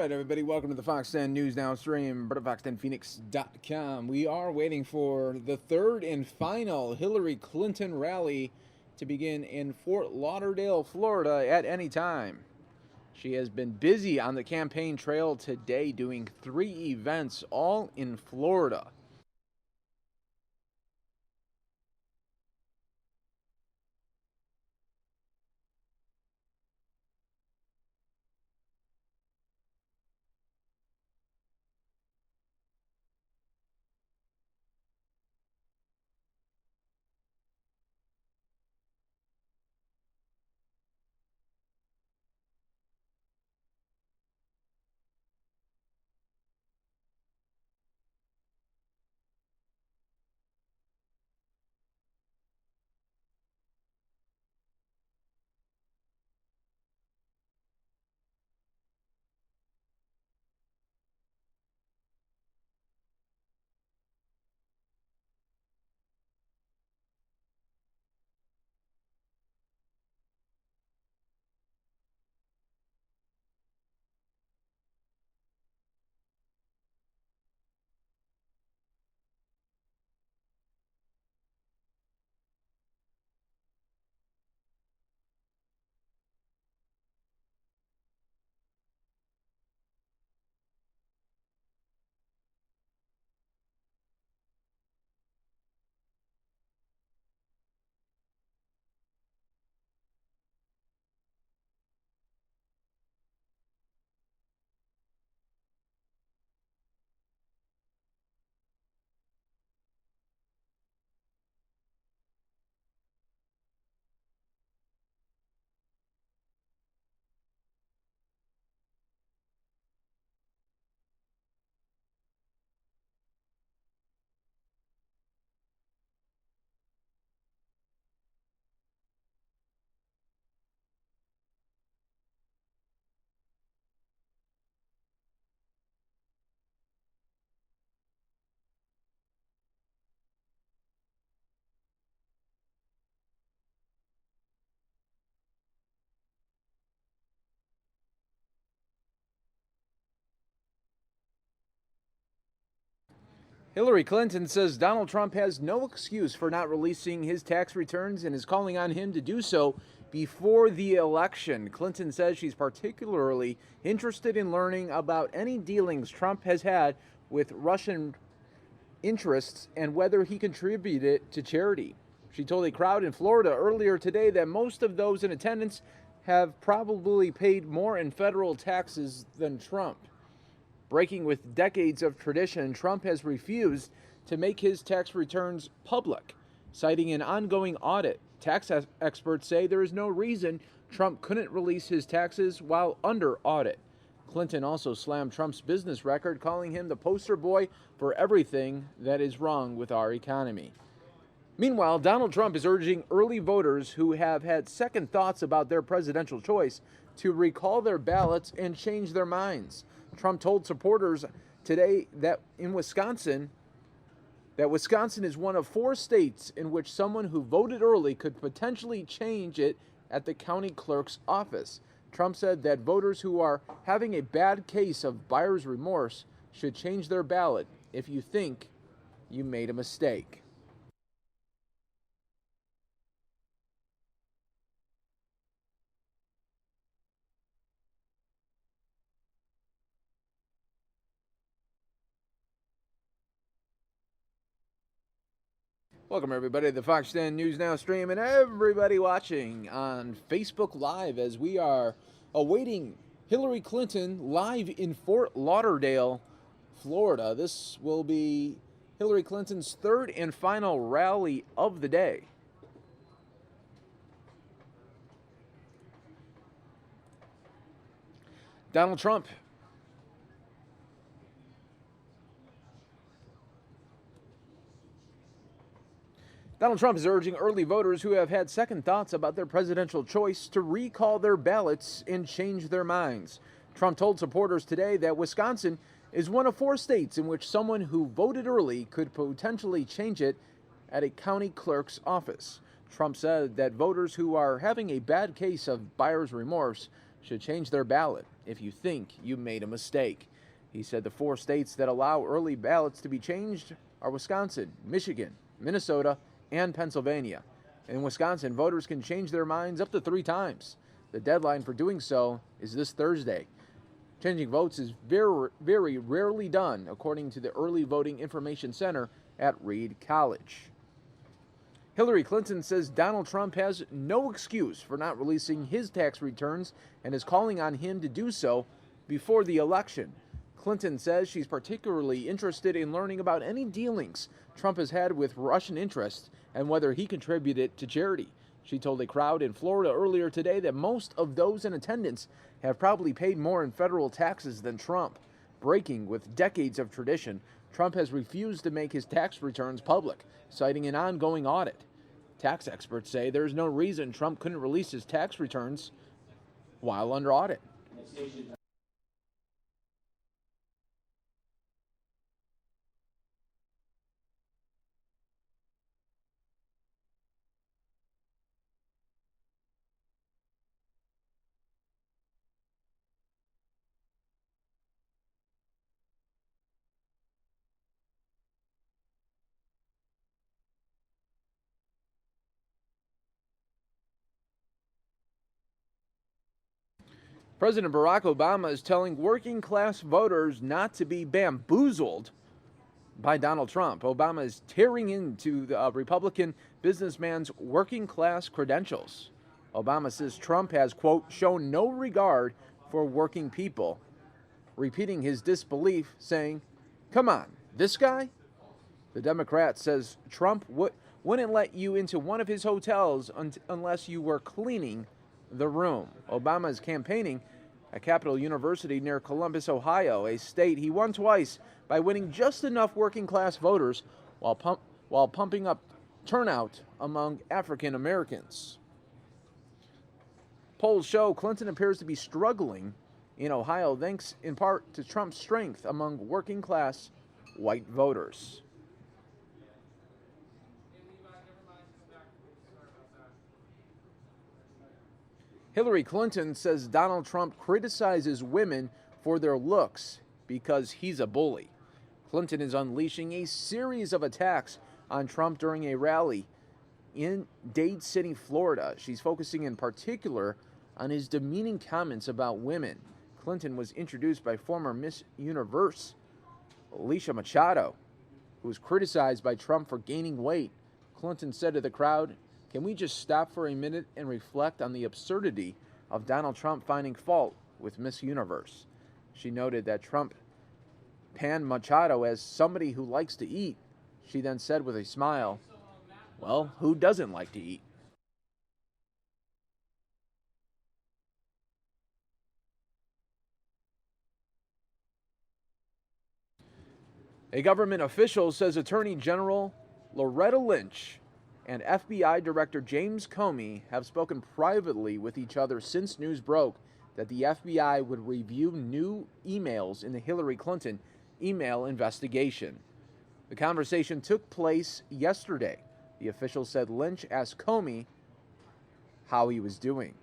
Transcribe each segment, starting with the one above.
right, everybody, welcome to the Fox 10 News Now stream, fox10phoenix.com. We are waiting for the third and final Hillary Clinton rally to begin in Fort Lauderdale, Florida at any time. She has been busy on the campaign trail today doing 3 events, all in Florida. Hillary Clinton says Donald Trump has no excuse for not releasing his tax returns and is calling on him to do so before the election. Clinton says she's particularly interested in learning about any dealings Trump has had with Russian interests and whether he contributed to charity. She told a crowd in Florida earlier today that most of those in attendance have probably paid more in federal taxes than Trump. Breaking with decades of tradition, Trump has refused to make his tax returns public, citing an ongoing audit. Tax experts say there is no reason Trump couldn't release his taxes while under audit. Clinton also slammed Trump's business record, calling him the poster boy for everything that is wrong with our economy. Meanwhile, Donald Trump is urging early voters who have had second thoughts about their presidential choice to recall their ballots and change their minds. Trump told supporters today that Wisconsin is one of 4 states in which someone who voted early could potentially change it at the county clerk's office. Trump said that voters who are having a bad case of buyer's remorse should change their ballot if you think you made a mistake. Welcome, everybody, to the Fox 10 News Now stream and everybody watching on Facebook Live as we are awaiting Hillary Clinton live in Fort Lauderdale, Florida. This will be Hillary Clinton's third and final rally of the day. Donald Trump is urging early voters who have had second thoughts about their presidential choice to recall their ballots and change their minds. Trump told supporters today that Wisconsin is one of 4 states in which someone who voted early could potentially change it at a county clerk's office. Trump said that voters who are having a bad case of buyer's remorse should change their ballot if you think you made a mistake. He said the 4 states that allow early ballots to be changed are Wisconsin, Michigan, Minnesota, and Pennsylvania. In Wisconsin, voters can change their minds up to 3 times. The deadline for doing so is this Thursday. Changing votes is very, very rarely done, according to the Early Voting Information Center at Reed College. Hillary Clinton says Donald Trump has no excuse for not releasing his tax returns and is calling on him to do so before the election. Clinton says she's particularly interested in learning about any dealings Trump has had with Russian interests and whether he contributed to charity. She told a crowd in Florida earlier today that most of those in attendance have probably paid more in federal taxes than Trump. Breaking with decades of tradition, Trump has refused to make his tax returns public, citing an ongoing audit. Tax experts say there's no reason Trump couldn't release his tax returns while under audit. President Barack Obama is telling working class voters not to be bamboozled by Donald Trump. Obama is tearing into the Republican businessman's working class credentials. Obama says Trump has, quote, shown no regard for working people, repeating his disbelief, saying, come on, this guy? The Democrat says Trump wouldn't let you into one of his hotels unless you were cleaning the room. Obama is campaigning at Capital University near Columbus, Ohio, a state he won twice by winning just enough working class voters while pumping up turnout among African Americans. Polls show Clinton appears to be struggling in Ohio thanks in part to Trump's strength among working class white voters. Hillary Clinton says Donald Trump criticizes women for their looks because he's a bully. Clinton is unleashing a series of attacks on Trump during a rally in Dade City, Florida. She's focusing in particular on his demeaning comments about women. Clinton was introduced by former Miss Universe Alicia Machado, who was criticized by Trump for gaining weight. Clinton said to the crowd, "Can we just stop for a minute and reflect on the absurdity of Donald Trump finding fault with Miss Universe?" She noted that Trump panned Machado as somebody who likes to eat. She then said with a smile, "Well, who doesn't like to eat?" A government official says Attorney General Loretta Lynch and FBI Director James Comey have spoken privately with each other since news broke that the FBI would review new emails in the Hillary Clinton email investigation. The conversation took place yesterday. The official said Lynch asked Comey how he was doing.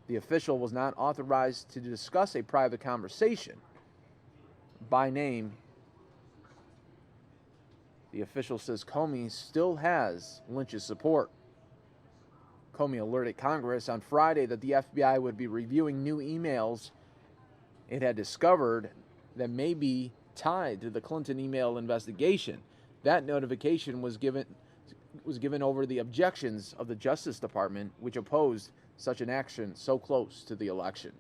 The official was not authorized to discuss a private conversation by name. The official says Comey still has Lynch's support. Comey alerted Congress on Friday that the FBI would be reviewing new emails it had discovered that may be tied to the Clinton email investigation. That notification was given over the objections of the Justice Department, which opposed such an action so close to the election.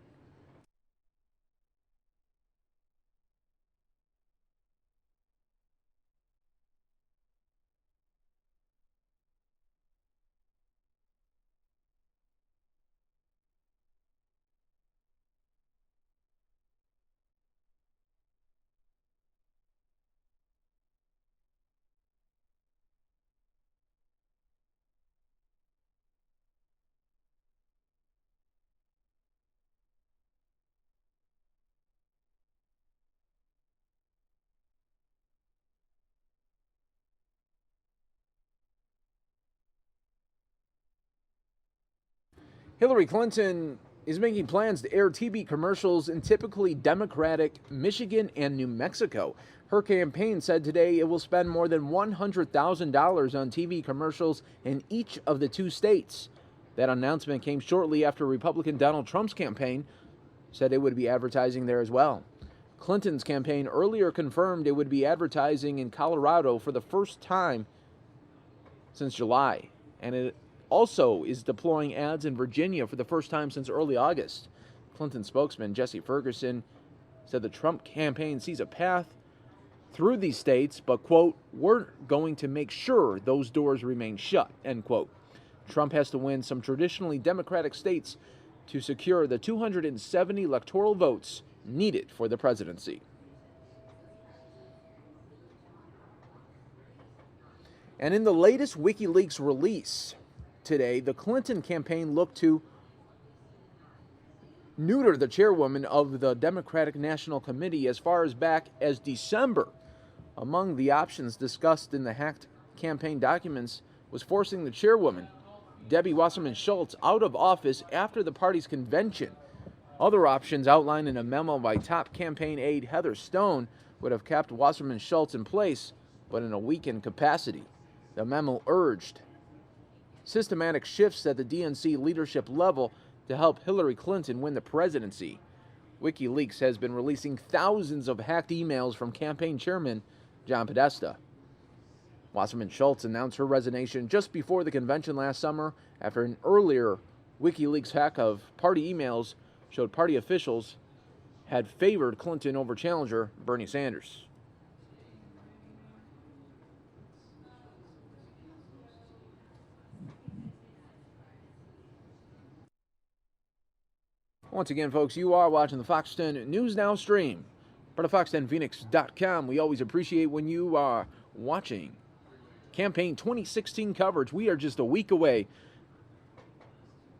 Hillary Clinton is making plans to air TV commercials in typically Democratic Michigan and New Mexico. Her campaign said today it will spend more than $100,000 on TV commercials in each of the two states. That announcement came shortly after Republican Donald Trump's campaign said it would be advertising there as well. Clinton's campaign earlier confirmed it would be advertising in Colorado for the first time since July, and it also is deploying ads in Virginia for the first time since early August. Clinton spokesman Jesse Ferguson said the Trump campaign sees a path through these states, but, quote, we're going to make sure those doors remain shut, end quote. Trump has to win some traditionally Democratic states to secure the 270 electoral votes needed for the presidency. And in the latest WikiLeaks release today, the Clinton campaign looked to neuter the chairwoman of the Democratic National Committee as far as back as December. Among the options discussed in the hacked campaign documents was forcing the chairwoman, Debbie Wasserman Schultz, out of office after the party's convention. Other options outlined in a memo by top campaign aide Heather Stone would have kept Wasserman Schultz in place, but in a weakened capacity. The memo urged systematic shifts at the DNC leadership level to help Hillary Clinton win the presidency. WikiLeaks has been releasing thousands of hacked emails from campaign chairman John Podesta. Wasserman Schultz announced her resignation just before the convention last summer after an earlier WikiLeaks hack of party emails showed party officials had favored Clinton over challenger Bernie Sanders. Once again, folks, you are watching the Fox 10 News Now stream. Part of Fox10Phoenix.com. We always appreciate when you are watching campaign 2016 coverage. We are just a week away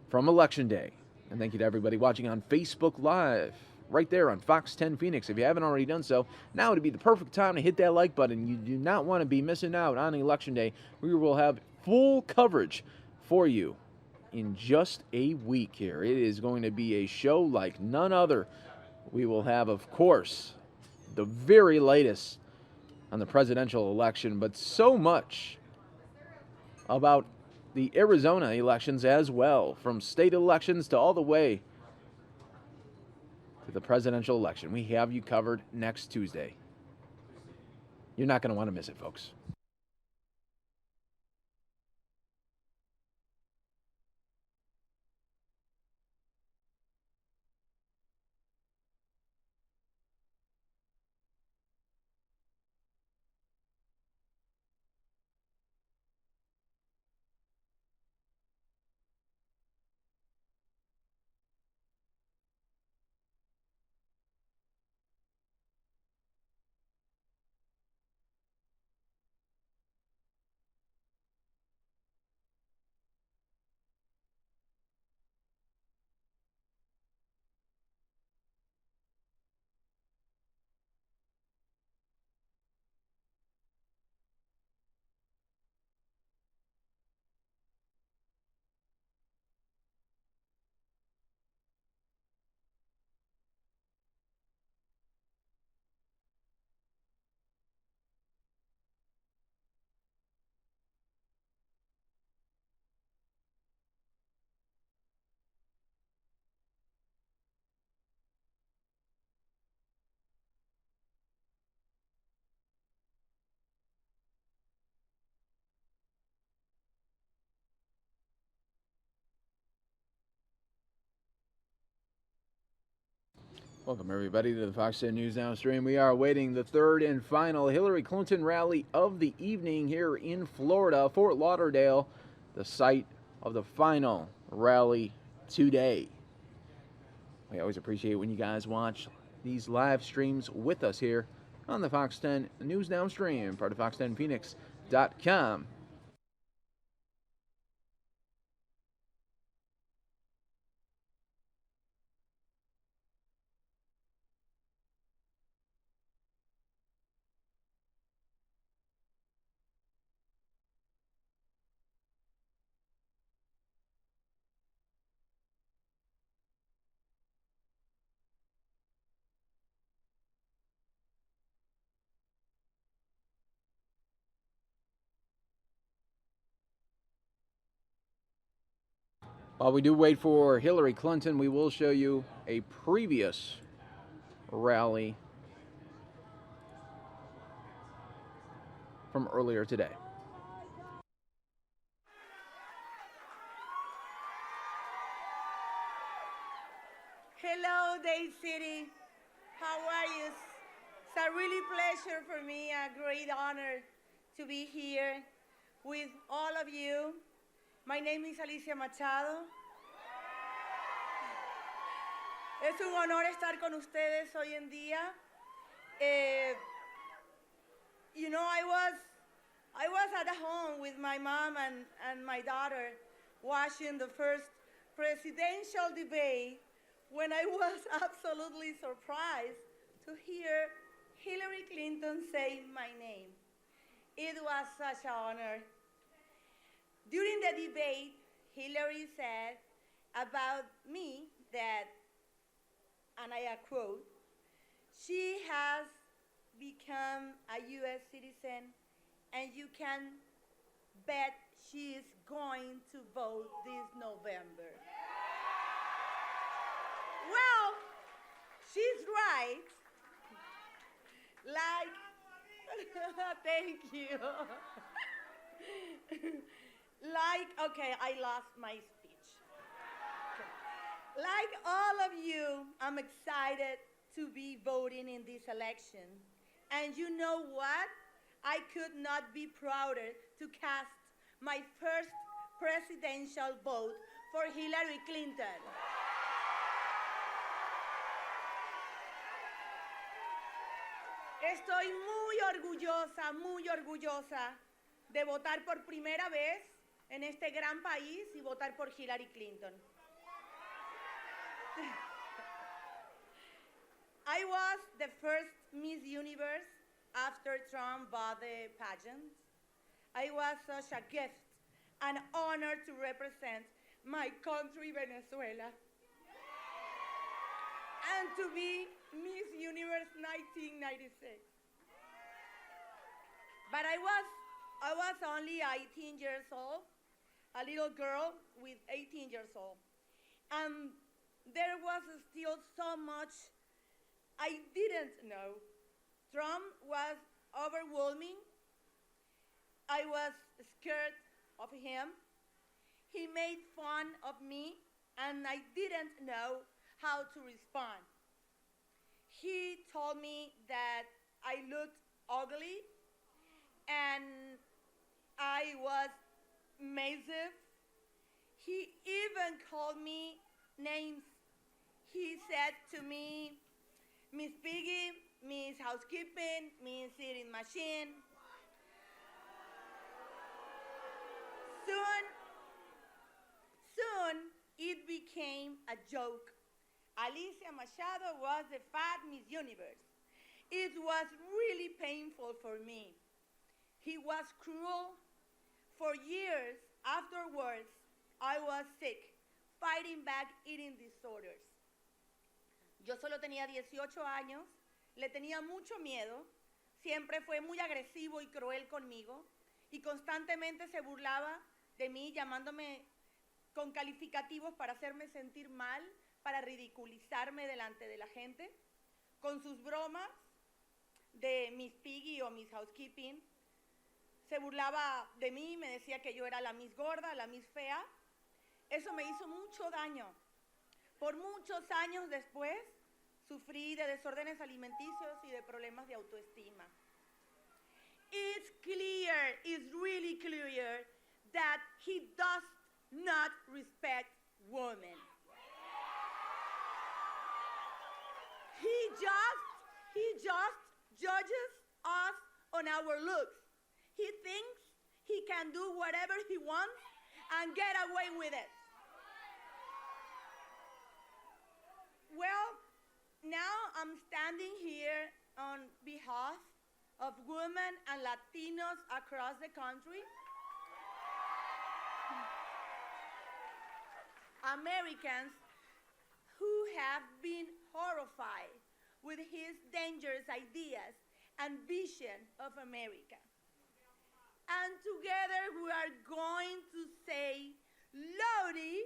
from Election Day. And thank you to everybody watching on Facebook Live, right there on Fox 10 Phoenix. If you haven't already done so, now would be the perfect time to hit that like button. You do not want to be missing out on Election Day. We will have full coverage for you in just a week here. It is going to be a show like none other. We will have, of course, the very latest on the presidential election, but so much about the Arizona elections as well, from state elections to all the way to the presidential election. We have you covered next Tuesday. You're not going to want to miss it, folks. Welcome, everybody, to the Fox 10 News Now stream. We are awaiting the third and final Hillary Clinton rally of the evening here in Florida, Fort Lauderdale, the site of the final rally today. We always appreciate when you guys watch these live streams with us here on the Fox 10 News Now stream, part of Fox10Phoenix.com. While we do wait for Hillary Clinton, we will show you a previous rally from earlier today. Hello, Day City. How are you? It's a really pleasure for me, a great honor to be here with all of you. My name is Alicia Machado. Es un honor estar con ustedes hoy en día. You know, I was at home with my mom and my daughter watching the first presidential debate when I was absolutely surprised to hear Hillary Clinton say my name. It was such an honor. During the debate, Hillary said about me that, and I quote, she has become a U.S. citizen, and you can bet she is going to vote this November. Well, she's right. Like, thank you. Okay, I lost my speech. Like all of you, I'm excited to be voting in this election. And you know what? I could not be prouder to cast my first presidential vote for Hillary Clinton. Estoy muy orgullosa de votar por primera vez en este gran país y votar por Hillary Clinton. I was the first Miss Universe after Trump bought the pageant. I was such a gift, an honor to represent my country, Venezuela, and to be Miss Universe 1996. But I was only 18 years old, a little girl with 18 years old. And there was still so much I didn't know. Trump was overwhelming. I was scared of him. He made fun of me, and I didn't know how to respond. He told me that I looked ugly, and I was massive. He even called me names. He said to me, Miss Piggy, Miss Housekeeping, Miss Eating Machine. Soon, it became a joke. Alicia Machado was the fat Miss Universe. It was really painful for me. He was cruel. For years afterwards, I was sick, fighting back eating disorders. Yo solo tenía 18 años, le tenía mucho miedo, siempre fue muy agresivo y cruel conmigo y constantemente se burlaba de mí llamándome con calificativos para hacerme sentir mal, para ridiculizarme delante de la gente, con sus bromas de Miss Piggy o Miss Housekeeping. Se burlaba de mí, me decía que yo era la Miss Gorda, la Miss Fea. Eso me hizo mucho daño. Por muchos años después, sufrí de desórdenes alimenticios y de problemas de autoestima. It's clear, it's really clear that he does not respect women. He just judges us on our looks. He thinks he can do whatever he wants and get away with it. Well, now I'm standing here on behalf of women and Latinos across the country. Americans who have been horrified with his dangerous ideas and vision of America. And together we are going to say Lodi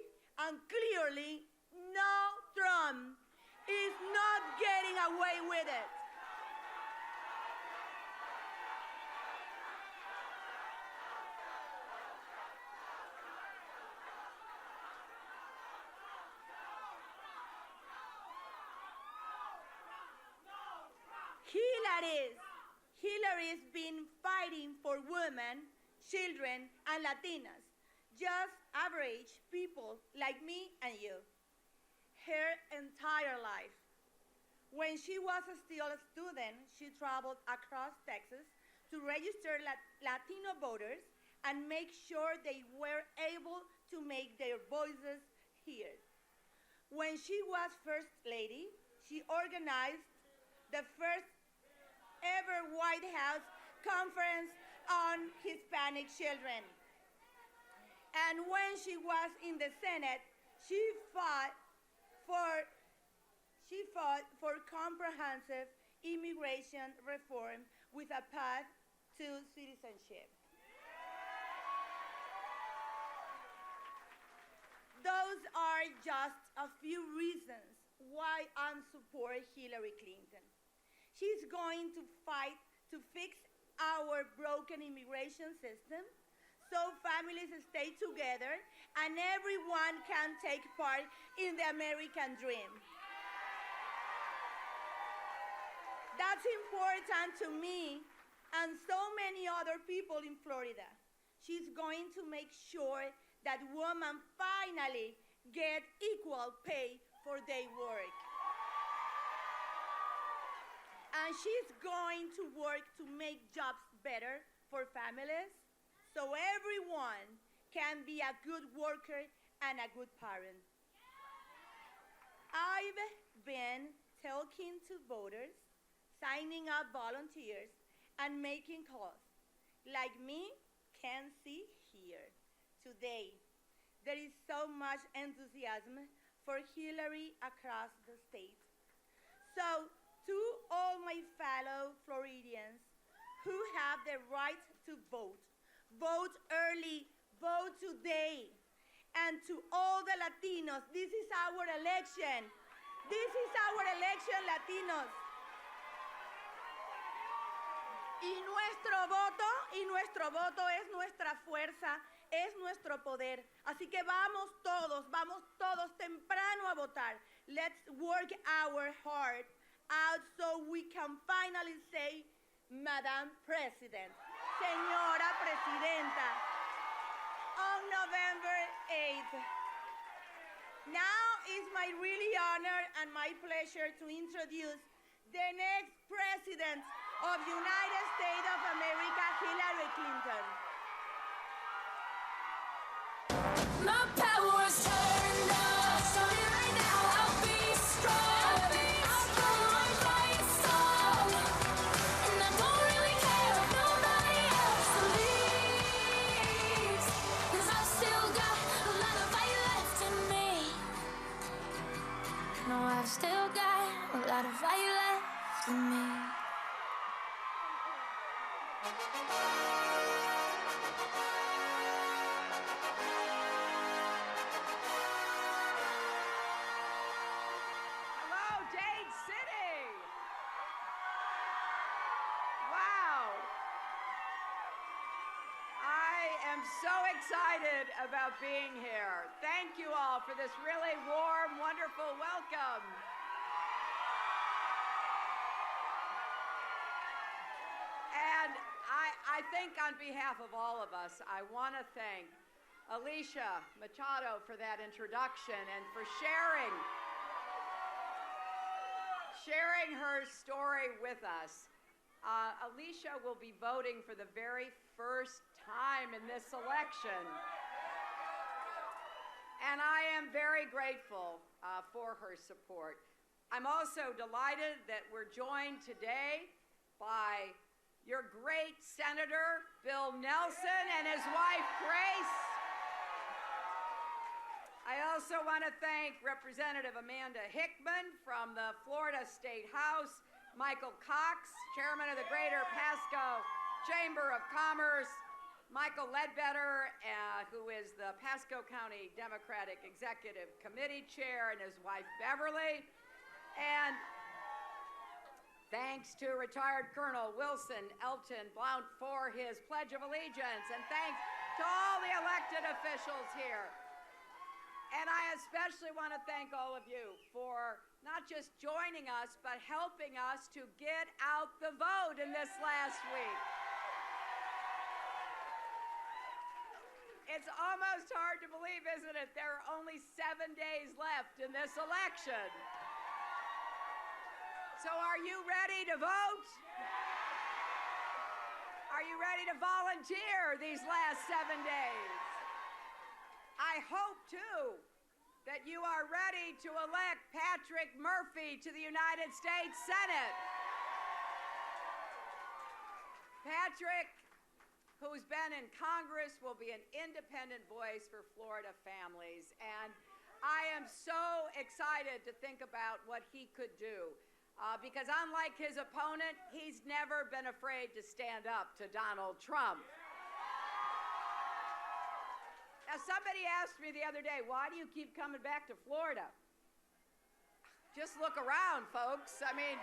Hillary's been fighting for women, children, and Latinas, just average people like me and you, her entire life. When she was still a student, she traveled across Texas to register Latino voters and make sure they were able to make their voices heard. When she was First Lady, she organized the first ever White House conference on Hispanic children. And when she was in the Senate, she fought for comprehensive immigration reform with a path to citizenship. Those are just a few reasons why I support Hillary Clinton. She's going to fight to fix our broken immigration system so families stay together and everyone can take part in the American dream. That's important to me and so many other people in Florida. She's going to make sure that women finally get equal pay for their work. And she's going to work to make jobs better for families so everyone can be a good worker and a good parent. I've been talking to voters, signing up volunteers, and making calls. Like me, can see here. Today, there is so much enthusiasm for Hillary across the state. So, to all my fellow Floridians who have the right to vote, vote early, vote today. And to all the Latinos, this is our election. This is our election, Latinos. Y nuestro voto es nuestra fuerza, es nuestro poder. Así que vamos todos temprano a votar. Let's work our heart out so we can finally say, Madam President, Señora Presidenta, on November 8th. Now is my really honor and my pleasure to introduce the next President of United States of America, Hillary Clinton. My power's turned up, starting right now. I'll be strong, I'll go my fight song, and I don't really care if nobody else believes, 'cause I've still got a lot of fight left in me. No, I've still got a lot of fight left in me. So excited about being here. Thank you all for this really warm, wonderful welcome. And I think on behalf of all of us, I want to thank Alicia Machado for that introduction and for sharing her story with us. Alicia will be voting for the very first time in this election. And I am very grateful for her support. I'm also delighted that we're joined today by your great Senator, Bill Nelson, and his wife, Grace. I also want to thank Representative Amanda Hickman from the Florida State House, Michael Cox, Chairman of the Greater Pasco Chamber of Commerce, Michael Ledbetter, who is the Pasco County Democratic Executive Committee Chair, and his wife, Beverly. And thanks to retired Colonel Wilson Elton Blount for his Pledge of Allegiance, and thanks to all the elected officials here. And I especially want to thank all of you for not just joining us, but helping us to get out the vote in this last week. It's almost hard to believe, isn't it? There are only 7 days left in this election. So are you ready to vote? Are you ready to volunteer these last 7 days? I hope, too, that you are ready to elect Patrick Murphy to the United States Senate. Patrick, who's been in Congress, will be an independent voice for Florida families. And I am so excited to think about what he could do. Because unlike his opponent, he's never been afraid to stand up to Donald Trump. Now, somebody asked me the other day, why do you keep coming back to Florida? Just look around, folks. I mean,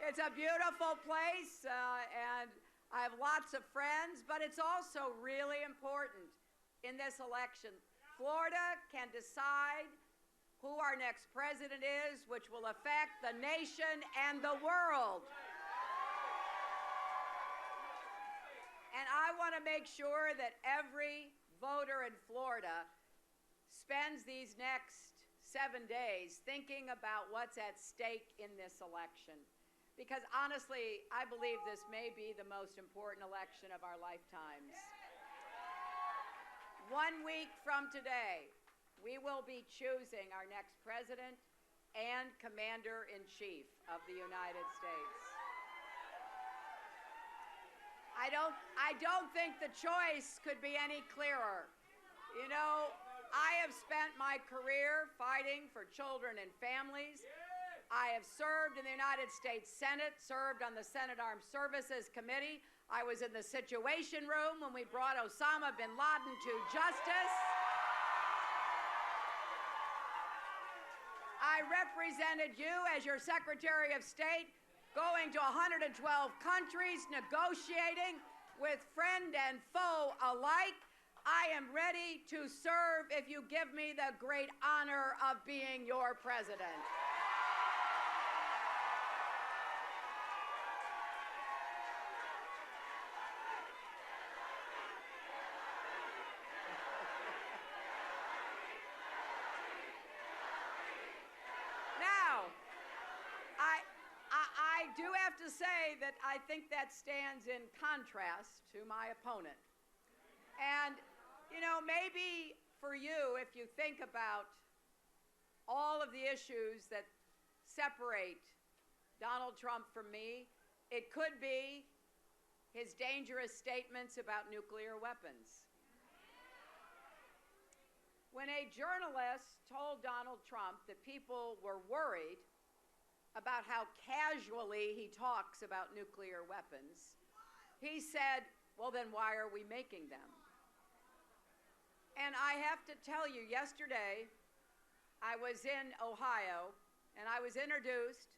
it's a beautiful place, and I have lots of friends, but it's also really important in this election. Florida can decide who our next president is, which will affect the nation and the world. And I want to make sure that every voter in Florida spends these next 7 days thinking about what's at stake in this election. Because honestly, I believe this may be the most important election of our lifetimes. 1 week from today, we will be choosing our next president and commander-in-chief of the United States. I don't think the choice could be any clearer. You know, I have spent my career fighting for children and families. I have served in the United States Senate, served on the Senate Armed Services Committee. I was in the Situation Room when we brought Osama bin Laden to justice. I represented you as your Secretary of State, going to 112 countries, negotiating with friend and foe alike. I am ready to serve if you give me the great honor of being your president. I do have to say that I think that stands in contrast to my opponent. And, you know, maybe for you, if you think about all of the issues that separate Donald Trump from me, it could be his dangerous statements about nuclear weapons. When a journalist told Donald Trump that people were worried about how casually he talks about nuclear weapons, he said, well, then why are we making them? And I have to tell you, yesterday, I was in Ohio, and I was introduced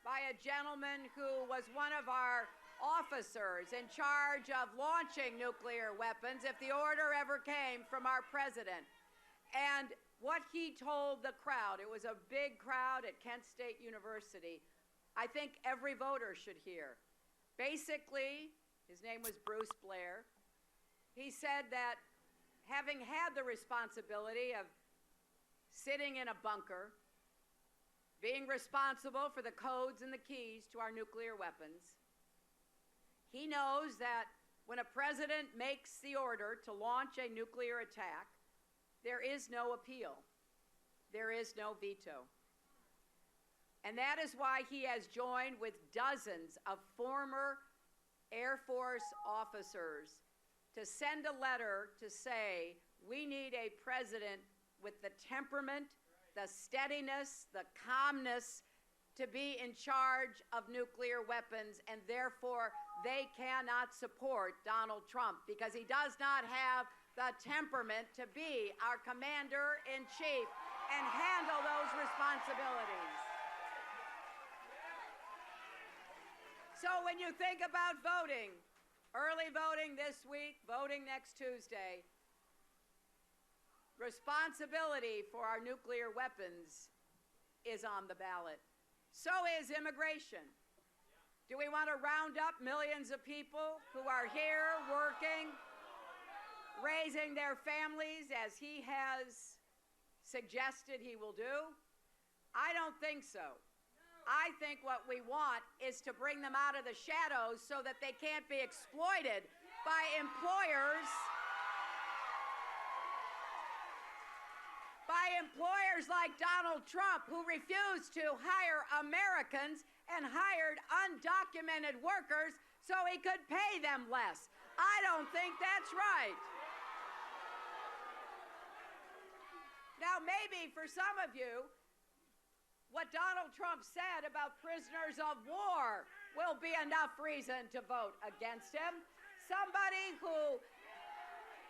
by a gentleman who was one of our officers in charge of launching nuclear weapons if the order ever came from our president. And what he told the crowd, it was a big crowd at Kent State University, I think every voter should hear. Basically, his name was Bruce Blair. He said that having had the responsibility of sitting in a bunker, being responsible for the codes and the keys to our nuclear weapons, he knows that when a president makes the order to launch a nuclear attack, there is no appeal. There is no veto. And that is why he has joined with dozens of former Air Force officers to send a letter to say, we need a president with the temperament, the steadiness, the calmness to be in charge of nuclear weapons, and therefore they cannot support Donald Trump because he does not have the temperament to be our commander-in-chief and handle those responsibilities. So when you think about voting, early voting this week, voting next Tuesday, Responsibility for our nuclear weapons is on the ballot. So is immigration. Do we want to round up millions of people who are here working, raising their families as he has suggested he will do? I don't think so. I think what we want is to bring them out of the shadows so that they can't be exploited by employers like Donald Trump, who refused to hire Americans and hired undocumented workers so he could pay them less. I don't think that's right. Now, maybe for some of you, what Donald Trump said about prisoners of war will be enough reason to vote against him. Somebody who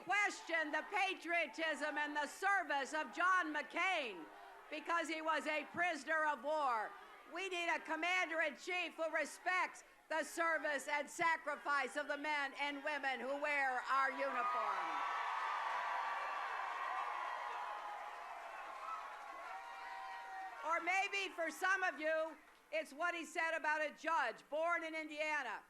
questioned the patriotism and the service of John McCain because he was a prisoner of war. We need a commander-in-chief who respects the service and sacrifice of the men and women who wear our uniform. Or maybe for some of you, it's what he said about a judge born in Indiana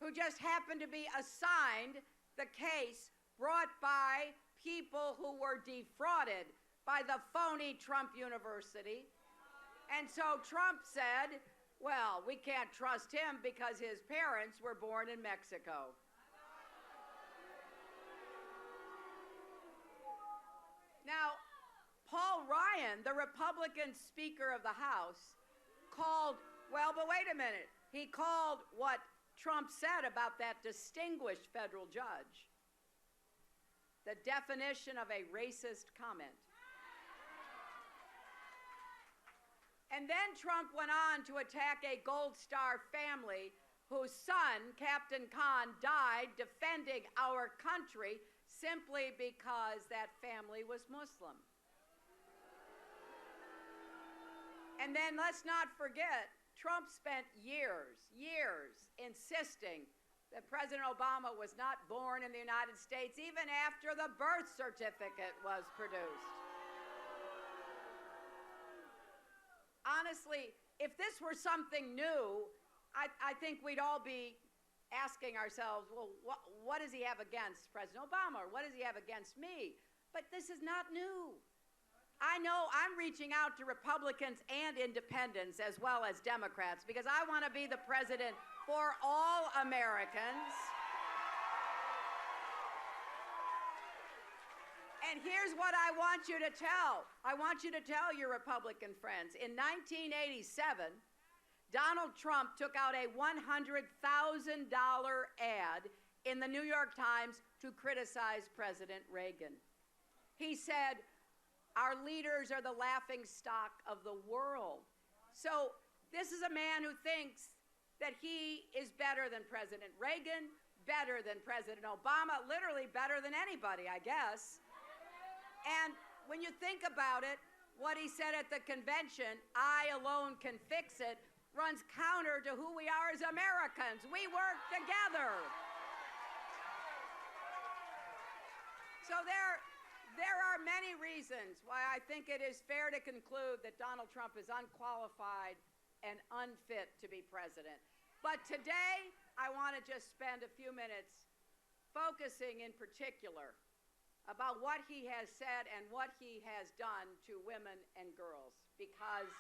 who just happened to be assigned the case brought by people who were defrauded by the phony Trump University. And so Trump said, well, we can't trust him because his parents were born in Mexico. Now, Paul Ryan, the Republican Speaker of the House, called, well, but wait a minute, he called what Trump said about that distinguished federal judge the definition of a racist comment. And then Trump went on to attack a Gold Star family whose son, Captain Khan, died defending our country simply because that family was Muslim. And then let's not forget, Trump spent years insisting that President Obama was not born in the United States even after the birth certificate was produced. Honestly, if this were something new, I think we'd all be asking ourselves, well, what does he have against President Obama, or what does he have against me? But this is not new. I know I'm reaching out to Republicans and independents as well as Democrats because I want to be the president for all Americans. And here's what I want you to tell. I want you to tell your Republican friends. In 1987, Donald Trump took out a $100,000 ad in the New York Times to criticize President Reagan. He said, our leaders are the laughing stock of the world. So this is a man who thinks that he is better than President Reagan, better than President Obama, literally better than anybody, I guess. And when you think about it, what he said at the convention, I alone can fix it, runs counter to who we are as Americans. We work together. So there are many reasons why I think it is fair to conclude that Donald Trump is unqualified and unfit to be president. But today, I want to just spend a few minutes focusing in particular about what he has said and what he has done to women and girls. Because,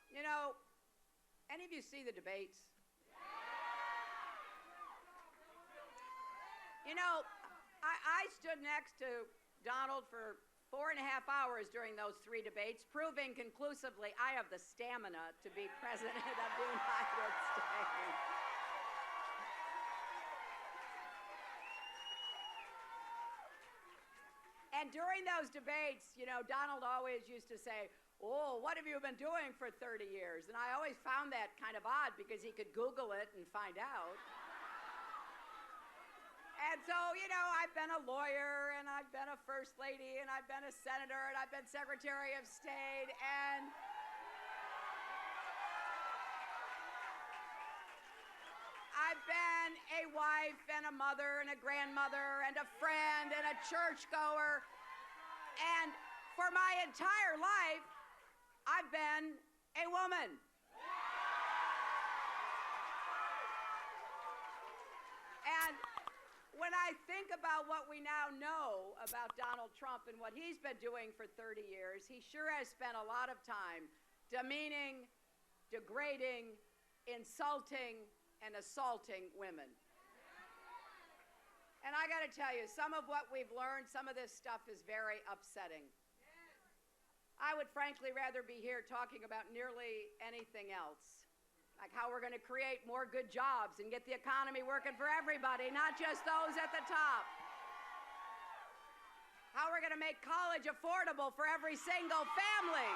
you know, any of you see the debates? You know, I stood next to Donald for 4.5 hours during those 3 debates, proving conclusively I have the stamina to be president of the United States. And during those debates, you know, Donald always used to say, oh, what have you been doing for 30 years? And I always found that kind of odd because he could Google it and find out. And so, you know, I've been a lawyer, and I've been a first lady, and I've been a senator, and I've been Secretary of State, and I've been a wife and a mother and a grandmother and a friend and a churchgoer. And for my entire life, I've been a woman. And when I think about what we now know about Donald Trump and what he's been doing for 30 years, he sure has spent a lot of time demeaning, degrading, insulting, and assaulting women. And I got to tell you, some of what we've learned, some of this stuff is very upsetting. I would frankly rather be here talking about nearly anything else. Like how we're going to create more good jobs and get the economy working for everybody, not just those at the top. How we're going to make college affordable for every single family.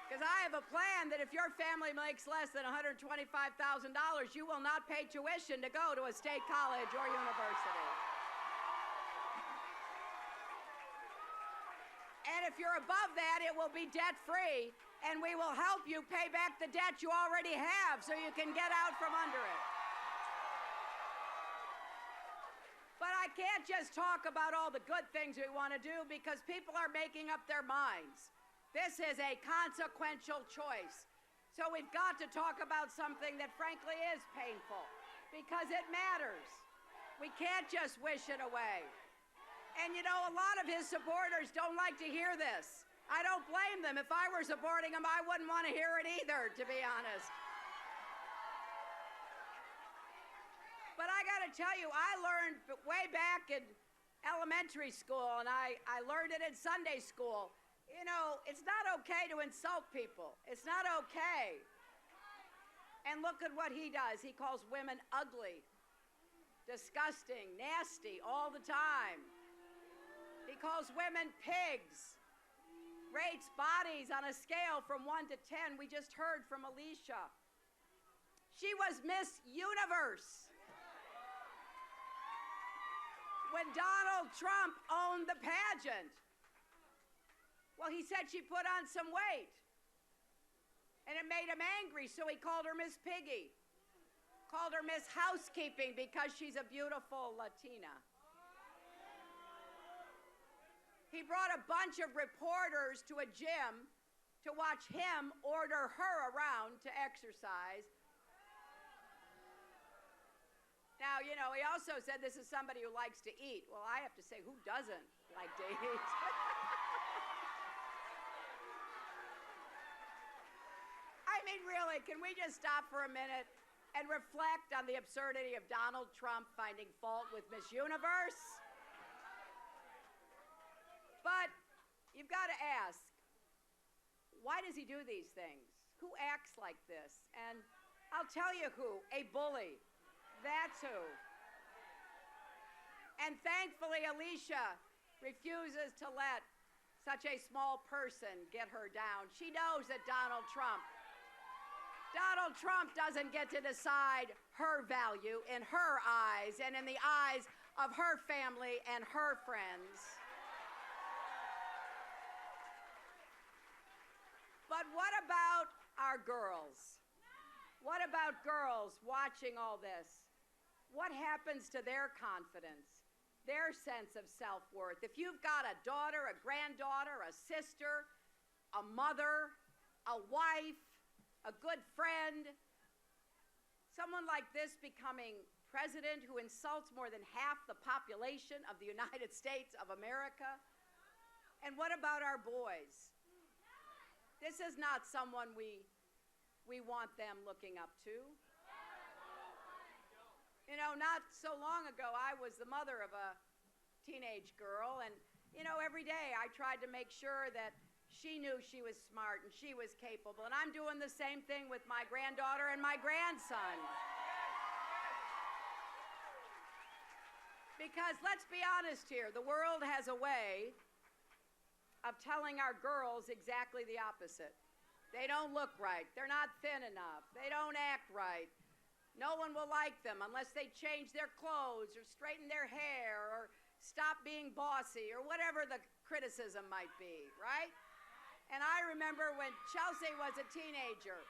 Because I have a plan that if your family makes less than $125,000, you will not pay tuition to go to a state college or university. And if you're above that, it will be debt-free, and we will help you pay back the debt you already have so you can get out from under it. But I can't just talk about all the good things we want to do because people are making up their minds. This is a consequential choice. So we've got to talk about something that frankly is painful because it matters. We can't just wish it away. And you know, a lot of his supporters don't like to hear this. I don't blame them. If I were supporting him, I wouldn't want to hear it either, to be honest. But I got to tell you, I learned way back in elementary school, and I learned it in Sunday school. You know, it's not okay to insult people. It's not okay. And look at what he does. He calls women ugly, disgusting, nasty all the time. He calls women pigs, rates bodies on a scale from 1 to 10. We just heard from Alicia. She was Miss Universe when Donald Trump owned the pageant. Well, he said she put on some weight, and it made him angry, so he called her Miss Piggy, called her Miss Housekeeping because she's a beautiful Latina. He brought a bunch of reporters to a gym to watch him order her around to exercise. Now, you know, he also said this is somebody who likes to eat. Well, I have to say, who doesn't like to eat? I mean, really, can we just stop for a minute and reflect on the absurdity of Donald Trump finding fault with Miss Universe? But you've got to ask, why does he do these things? Who acts like this? And I'll tell you who, a bully. That's who. And thankfully, Alicia refuses to let such a small person get her down. She knows that Donald Trump doesn't get to decide her value in her eyes and in the eyes of her family and her friends. But what about our girls? What about girls watching all this? What happens to their confidence, their sense of self-worth? If you've got a daughter, a granddaughter, a sister, a mother, a wife, a good friend, someone like this becoming president who insults more than half the population of the United States of America? And what about our boys? This is not someone we want them looking up to. You know, not so long ago, I was the mother of a teenage girl, and, you know, every day I tried to make sure that she knew she was smart and she was capable, and I'm doing the same thing with my granddaughter and my grandson. Because let's be honest here, the world has a way of telling our girls exactly the opposite. They don't look right. They're not thin enough. They don't act right. No one will like them unless they change their clothes or straighten their hair or stop being bossy or whatever the criticism might be, right? And I remember when Chelsea was a teenager,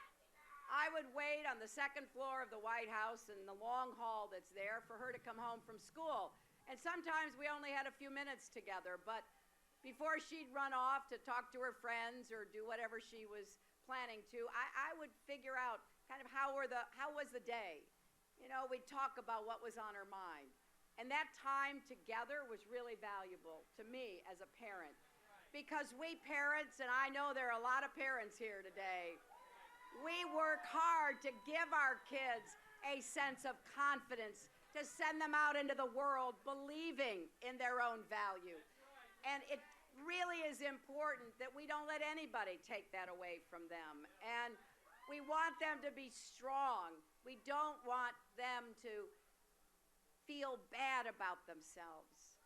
I would wait on the second floor of the White House in the long hall that's there for her to come home from school. And sometimes we only had a few minutes together, but before she'd run off to talk to her friends or do whatever she was planning to, I would figure out kind of how was the day. You know, we'd talk about what was on her mind. And that time together was really valuable to me as a parent. Because we parents, and I know there are a lot of parents here today, we work hard to give our kids a sense of confidence, to send them out into the world believing in their own value. And it really is important that we don't let anybody take that away from them. And we want them to be strong. We don't want them to feel bad about themselves.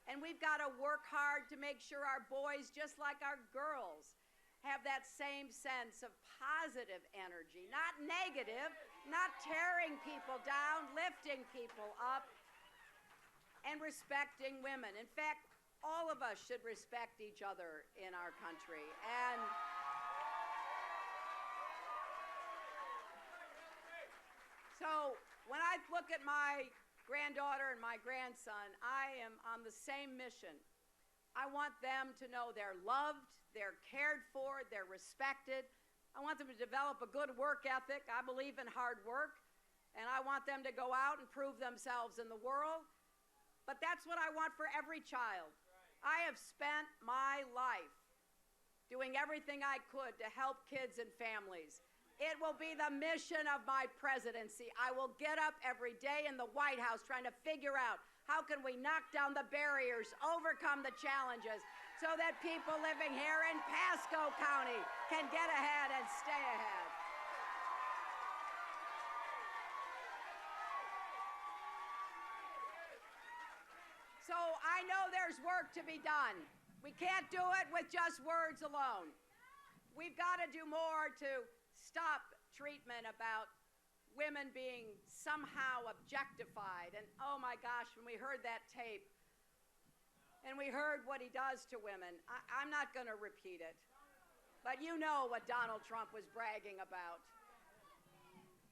And we've got to work hard to make sure our boys, just like our girls, have that same sense of positive energy, not negative, not tearing people down, lifting people up, and respecting women. In fact, all of us should respect each other in our country. And so when I look at my granddaughter and my grandson, I am on the same mission. I want them to know they're loved, they're cared for, they're respected. I want them to develop a good work ethic. I believe in hard work, and I want them to go out and prove themselves in the world. But that's what I want for every child. I have spent my life doing everything I could to help kids and families. It will be the mission of my presidency. I will get up every day in the White House trying to figure out how can we knock down the barriers, overcome the challenges, so that people living here in Pasco County can get ahead and stay ahead. So I know there's work to be done. We can't do it with just words alone. We've got to do more to stop treatment about women being somehow objectified. And oh my gosh, when we heard that tape and we heard what he does to women, I'm not going to repeat it. But you know what Donald Trump was bragging about.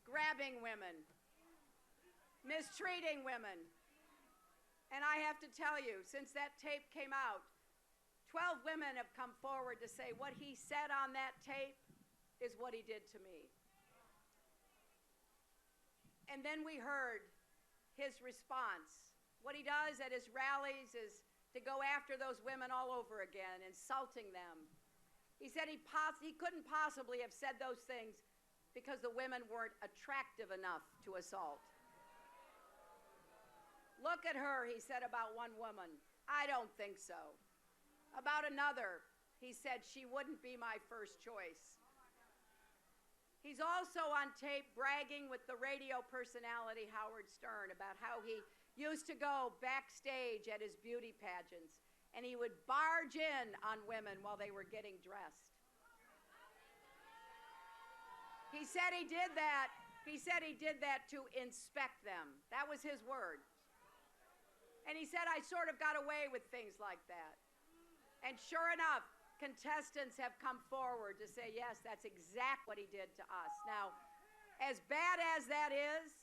Grabbing women, mistreating women. And I have to tell you, since that tape came out, 12 women have come forward to say what he said on that tape is what he did to me. And then we heard his response. What he does at his rallies is to go after those women all over again, insulting them. He said he couldn't possibly have said those things because the women weren't attractive enough to assault. Look at her, he said about one woman. I don't think so. About another, he said she wouldn't be my first choice. He's also on tape bragging with the radio personality Howard Stern about how he used to go backstage at his beauty pageants and he would barge in on women while they were getting dressed. He said he did that. He said he did that to inspect them. That was his word. And he said, I sort of got away with things like that. And sure enough, contestants have come forward to say, yes, that's exactly what he did to us. Now, as bad as that is,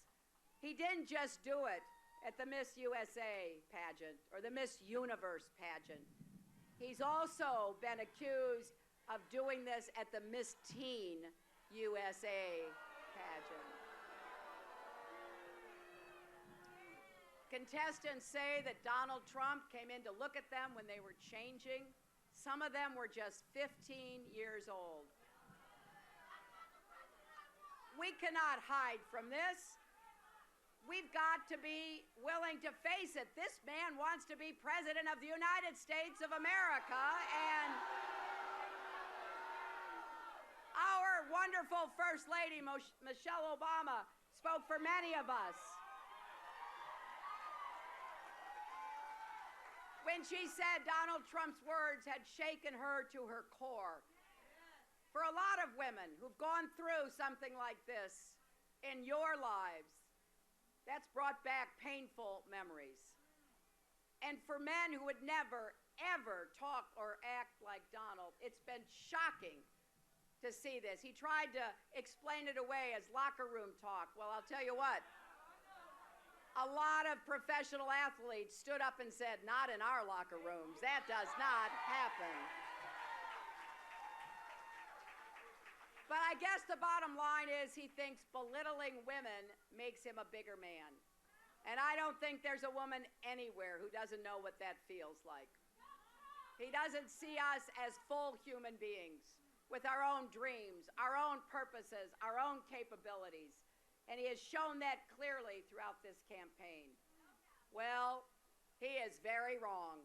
he didn't just do it at the Miss USA pageant or the Miss Universe pageant. He's also been accused of doing this at the Miss Teen USA pageant. Contestants say that Donald Trump came in to look at them when they were changing. Some of them were just 15 years old. We cannot hide from this. We've got to be willing to face it. This man wants to be president of the United States of America, and our wonderful First Lady, Michelle Obama, spoke for many of us when she said Donald Trump's words had shaken her to her core. For a lot of women who've gone through something like this in your lives, that's brought back painful memories. And for men who would never, ever talk or act like Donald, it's been shocking to see this. He tried to explain it away as locker room talk. Well, I'll tell you what. A lot of professional athletes stood up and said, not in our locker rooms. That does not happen. But I guess the bottom line is he thinks belittling women makes him a bigger man. And I don't think there's a woman anywhere who doesn't know what that feels like. He doesn't see us as full human beings with our own dreams, our own purposes, our own capabilities. And he has shown that clearly throughout this campaign. Well, he is very wrong.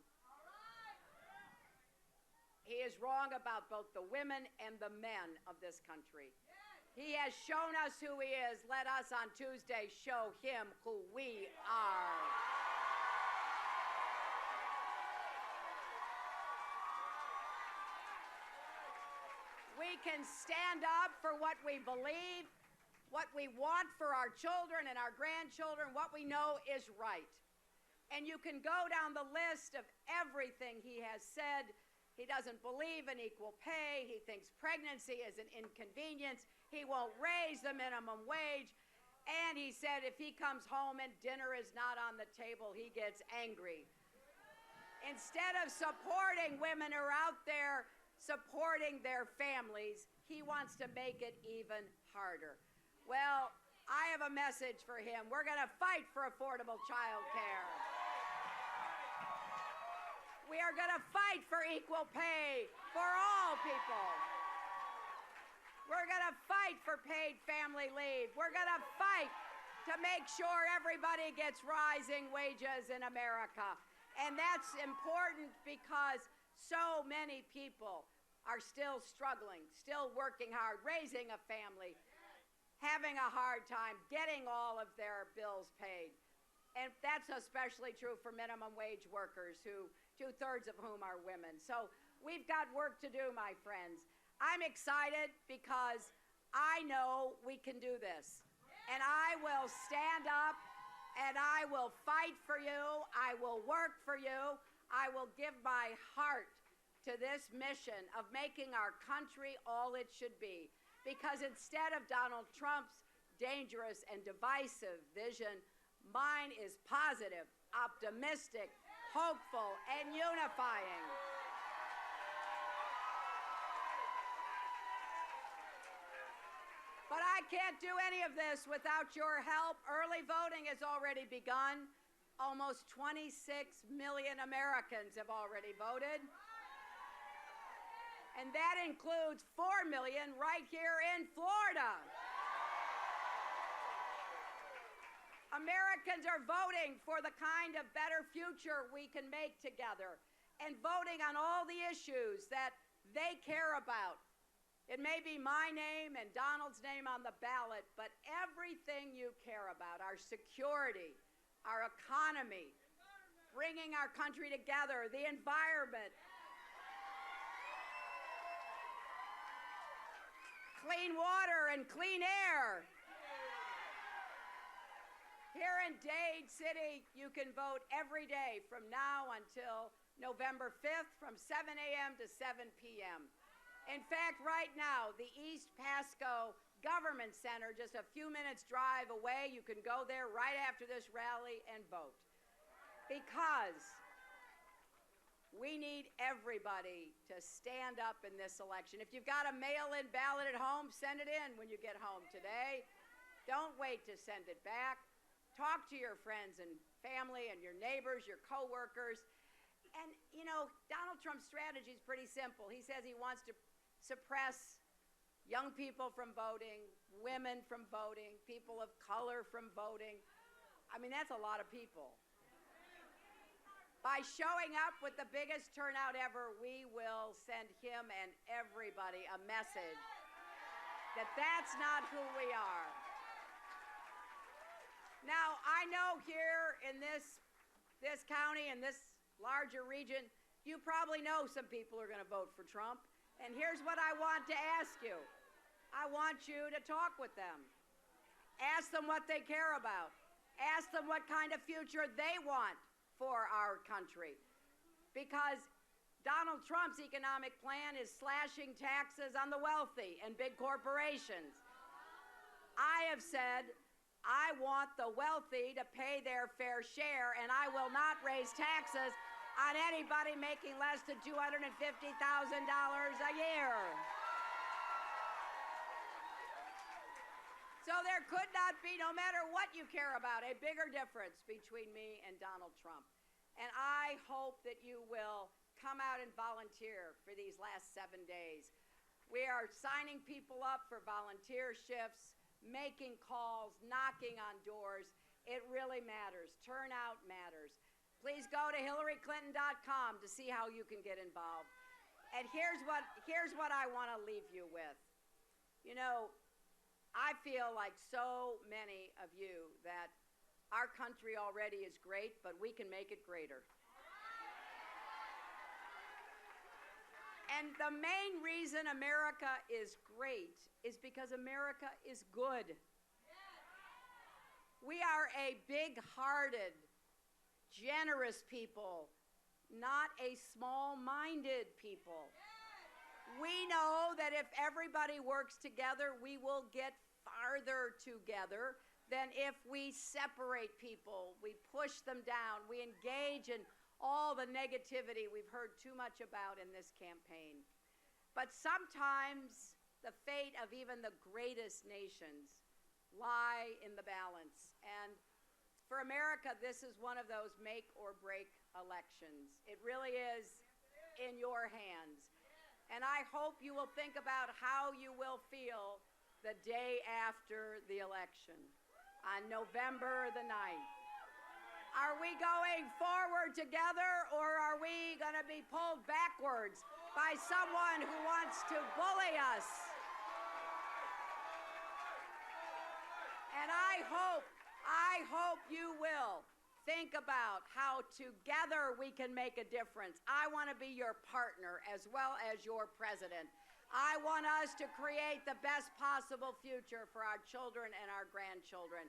He is wrong about both the women and the men of this country. He has shown us who he is. Let us on Tuesday show him who we are. We can stand up for what we believe, what we want for our children and our grandchildren, what we know is right. And you can go down the list of everything he has said. He doesn't believe in equal pay. He thinks pregnancy is an inconvenience. He won't raise the minimum wage. And he said if he comes home and dinner is not on the table, he gets angry. Instead of supporting women who are out there supporting their families, he wants to make it even harder. Well, I have a message for him. We're going to fight for affordable child care. We are going to fight for equal pay for all people. We're going to fight for paid family leave. We're going to fight to make sure everybody gets rising wages in America. And that's important because so many people are still struggling, still working hard, raising a family, having a hard time getting all of their bills paid. And that's especially true for minimum wage workers, who 2/3 of whom are women. So we've got work to do, my friends. I'm excited because I know we can do this. And I will stand up and I will fight for you. I will work for you. I will give my heart to this mission of making our country all it should be. Because instead of Donald Trump's dangerous and divisive vision, mine is positive, optimistic, hopeful, and unifying. But I can't do any of this without your help. Early voting has already begun. Almost 26 million Americans have already voted. And that includes 4 million right here in Florida. Americans are voting for the kind of better future we can make together and voting on all the issues that they care about. It may be my name and Donald's name on the ballot, but everything you care about, our security, our economy, bringing our country together, the environment, clean water and clean air. Here in Dade City, you can vote every day from now until November 5th from 7 a.m. to 7 p.m. In fact, right now, the East Pasco Government Center, just a few minutes drive away, you can go there right after this rally and vote. Because we need everybody to stand up in this election. If you've got a mail-in ballot at home, send it in when you get home today. Don't wait to send it back. Talk to your friends and family and your neighbors, your coworkers. And, you know, Donald Trump's strategy is pretty simple. He says he wants to suppress young people from voting, women from voting, people of color from voting. I mean, that's a lot of people. By showing up with the biggest turnout ever, we will send him and everybody a message that that's not who we are. Now, I know here in this county and this larger region, you probably know some people are going to vote for Trump. And here's what I want to ask you. I want you to talk with them. Ask them what they care about. Ask them what kind of future they want for our country. Because Donald Trump's economic plan is slashing taxes on the wealthy and big corporations. I have said I want the wealthy to pay their fair share, and I will not raise taxes on anybody making less than $250,000 a year. So there could not be, no matter what you care about, a bigger difference between me and Donald Trump. And I hope that you will come out and volunteer for these last 7 days. We are signing people up for volunteer shifts, making calls, knocking on doors. It really matters. Turnout matters. Please go to HillaryClinton.com to see how you can get involved. And here's what I want to leave you with. You know, I feel like so many of you that our country already is great, but we can make it greater. And the main reason America is great is because America is good. We are a big-hearted, generous people, not a small-minded people. We know that if everybody works together, we will get farther together than if we separate people, we push them down, we engage in all the negativity we've heard too much about in this campaign. But sometimes the fate of even the greatest nations lie in the balance. And for America, this is one of those make or break elections. It really is in your hands. And I hope you will think about how you will feel the day after the election on November the 9th. Are we going forward together, or are we going to be pulled backwards by someone who wants to bully us? And I hope you will think about how together we can make a difference. I want to be your partner as well as your president. I want us to create the best possible future for our children and our grandchildren.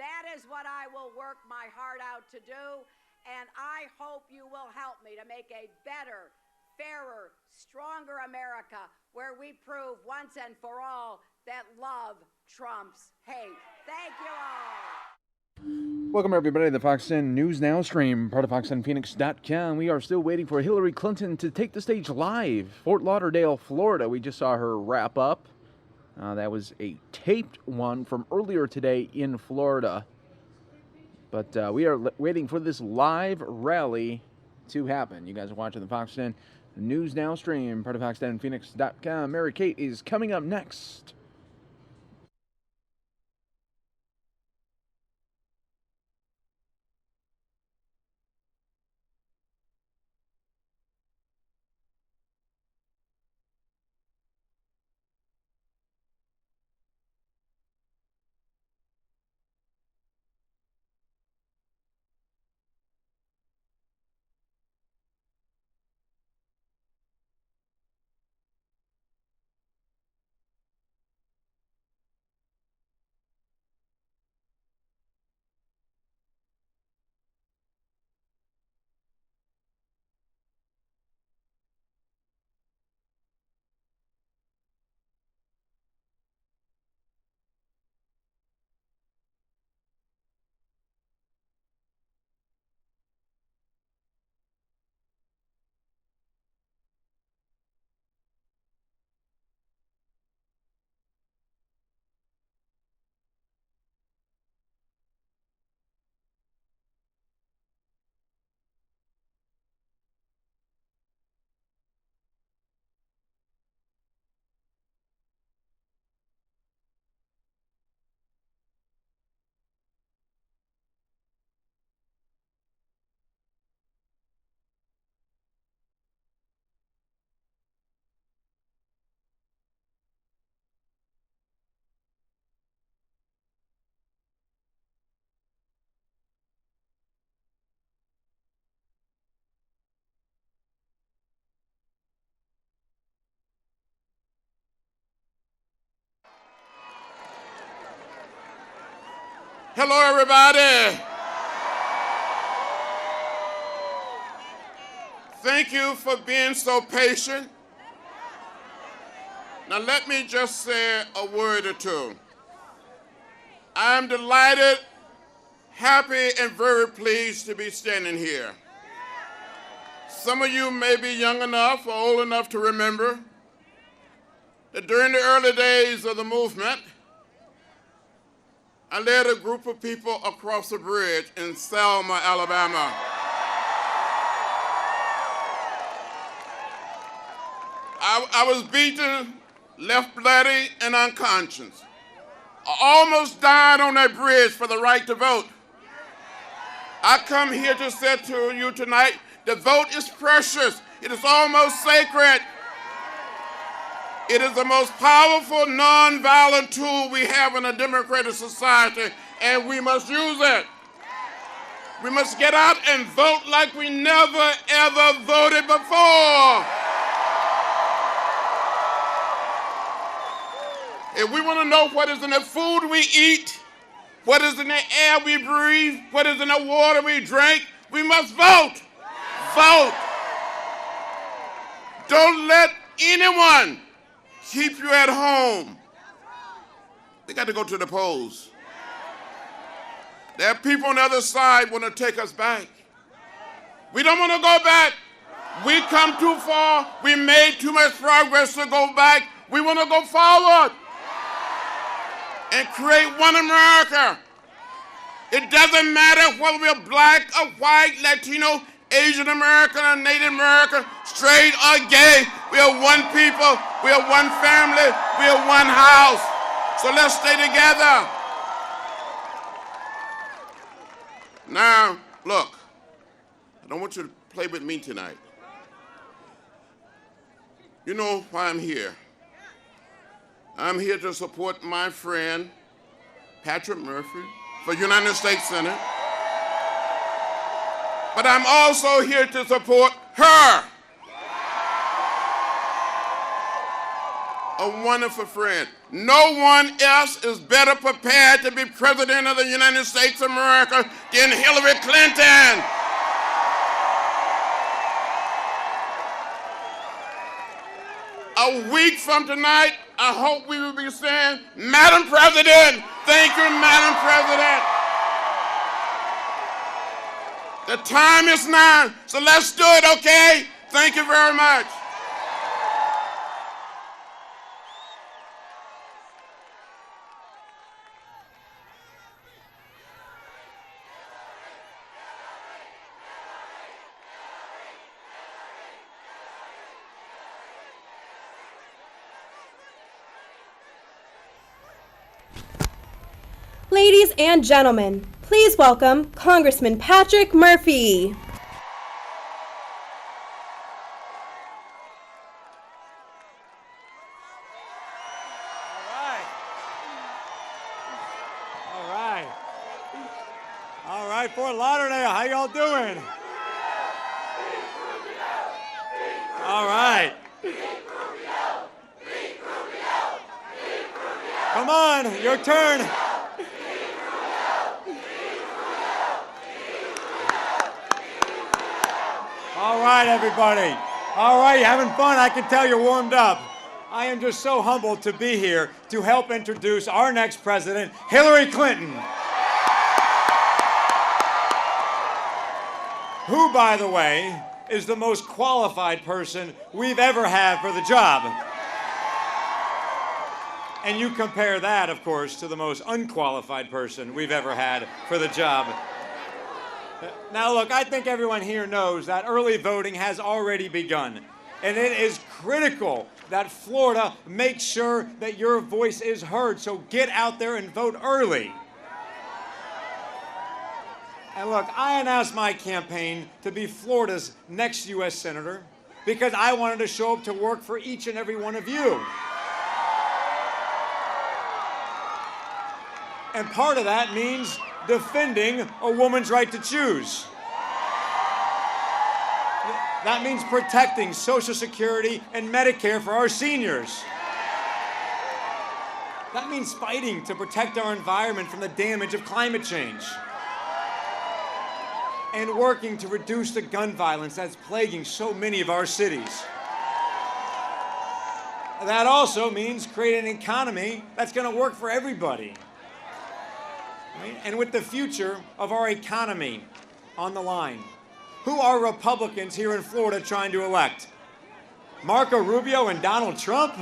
That is what I will work my heart out to do, and I hope you will help me to make a better, fairer, stronger America where we prove once and for all that love trumps hate. Thank you all. Welcome, everybody, to the Fox 10 News Now stream, part of Fox10Phoenix.com. We are still waiting for Hillary Clinton to take the stage live. Fort Lauderdale, Florida. We just saw her wrap up. That was a taped one from earlier today in Florida. But we are waiting for this live rally to happen. You guys are watching the Fox 10 News Now stream, part of Fox10Phoenix.com. Mary Kate is coming up next. Hello, everybody. Thank thank you for being so patient. Now let me just say a word or two. I'm delighted, happy, and very pleased to be standing here. Some of you may be young enough or old enough to remember that during the early days of the movement, I led a group of people across a bridge in Selma, Alabama. I was beaten, left bloody, and unconscious. I almost died on that bridge for the right to vote. I come here to say to you tonight, the vote is precious. It is almost sacred. It is the most powerful nonviolent tool we have in a democratic society, and we must use it. We must get out and vote like we never, ever voted before. If we want to know what is in the food we eat, what is in the air we breathe, what is in the water we drink, we must vote. Vote. Don't let anyone keep you at home. They got to go to the polls. There are people on the other side want to take us back. We don't want to go back. We come too far. We made too much progress to go back. We want to go forward and create one America. It doesn't matter whether we're black or white, Latino, Asian American or Native American, straight or gay. We are one people, we are one family, we are one house. So let's stay together. Now, look, I don't want you to play with me tonight. You know why I'm here. I'm here to support my friend, Patrick Murphy, for United States Senate. But I'm also here to support her, a wonderful friend. No one else is better prepared to be president of the United States of America than Hillary Clinton. A week from tonight, I hope we will be saying, Madam President, thank you, Madam President. The time is now, so let's do it, okay? Thank you very much. Ladies and gentlemen, please welcome Congressman Patrick Murphy. All right, Fort Lauderdale, how y'all doing? All right. Come on, your turn. All right, everybody. All right, you having fun? I can tell you're warmed up. I am just so humbled to be here to help introduce our next president, Hillary Clinton. Who, by the way, is the most qualified person we've ever had for the job. And you compare that, of course, to the most unqualified person we've ever had for the job. Now, look, I think everyone here knows that early voting has already begun. And it is critical that Florida makes sure that your voice is heard. So get out there and vote early. And look, I announced my campaign to be Florida's next U.S. Senator because I wanted to show up to work for each and every one of you. And part of that means defending a woman's right to choose. That means protecting Social Security and Medicare for our seniors. That means fighting to protect our environment from the damage of climate change. and working to reduce the gun violence that's plaguing so many of our cities. That also means creating an economy that's going to work for everybody. Right? And with the future of our economy on the line, who are Republicans here in Florida trying to elect? Marco Rubio and Donald Trump?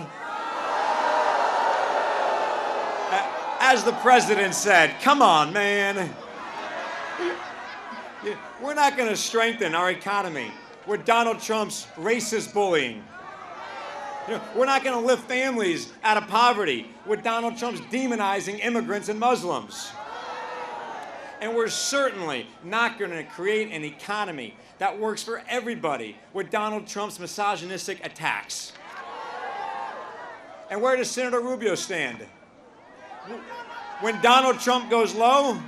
As the president said, come on, man. We're not going to strengthen our economy with Donald Trump's racist bullying. We're not going to lift families out of poverty with Donald Trump's demonizing immigrants and Muslims. And we're certainly not going to create an economy that works for everybody with Donald Trump's misogynistic attacks. And where does Senator Rubio stand? When Donald Trump goes low,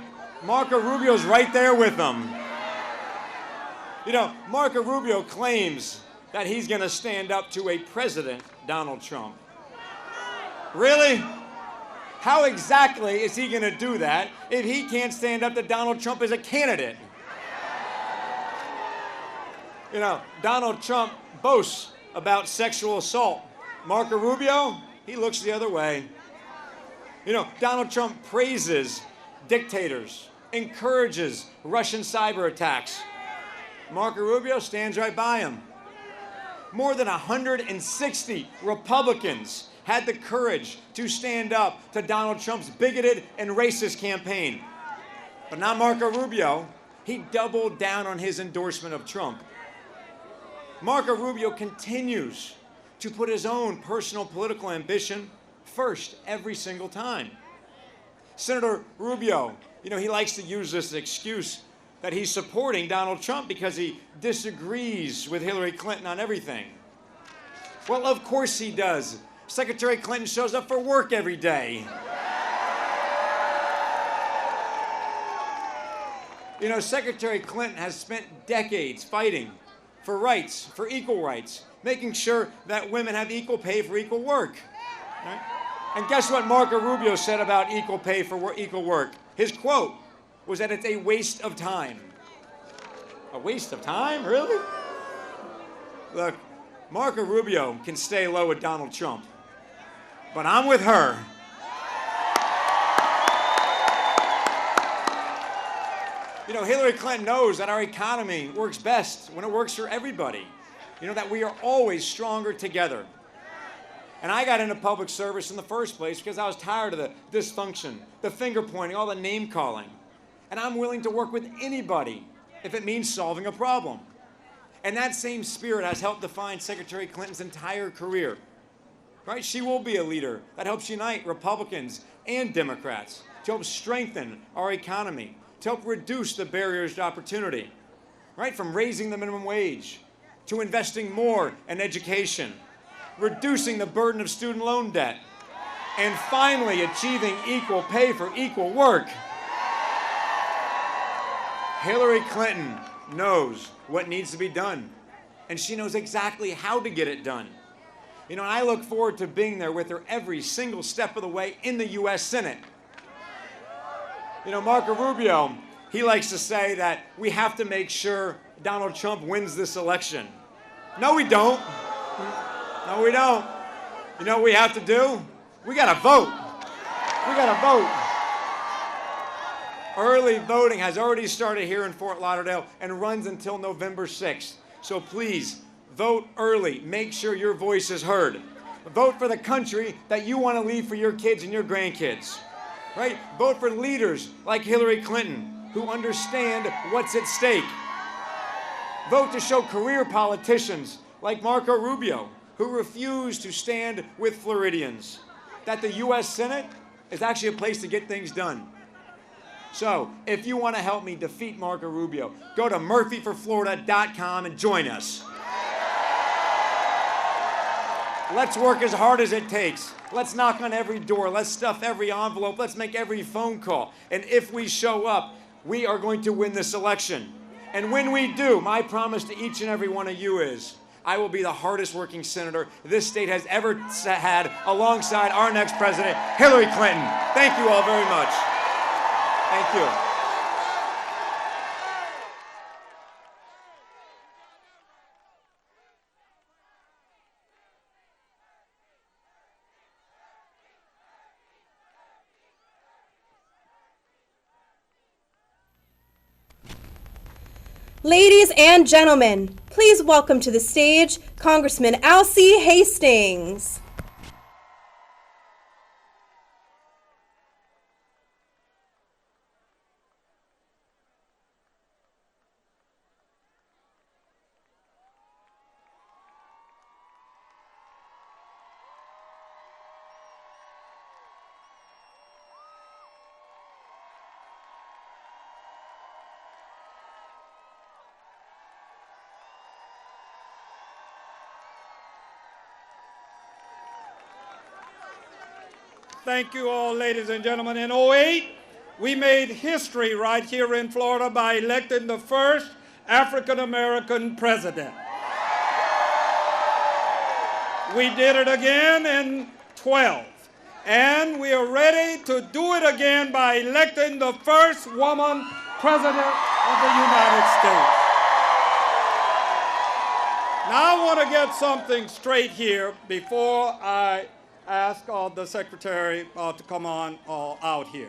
Marco Rubio's right there with him. You know, Marco Rubio claims that he's going to stand up to a President Donald Trump. Really? How exactly is he going to do that if he can't stand up to Donald Trump as a candidate? You know, Donald Trump boasts about sexual assault. Marco Rubio, he looks the other way. You know, Donald Trump praises dictators, encourages Russian cyber attacks. Marco Rubio stands right by him. More than 160 Republicans had the courage to stand up to Donald Trump's bigoted and racist campaign. But not Marco Rubio. He doubled down on his endorsement of Trump. Marco Rubio continues to put his own personal political ambition first every single time. Senator Rubio, you know, he likes to use this excuse that he's supporting Donald Trump because he disagrees with Hillary Clinton on everything. Well, of course he does. Secretary Clinton shows up for work every day. You know, Secretary Clinton has spent decades fighting for rights, for equal rights, making sure that women have equal pay for equal work. Right? And guess what Marco Rubio said about equal pay for equal work? His quote was that it's a waste of time. A waste of time? Really? Look, Marco Rubio can stay low with Donald Trump, but I'm with her. You know, Hillary Clinton knows that our economy works best when it works for everybody. You know, that we are always stronger together. And I got into public service in the first place because I was tired of the dysfunction, the finger pointing, all the name calling. And I'm willing to work with anybody if it means solving a problem. And that same spirit has helped define Secretary Clinton's entire career. Right? She will be a leader that helps unite Republicans and Democrats to help strengthen our economy, to help reduce the barriers to opportunity. Right? From raising the minimum wage to investing more in education, reducing the burden of student loan debt, and finally achieving equal pay for equal work. Hillary Clinton knows what needs to be done, and she knows exactly how to get it done. You know, and I look forward to being there with her every single step of the way in the U.S. Senate. You know, Marco Rubio, he likes to say that we have to make sure Donald Trump wins this election. No, we don't. No, we don't. You know what we have to do? We got to vote. We got to vote. Early voting has already started here in Fort Lauderdale and runs until November 6th. So please, vote early. Make sure your voice is heard. Vote for the country that you want to leave for your kids and your grandkids. Right? Vote for leaders like Hillary Clinton who understand what's at stake. Vote to show career politicians like Marco Rubio who refuse to stand with Floridians that the U.S. Senate is actually a place to get things done. So, if you want to help me defeat Marco Rubio, go to murphyforflorida.com and join us. Let's work as hard as it takes. Let's knock on every door. Let's stuff every envelope. Let's make every phone call. And if we show up, we are going to win this election. And when we do, my promise to each and every one of you is, I will be the hardest working senator this state has ever had alongside our next president, Hillary Clinton. Thank you all very much. Thank you. Ladies and gentlemen, please welcome to the stage Congressman Alcee Hastings. Thank you all, ladies and gentlemen. In '08, we made history right here in Florida by electing the first African-American president. We did it again in '12, and we are ready to do it again by electing the first woman president of the United States. Now I want to get something straight here before I ask the secretary to come on out here.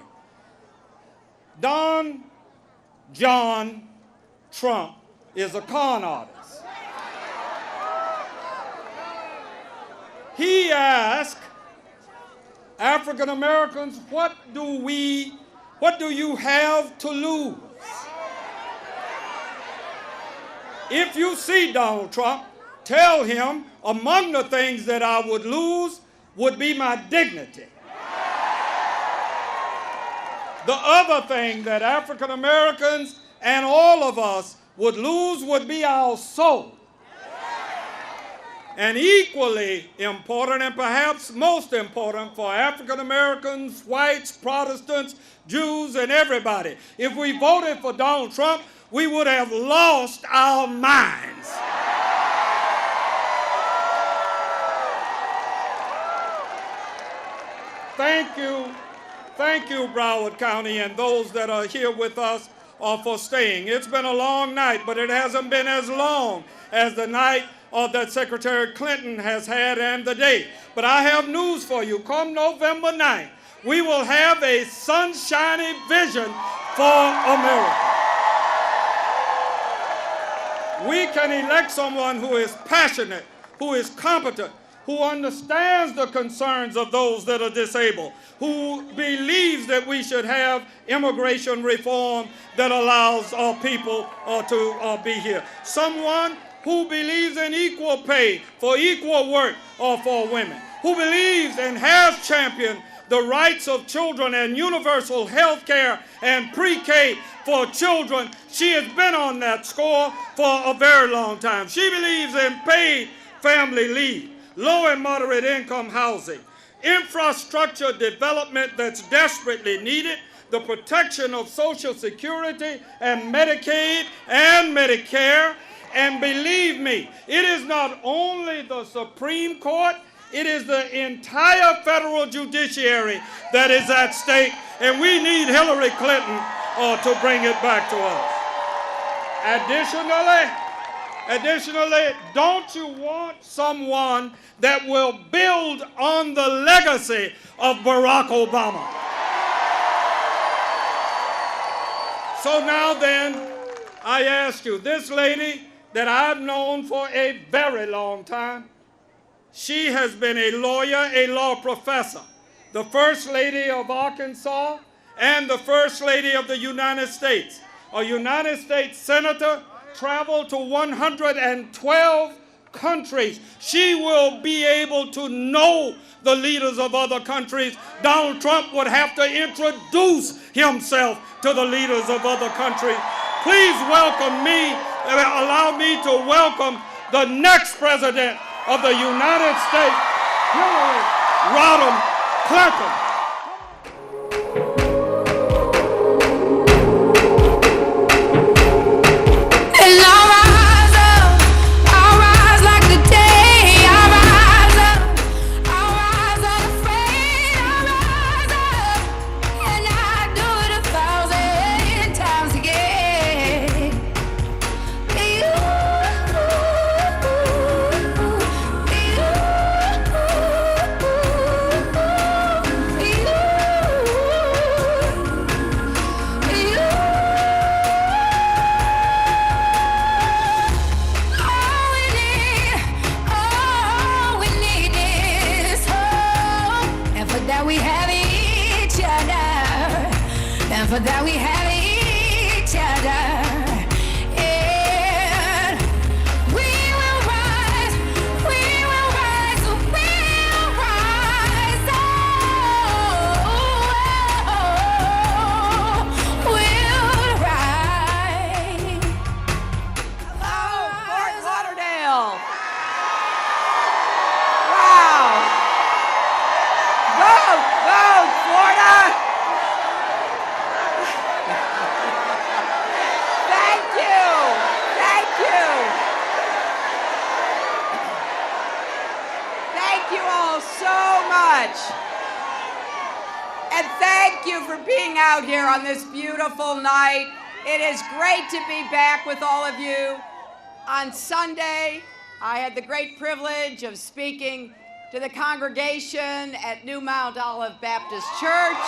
John Trump is a con artist. He asked African Americans, what do you have to lose? If you see Donald Trump, tell him among the things that I would lose would be my dignity. The other thing that African Americans and all of us would lose would be our soul. And equally important, and perhaps most important for African Americans, whites, Protestants, Jews, and everybody, if we voted for Donald Trump, we would have lost our minds. Thank you, Broward County, and those that are here with us for staying. It's been a long night, but it hasn't been as long as the night that Secretary Clinton has had and the day. But I have news for you. Come November 9th, we will have a sunshiny vision for America. We can elect someone who is passionate, who is competent, who understands the concerns of those that are disabled, who believes that we should have immigration reform that allows people to be here. Someone who believes in equal pay for equal work for women, who believes and has championed the rights of children and universal health care and pre-K for children. She has been on that score for a very long time. She believes in paid family leave, low and moderate income housing, infrastructure development that's desperately needed, the protection of Social Security and Medicaid and Medicare. And believe me, it is not only the Supreme Court, it is the entire federal judiciary that is at stake, and we need Hillary Clinton to bring it back to us. Additionally, don't you want someone that will build on the legacy of Barack Obama? So now then, I ask you, this lady that I've known for a very long time, she has been a lawyer, a law professor, the First Lady of Arkansas, and the First Lady of the United States, a United States Senator, traveled to 112 countries. She will be able to know the leaders of other countries. Donald Trump would have to introduce himself to the leaders of other countries. Please welcome me, allow me to welcome the next president of the United States, Hillary Rodham Clinton. Yeah. for that we have each other. And we will rise, we will rise, we'll rise. Oh, we'll rise. Hello, Fort Lauderdale. Wow. Vote, vote, Florida. Thank you. Thank you. Thank you all so much. And thank you for being out here on this beautiful night. It is great to be back with all of you. On Sunday, I had the great privilege of speaking to the congregation at New Mount Olive Baptist Church.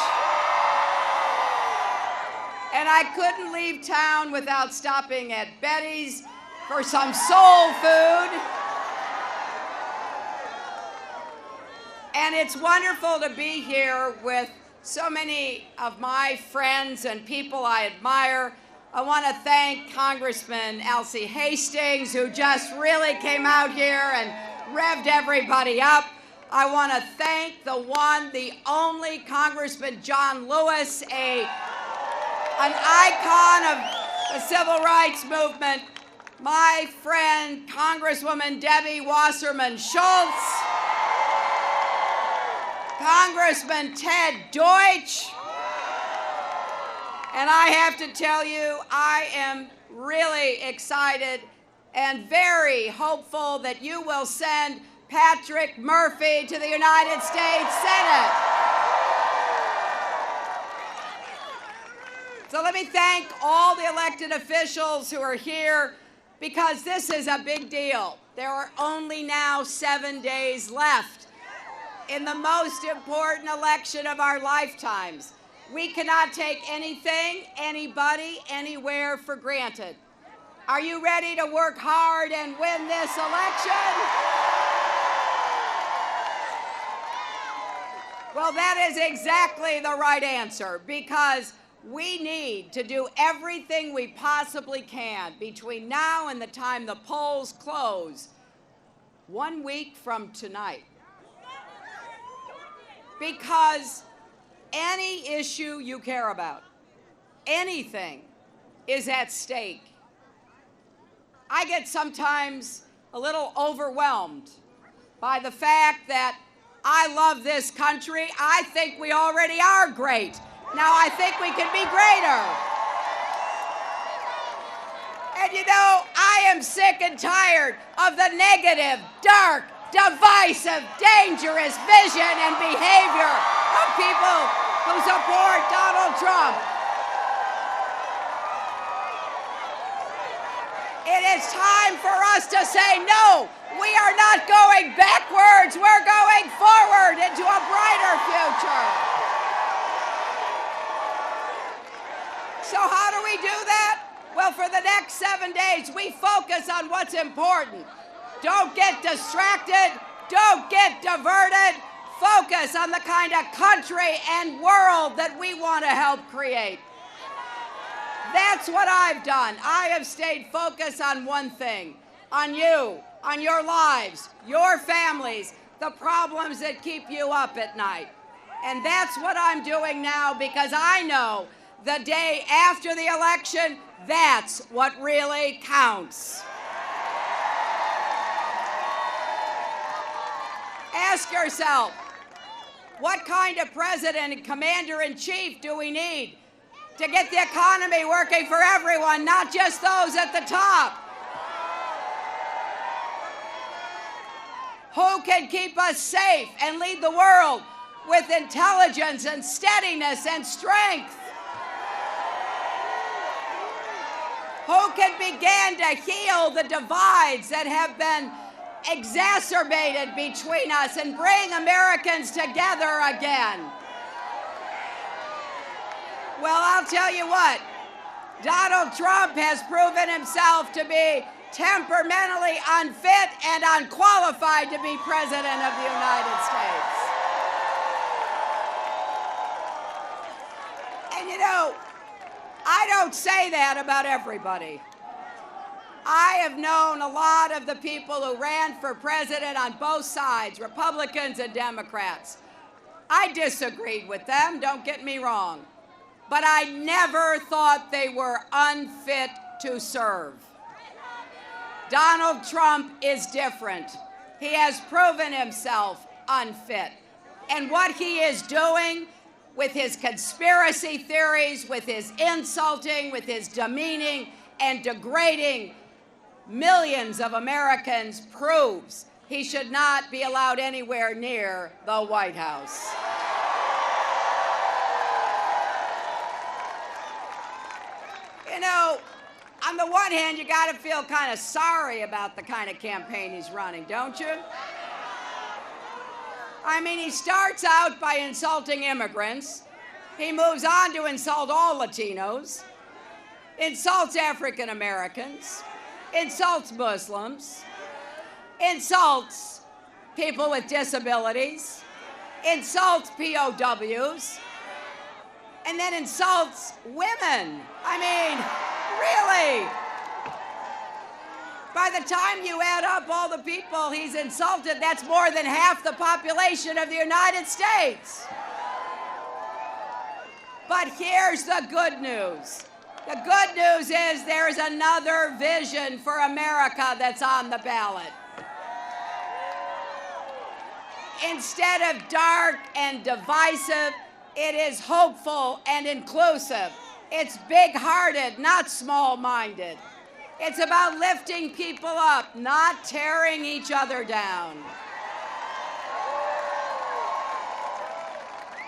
And I couldn't leave town without stopping at Betty's for some soul food. And it's wonderful to be here with so many of my friends and people I admire. I want to thank Congressman Alcee Hastings, who just really came out here and revved everybody up. I want to thank the one, the only Congressman John Lewis, an icon of the civil rights movement, my friend Congresswoman Debbie Wasserman Schultz, Congressman Ted Deutsch, and I have to tell you, I am really excited and very hopeful that you will send Patrick Murphy to the United States Senate. So let me thank all the elected officials who are here, because this is a big deal. There are only now 7 days left in the most important election of our lifetimes. We cannot take anything, anybody, anywhere for granted. Are you ready to work hard and win this election? Well, that is exactly the right answer, because we need to do everything we possibly can between now and the time the polls close, 1 week from tonight. Because any issue you care about, anything, is at stake. I get sometimes a little overwhelmed by the fact that I love this country. I think we already are great. Now I think we can be greater. And you know, I am sick and tired of the negative, dark, divisive, dangerous vision and behavior of people who support Donald Trump. It is time for us to say, no, we are not going backwards, we're going forward into a brighter future. So how do we do that? Well, for the next 7 days, we focus on what's important. Don't get distracted, don't get diverted. Focus on the kind of country and world that we want to help create. That's what I've done. I have stayed focused on one thing, on you, on your lives, your families, the problems that keep you up at night. And that's what I'm doing now, because I know the day after the election, that's what really counts. Ask yourself, what kind of president and commander-in-chief do we need to get the economy working for everyone, not just those at the top? Who can keep us safe and lead the world with intelligence and steadiness and strength? Who can begin to heal the divides that have been exacerbated between us and bring Americans together again? Well, I'll tell you what, Donald Trump has proven himself to be temperamentally unfit and unqualified to be President of the United States. And And you know, I don't say that about everybody. I have known a lot of the people who ran for president on both sides, Republicans and Democrats. I disagreed with them, don't get me wrong, but I never thought they were unfit to serve. Donald Trump is different. He has proven himself unfit. And what he is doing with his conspiracy theories, with his insulting, with his demeaning and degrading millions of Americans proves he should not be allowed anywhere near the White House. You know, on the one hand, you got to feel kind of sorry about the kind of campaign he's running, don't you? I mean, he starts out by insulting immigrants. He moves on to insult all Latinos, insults African Americans, insults Muslims, insults people with disabilities, insults POWs, and then insults women. I mean, really? By the time you add up all the people he's insulted, that's more than half the population of the United States. But here's the good news. The good news is there's another vision for America that's on the ballot. Instead of dark and divisive, it is hopeful and inclusive. It's big-hearted, not small-minded. It's about lifting people up, not tearing each other down.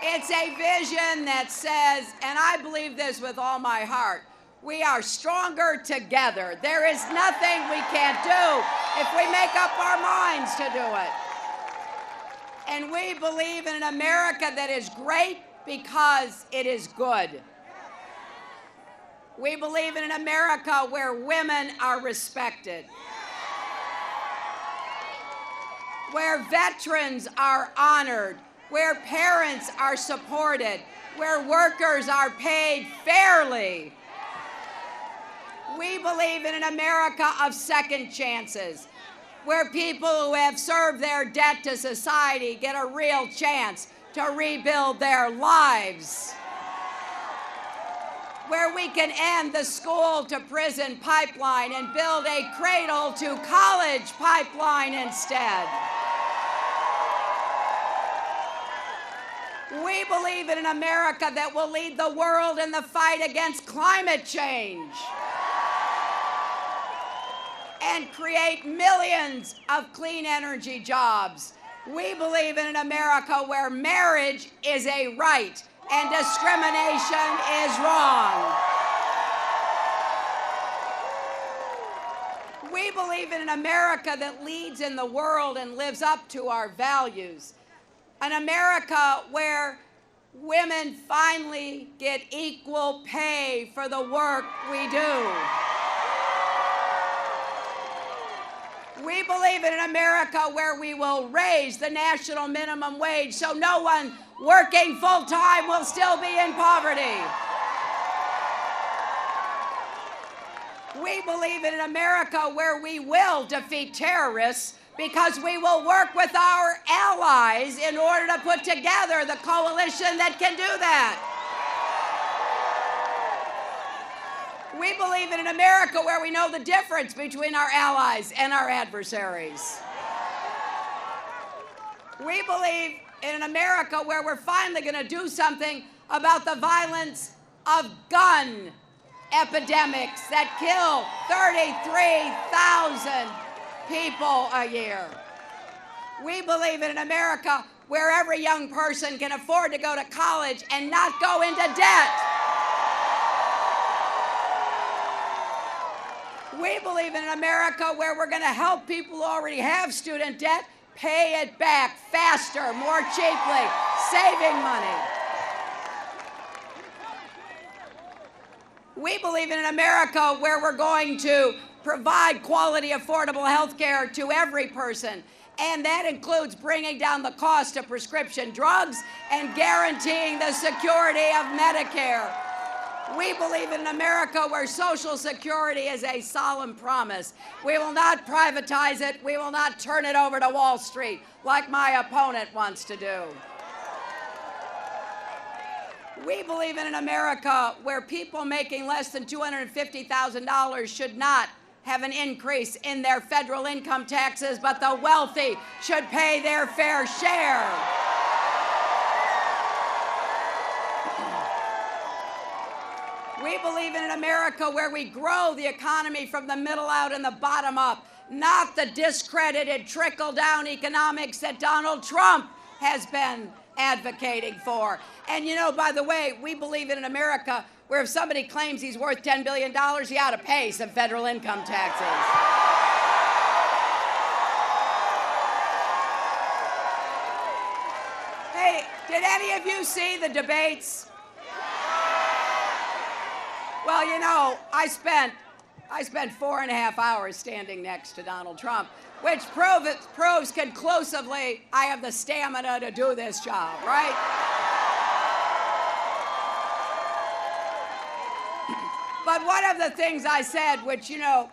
It's a vision that says, and I believe this with all my heart, we are stronger together. There is nothing we can't do if we make up our minds to do it. And we believe in an America that is great because it is good. We believe in an America where women are respected, where veterans are honored, where parents are supported, where workers are paid fairly. We believe in an America of second chances, where people who have served their debt to society get a real chance to rebuild their lives, where we can end the school to prison pipeline and build a cradle to college pipeline instead. We believe in an America that will lead the world in the fight against climate change and create millions of clean energy jobs. We believe in an America where marriage is a right and discrimination is wrong. We believe in an America that leads in the world and lives up to our values. An America where women finally get equal pay for the work we do. We believe in an America where we will raise the national minimum wage so no one working full-time will still be in poverty. We believe in an America where we will defeat terrorists because we will work with our allies in order to put together the coalition that can do that. We believe in an America where we know the difference between our allies and our adversaries. We believe in an America where we're finally going to do something about the violence of gun epidemics that kill 33,000 people a year. We believe in an America where every young person can afford to go to college and not go into debt. We believe in an America where we're going to help people who already have student debt pay it back faster, more cheaply, saving money. We believe in an America where we're going to provide quality, affordable health care to every person, and that includes bringing down the cost of prescription drugs and guaranteeing the security of Medicare. We believe in an America where Social Security is a solemn promise. We will not privatize it. We will not turn it over to Wall Street like my opponent wants to do. We believe in an America where people making less than $250,000 should not have an increase in their federal income taxes, but the wealthy should pay their fair share. We believe in an America where we grow the economy from the middle out and the bottom up, not the discredited trickle-down economics that Donald Trump has been advocating for. And you know, by the way, we believe in an America where if somebody claims he's worth $10 billion, he ought to pay some federal income taxes. Hey, did any of you see the debates? Well, you know, I spent 4.5 hours standing next to Donald Trump, which proves conclusively I have the stamina to do this job, right? But one of the things I said, which, you know,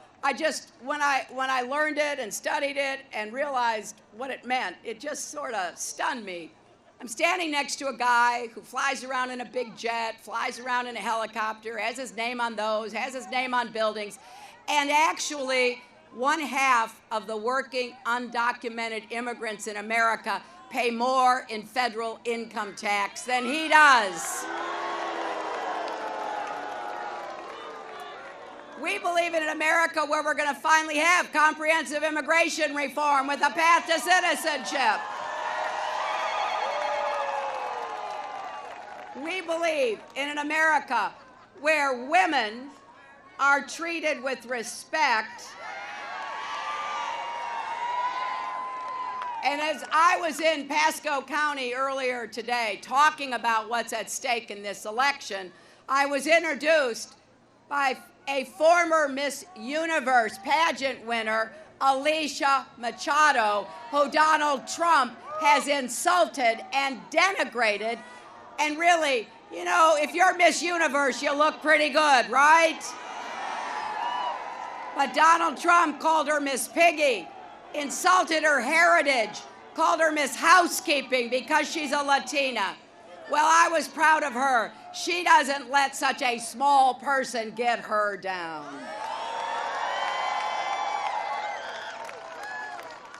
when I learned it and studied it and realized what it meant, it just sort of stunned me. I'm standing next to a guy who flies around in a big jet, flies around in a helicopter, has his name on those, has his name on buildings, and actually 1/2 of the working undocumented immigrants in America pay more in federal income tax than he does. We believe in an America where we're going to finally have comprehensive immigration reform with a path to citizenship. We believe in an America where women are treated with respect. And as I was in Pasco County earlier today talking about what's at stake in this election, I was introduced by a former Miss Universe pageant winner, Alicia Machado, who Donald Trump has insulted and denigrated. And really, you know, if you're Miss Universe, you look pretty good, right? But Donald Trump called her Miss Piggy, insulted her heritage, called her Miss Housekeeping because she's a Latina. Well, I was proud of her. She doesn't let such a small person get her down.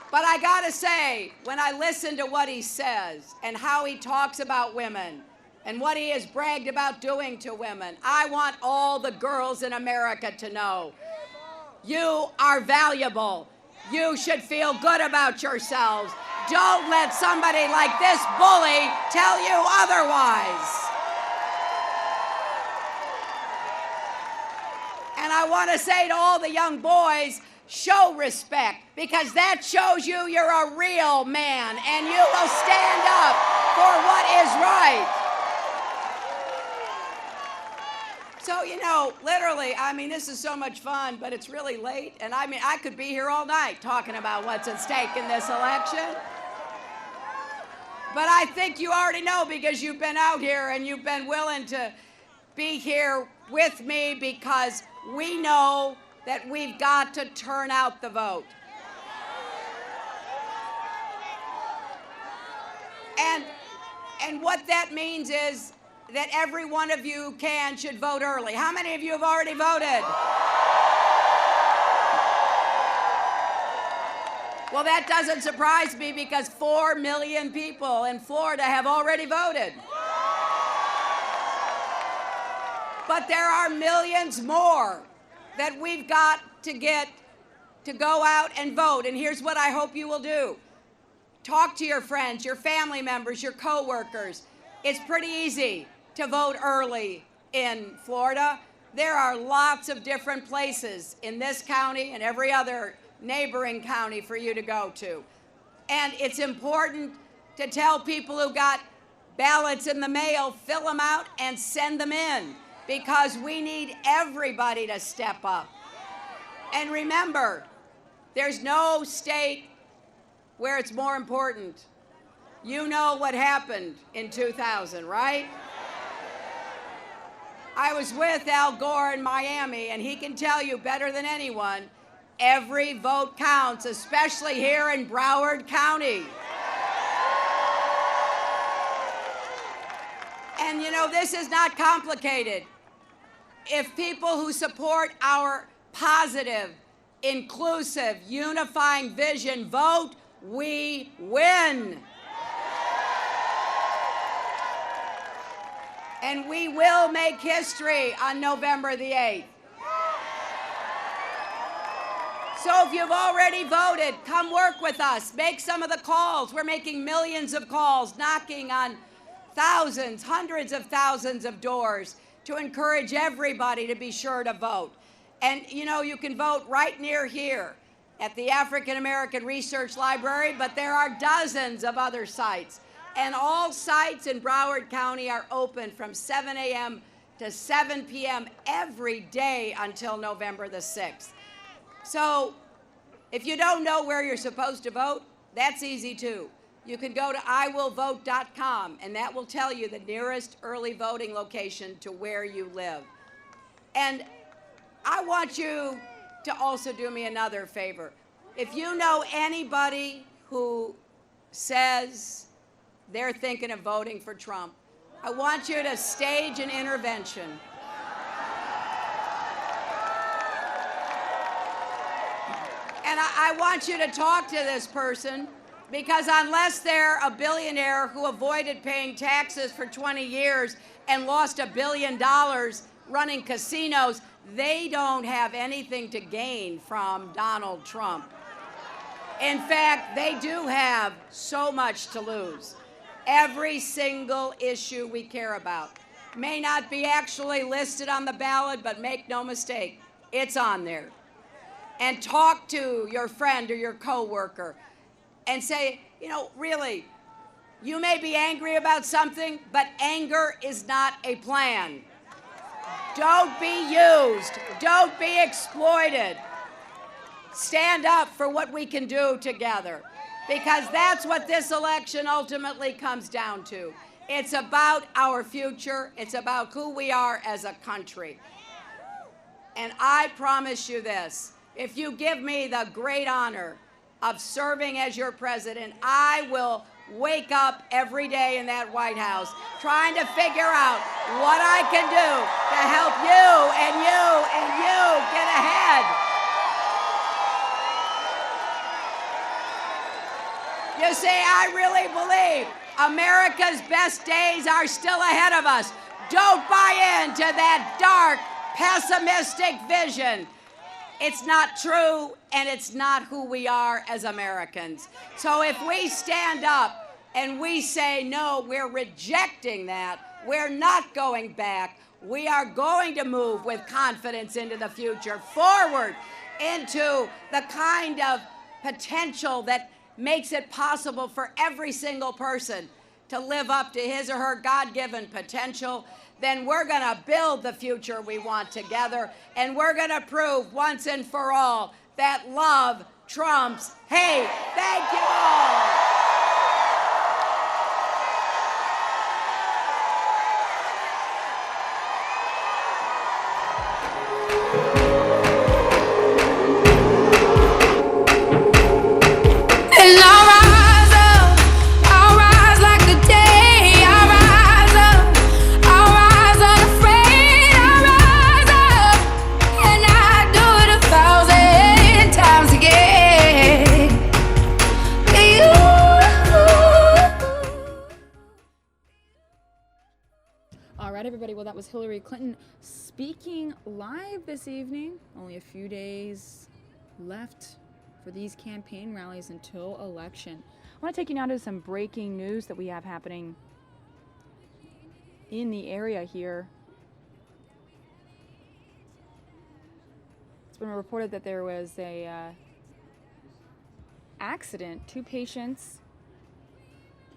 But I gotta say, when I listen to what he says and how he talks about women and what he has bragged about doing to women, I want all the girls in America to know, you are valuable. You should feel good about yourselves. Don't let somebody like this bully tell you otherwise. And I want to say to all the young boys, show respect, because that shows you're a real man and you will stand up for what is right. So, you know, literally, I mean, this is so much fun, but it's really late. And I mean, I could be here all night talking about what's at stake in this election. But I think you already know because you've been out here and you've been willing to be here with me, because we know that we've got to turn out the vote. And what that means is that every one of you should vote early. How many of you have already voted? Well, that doesn't surprise me, because 4 million people in Florida have already voted. But there are millions more that we've got to get to go out and vote. And here's what I hope you will do. Talk to your friends, your family members, your coworkers. It's pretty easy to vote early in Florida. There are lots of different places in this county and every other neighboring county for you to go to. And it's important to tell people who got ballots in the mail, fill them out and send them in, because we need everybody to step up. And remember, there's no state where it's more important. You know what happened in 2000, right? I was with Al Gore in Miami, and he can tell you better than anyone, every vote counts, especially here in Broward County. And you know, this is not complicated. If people who support our positive, inclusive, unifying vision vote, we win. And we will make history on November the 8th. So if you've already voted, come work with us. Make some of the calls. We're making millions of calls, knocking on thousands, hundreds of thousands of doors to encourage everybody to be sure to vote. And you know, you can vote right near here at the African American Research Library, but there are dozens of other sites. And all sites in Broward County are open from 7 a.m. to 7 p.m. every day until November the 6th. So if you don't know where you're supposed to vote, that's easy too. You can go to iwillvote.com, and that will tell you the nearest early voting location to where you live. And I want you to also do me another favor. If you know anybody who says they're thinking of voting for Trump, I want you to stage an intervention. And I want you to talk to this person, because unless they're a billionaire who avoided paying taxes for 20 years and lost $1 billion running casinos, they don't have anything to gain from Donald Trump. In fact, they do have so much to lose. Every single issue we care about may not be actually listed on the ballot, but make no mistake, it's on there. And talk to your friend or your coworker and say, you know, really, you may be angry about something, but anger is not a plan. Don't be used. Don't be exploited. Stand up for what we can do together, because that's what this election ultimately comes down to. It's about our future. It's about who we are as a country. And I promise you this, if you give me the great honor of serving as your president, I will wake up every day in that White House trying to figure out what I can do to help you and you and you get ahead. You see, I really believe America's best days are still ahead of us. Don't buy into that dark, pessimistic vision. It's not true, and it's not who we are as Americans. So if we stand up and we say, no, we're rejecting that, we're not going back, we are going to move with confidence into the future, forward into the kind of potential that makes it possible for every single person to live up to his or her God-given potential, then we're going to build the future we want together, and we're going to prove once and for all that love trumps hate. Thank you all. And I'll rise like the day. I'll rise up, I'll rise unafraid. I'll rise up, and I do it 1,000 times again. All right, everybody. Well, that was Hillary Clinton speaking live this evening. Only a few days left for these campaign rallies until election. I want to take you now to some breaking news that we have happening in the area here. It's been reported that there was a accident. 2 patients,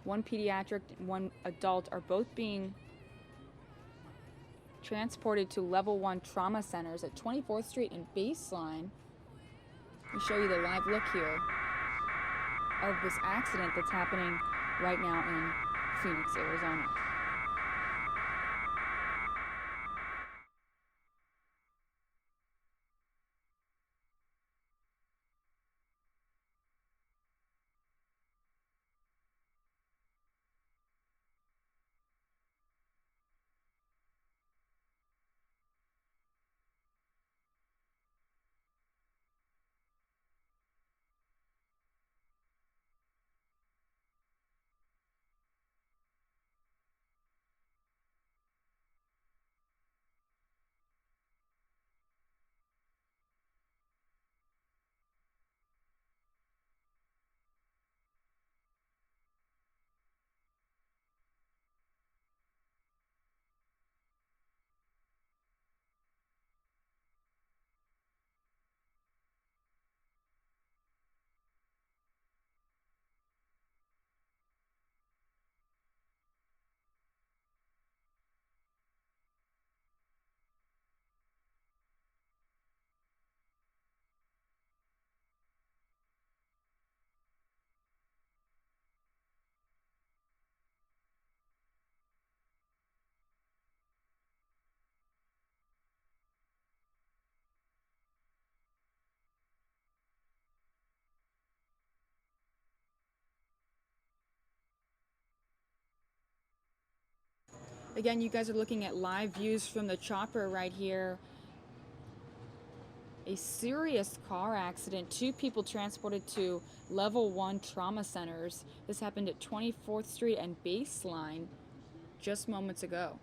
1 pediatric, 1 adult, are both being transported to level 1 trauma centers at 24th Street and Baseline. Let me show you the live look here of this accident that's happening right now in Phoenix, Arizona. Again, you guys are looking at live views from the chopper right here. A serious car accident. 2 people transported to level 1 trauma centers. This happened at 24th Street and Baseline just moments ago.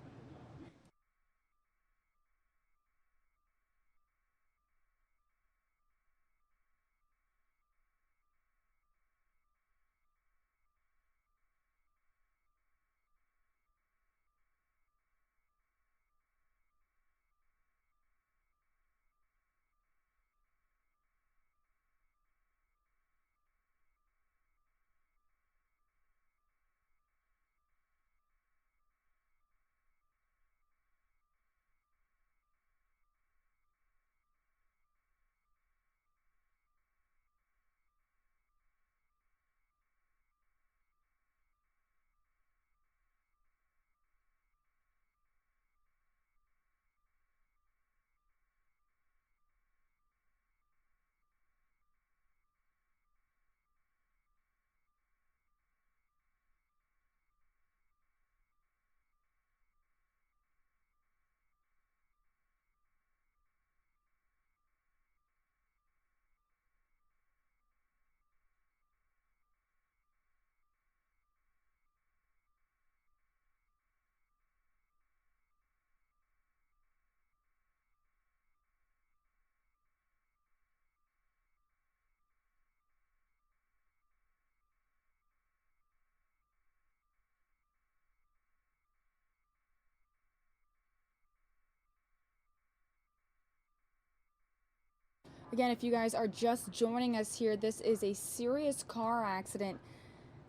Again, if you guys are just joining us here, this is a serious car accident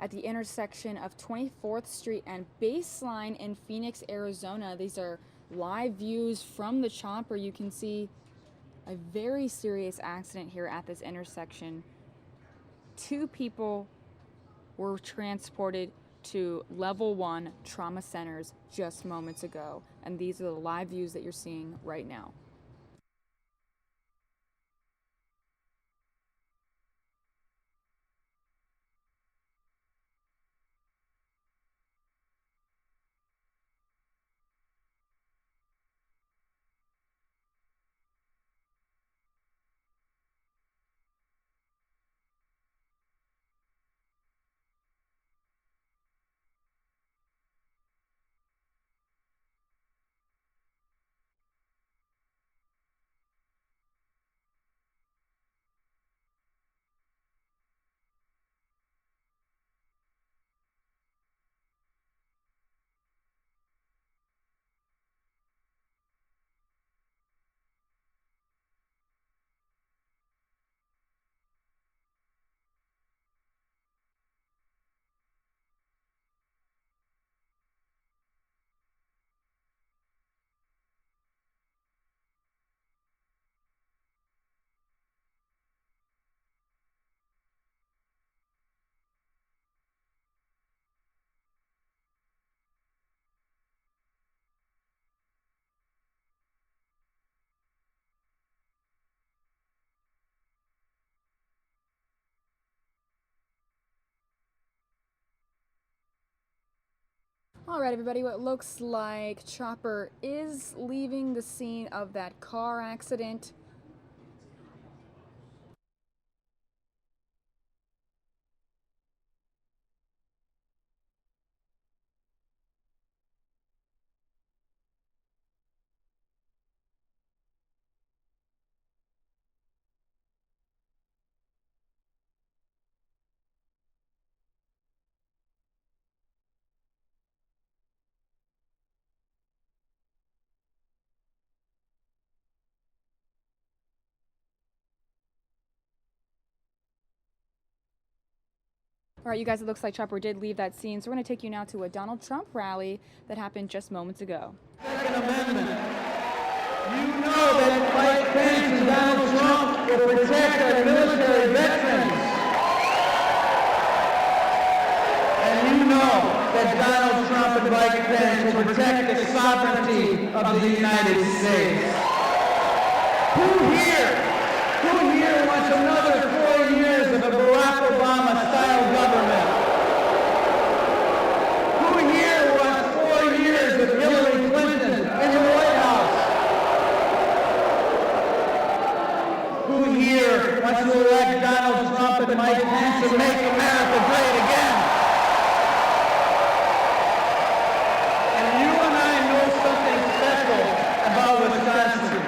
at the intersection of 24th Street and Baseline in Phoenix, Arizona. These are live views from the chopper. You can see a very serious accident here at this intersection. 2 people were transported to level 1 trauma centers just moments ago. And these are the live views that you're seeing right now. All right, everybody, what looks like chopper is leaving the scene of that car accident. All right, you guys, it looks like chopper did leave that scene, so we're going to take you now to a Donald Trump rally that happened just moments ago. Second Amendment. You know that Mike Pence and Donald Trump will protect our military veterans. And you know that Donald Trump and Mike Pence will protect the sovereignty of the United States. Who here wants another 4 years of a Barack Obama-style government? Who here wants 4 years of Hillary wants to elect Donald Trump and Mike Pence to make America great again. And you and I know something special about Wisconsin.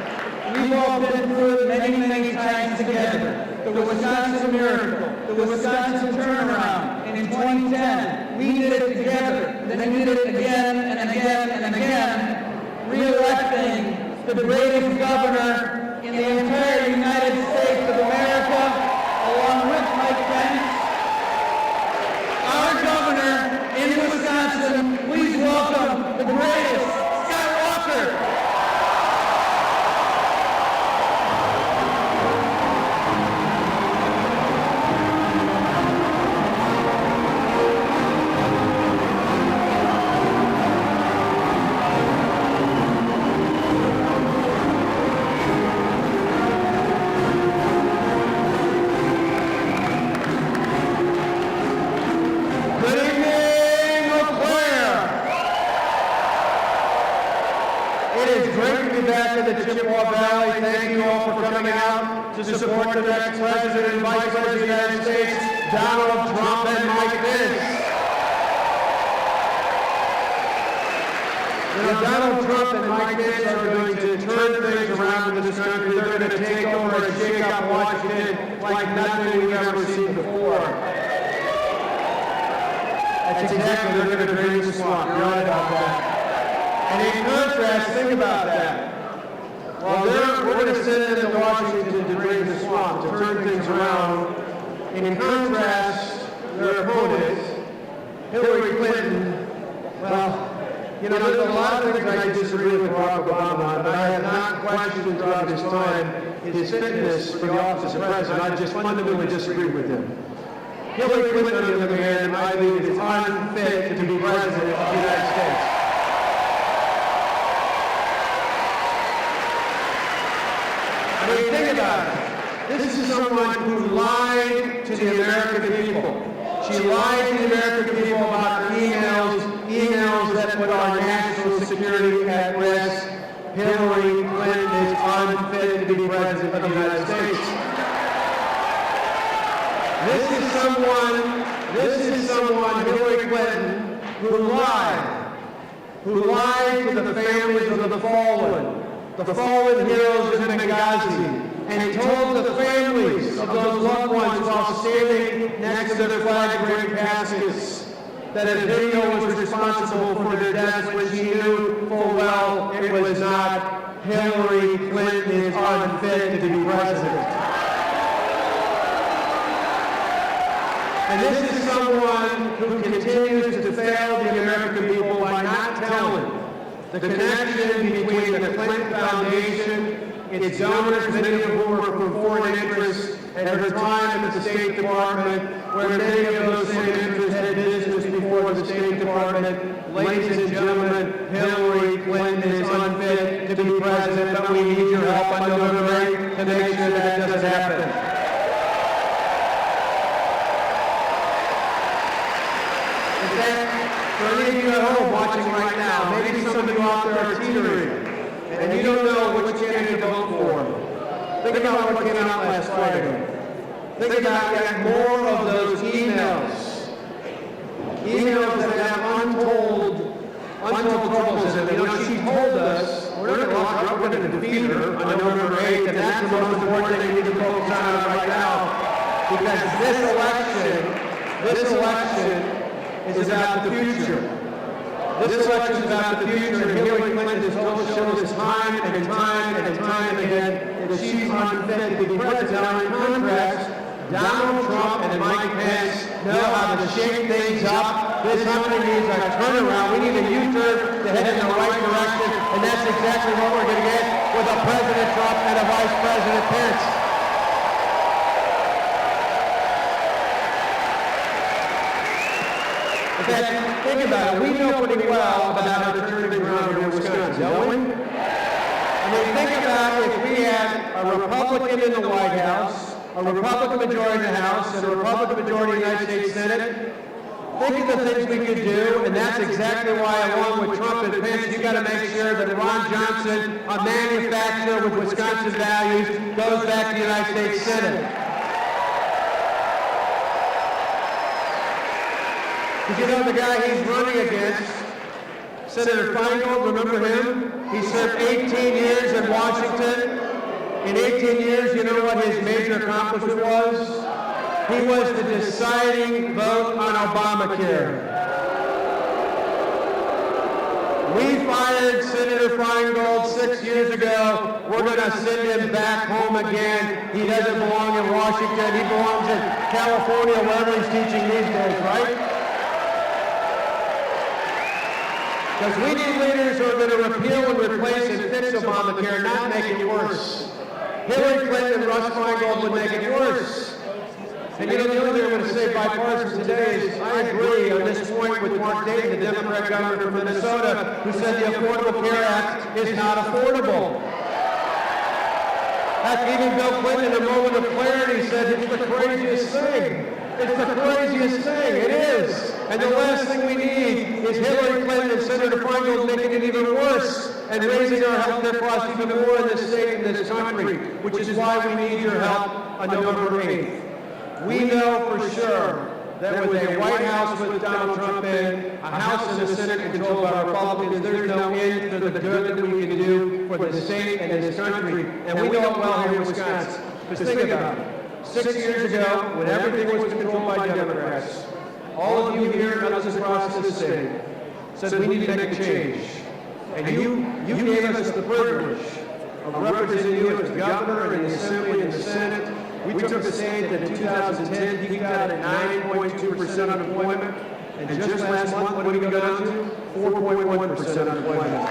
We've all been through it many, many times together. The Wisconsin miracle, the Wisconsin turnaround. In 2010, we did it together. Then we did it again and again and again, re-electing the greatest governor in the entire United States of America, along with Mike Pence. Our governor in Wisconsin, please welcome the greatest, Scott Walker. Thank you all for coming out to support the next President and Vice President of the United States, Donald Trump and Mike Pence. You know, Donald Trump and Mike Pence are going to turn things around in this country. They're going to take over and shake up Washington like nothing we've ever seen before. That's exactly, they're going to drain the swamp. You're right about that. And in contrast, think about that. Well, we're going to send them to Washington to drain the swamp, to turn things around. In contrast, their opponent, Hillary Clinton, well, you know, there's a lot of things I disagree with Barack Obama on, but I have not questioned throughout this time his fitness for the office of president. I just fundamentally disagree with him. Hillary Clinton, on the other hand, I believe is unfit to be president of the United States. I mean, think about it. This is someone who lied to the American people. She lied to the American people about emails that put our national security at risk. Hillary Clinton is unfit to be president of the United States. This is someone, Hillary Clinton, who lied to the families of the fallen heroes in Benghazi, and told the families of those loved ones while standing next to their flag-bearing caskets that a video was responsible for their deaths when she knew full well it was not. Hillary Clinton is unfit to be president. And this is someone who continues to fail the American people by not telling the connection between the Clinton Foundation, its donors, many of whom are from foreign interests, and her time at the State Department, where many of those same interests had business before the State Department. Ladies and gentlemen, Hillary Clinton is unfit to be president, but we need your help on November 8th to make sure that doesn't happen. For any of you at home watching right now, maybe some of you out there are teetering, and you don't know which candidate to vote for. Think about what came out last Friday. Think about yet more of those emails that have untold troubles in them. You know, she told us we're going to defeat her on November 8th, and that's the most important thing we need to focus on right now, because this election is about the future. This election is about the future, and Hillary Clinton has shown us time and time and time again that she's unfit to be president. Now, in contrast, Donald Trump and Mike Pence know how to shake things up. This company needs a turnaround. We need a U-turn to head in the right direction, and that's exactly what we're going to get with a President Trump and a Vice President Pence. Think about it. We know pretty well about how to turn things around here in Wisconsin, don't we? I mean, think about if we had a Republican in the White House, a Republican majority in the House, and a Republican majority in the United States Senate. Think of the things we could do, and that's exactly why, along with Trump and Pence, you got to make sure that Ron Johnson, a manufacturer with Wisconsin values, goes back to the United States Senate. Did you know the guy he's running against, Senator Feingold, remember him? He served 18 years in Washington. In 18 years, you know what his major accomplishment was? He was the deciding vote on Obamacare. We fired Senator Feingold 6 years ago. We're going to send him back home again. He doesn't belong in Washington. He belongs in California, wherever he's teaching these days, right? Because we need leaders who are going to repeal and replace and fix Obamacare, not make it worse. Hillary Clinton and Russ Feingold would make it worse. And you know, the other thing I'm going to say bipartisan today is I agree on this point with Mark Dayton, the Democrat governor from Minnesota, who said the Affordable Care Act is not affordable. Heck, even Bill Clinton, in a moment of clarity, said it's the craziest thing. It's the craziest thing. It is. And the last thing we need is Hillary Clinton and Senator Feingold making it even worse and raising our health care costs even more in this state and this country, which is why we need your help on November 8th. We know for sure that with a White House with Donald Trump in, a House and a Senate controlled by Republicans, there's no end to the good that we can do for the state and this country. And we know it well here in Wisconsin. Just think about it. 6 years ago, when everything was controlled by Democrats, all of you here and others across the state said we need to make a change. And you gave us the privilege of representing you as the governor and the Assembly and the Senate. We took a state that in 2010 peaked out at 9.2% unemployment, and just last month, what did we go down to? 4.1% unemployment.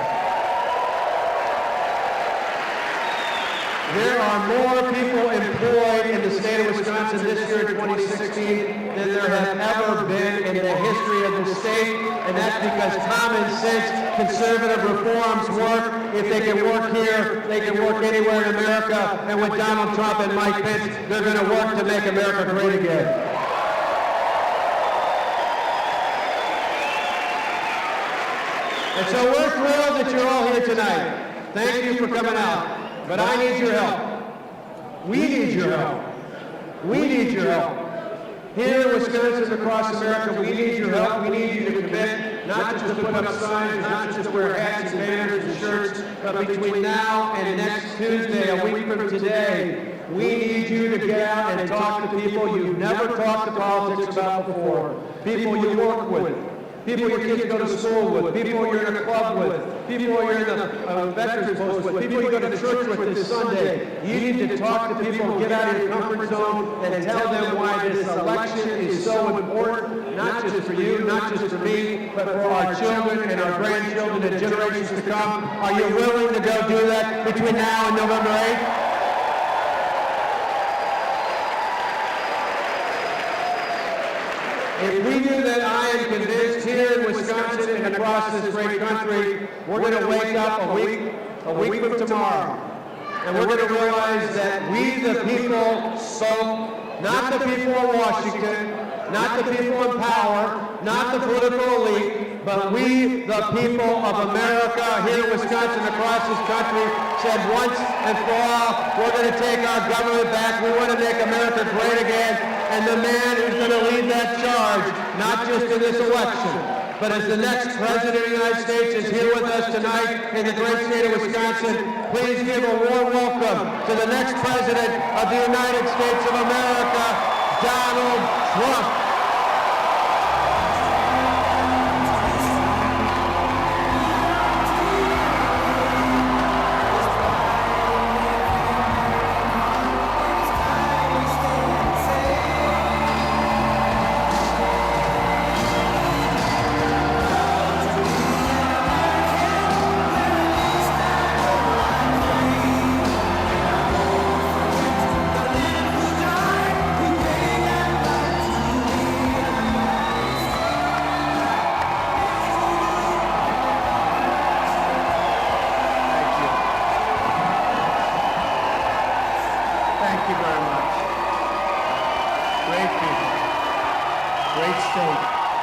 There are more people employed in the state of Wisconsin this year in 2016 than there have ever been in the history of the state, and that's because common sense conservative reforms work. If they can work here, they can work anywhere in America, and with Donald Trump and Mike Pence, they're going to work to make America great again. And so we're thrilled that you're all here tonight. Thank you for coming out. But I need your help. We need your help. We need your help. Here in Wisconsin, across America, we need your help. We need you to commit, not just to put up signs, not just to wear hats and banners and shirts, but between now and next Tuesday, a week from today, we need you to get out and talk to people you've never talked to politics about before, people you work with, people your kids go to school with, people you're in a club with, people you're in the veterans post with, people you go to church with this Sunday. You need to talk to people, get out of your comfort zone, and tell them why this election is so important, not just for you, not just for me, but for our children and our grandchildren and generations to come. Are you willing to go do that between now and November 8th? If we do that, I am convinced here in Wisconsin and across this great country, we're going to wake up a week from tomorrow, and we're going to realize that we, the people, spoke, not the people in Washington, not the people in power, not the political elite, but we, the people of America here in Wisconsin, across this country, said once and for all, we're going to take our government back. We want to make America great again. And the man who's going to lead that charge, not just in this election, but as the next president of the United States is here with us tonight in the great state of Wisconsin, please give a warm welcome to the next president of the United States of America, Donald Trump.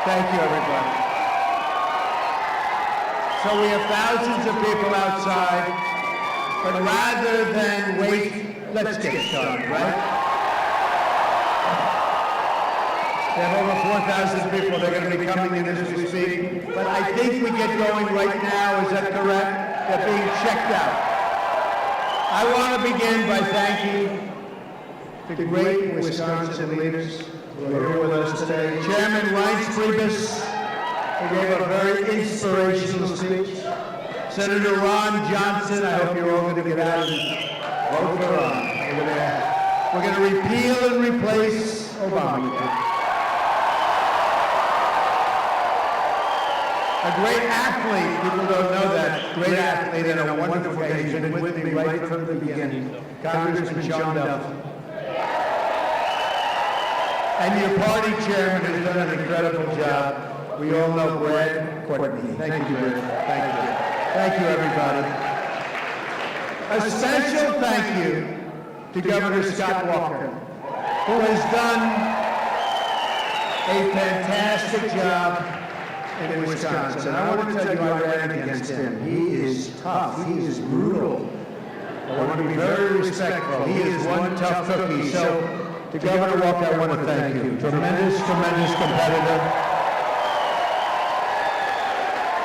Thank you, everybody. So we have thousands of people outside, but rather than wait, let's get started, right? They have over 4,000 people. They're going to be coming in as we speak. But I think we get going right now. Is that correct? They're being checked out. I want to begin by thanking the great Wisconsin leaders who are here with us today. Chairman Reince Priebus, who gave a very inspirational speech. Senator Ron Johnson, I hope you're all going to get out and vote for Ron. We're going to repeal and replace Obamacare. A great athlete, people don't know that, great athlete and a wonderful guy. He's been with me right from the beginning, Congressman John Duff. And your party chairman has done an incredible job. We all know Brad Courtney. Thank you, Brad. Thank you. Thank you, everybody. A special thank you to Governor Scott Walker, who has done a fantastic job in Wisconsin. I want to tell you, I ran against him. He is tough. He is brutal. I want to be very respectful. He is one tough cookie. So, to Governor Walker, I want to thank you. Tremendous, tremendous competitor.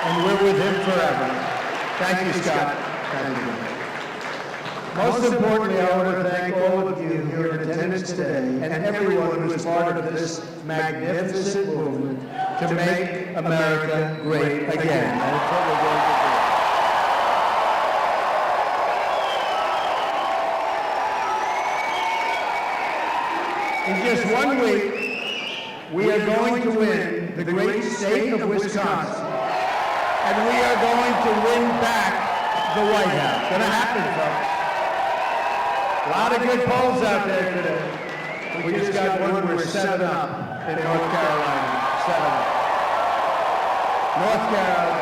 And we're with him forever. Thank you, Scott. Thank you. Most importantly, I want to thank all of you here in attendance today and everyone who is part of this magnificent movement to make America great again. That's what we're going to do. In just 1 week, we are going to win the great state of Wisconsin, and we are going to win back the White House. It's going to happen, folks. A lot of good polls out there today. We just got one. We're 7 up in North Carolina. 7 up. North Carolina.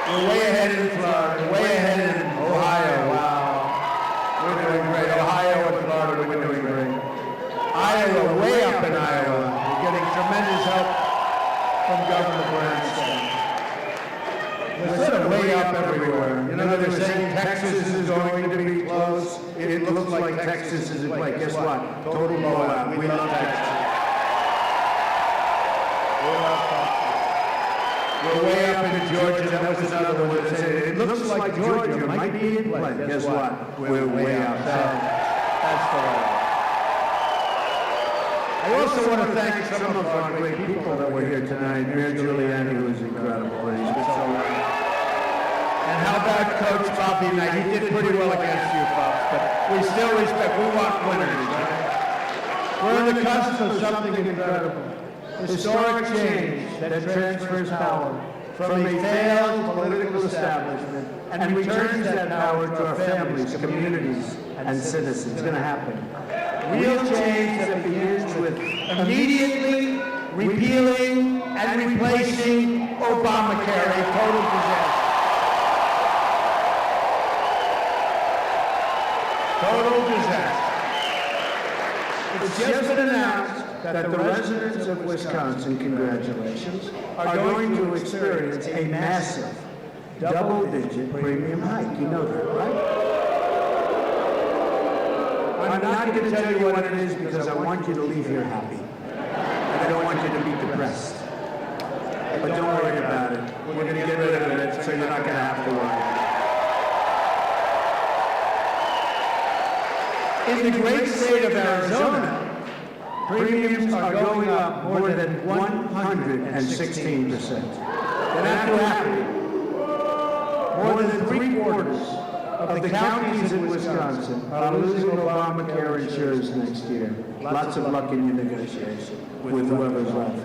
We're way ahead in Florida. Way ahead in Ohio. Wow. We're doing great. Ohio and Florida, we're doing great. Iowa, way up in Iowa. We're getting tremendous help from Governor Branstad. We're sort of way up everywhere. You know, they're saying Texas is going to be close. It looks like Texas is in play. Guess what? Total blowout. We love Texas. We love Texas. We're way up in Georgia. That was another one that said it looks like Georgia might be in play. Guess what? We're way up. So that's the way. I also want to thank some of our great people that were here tonight. Mayor Giuliani, who is incredible. He's been so wonderful. And how about Coach Bobby Knight? He did pretty well against you folks, but we still respect. We want winners, right? We're on the cusp of something incredible. Historic change that transfers power from a failed political establishment and returns that power to our families, communities, and citizens. It's going to happen. Real change that begins with immediately repealing and replacing Obamacare, a total disaster. Total disaster. It's just been announced that the residents of Wisconsin, congratulations, are going to experience a massive double-digit premium hike. You know that, right? I'm not going to tell you what it is because I want you to leave here happy. And I don't want you to be depressed. But don't worry about it. We're going to get rid of it so you're not going to have to worry. In the great state of Arizona, premiums are going up more than 116%. They're not too happy. More than 3/4 of the counties in Wisconsin are losing Obamacare insurance next year. Lots of luck in your negotiation with whoever's left.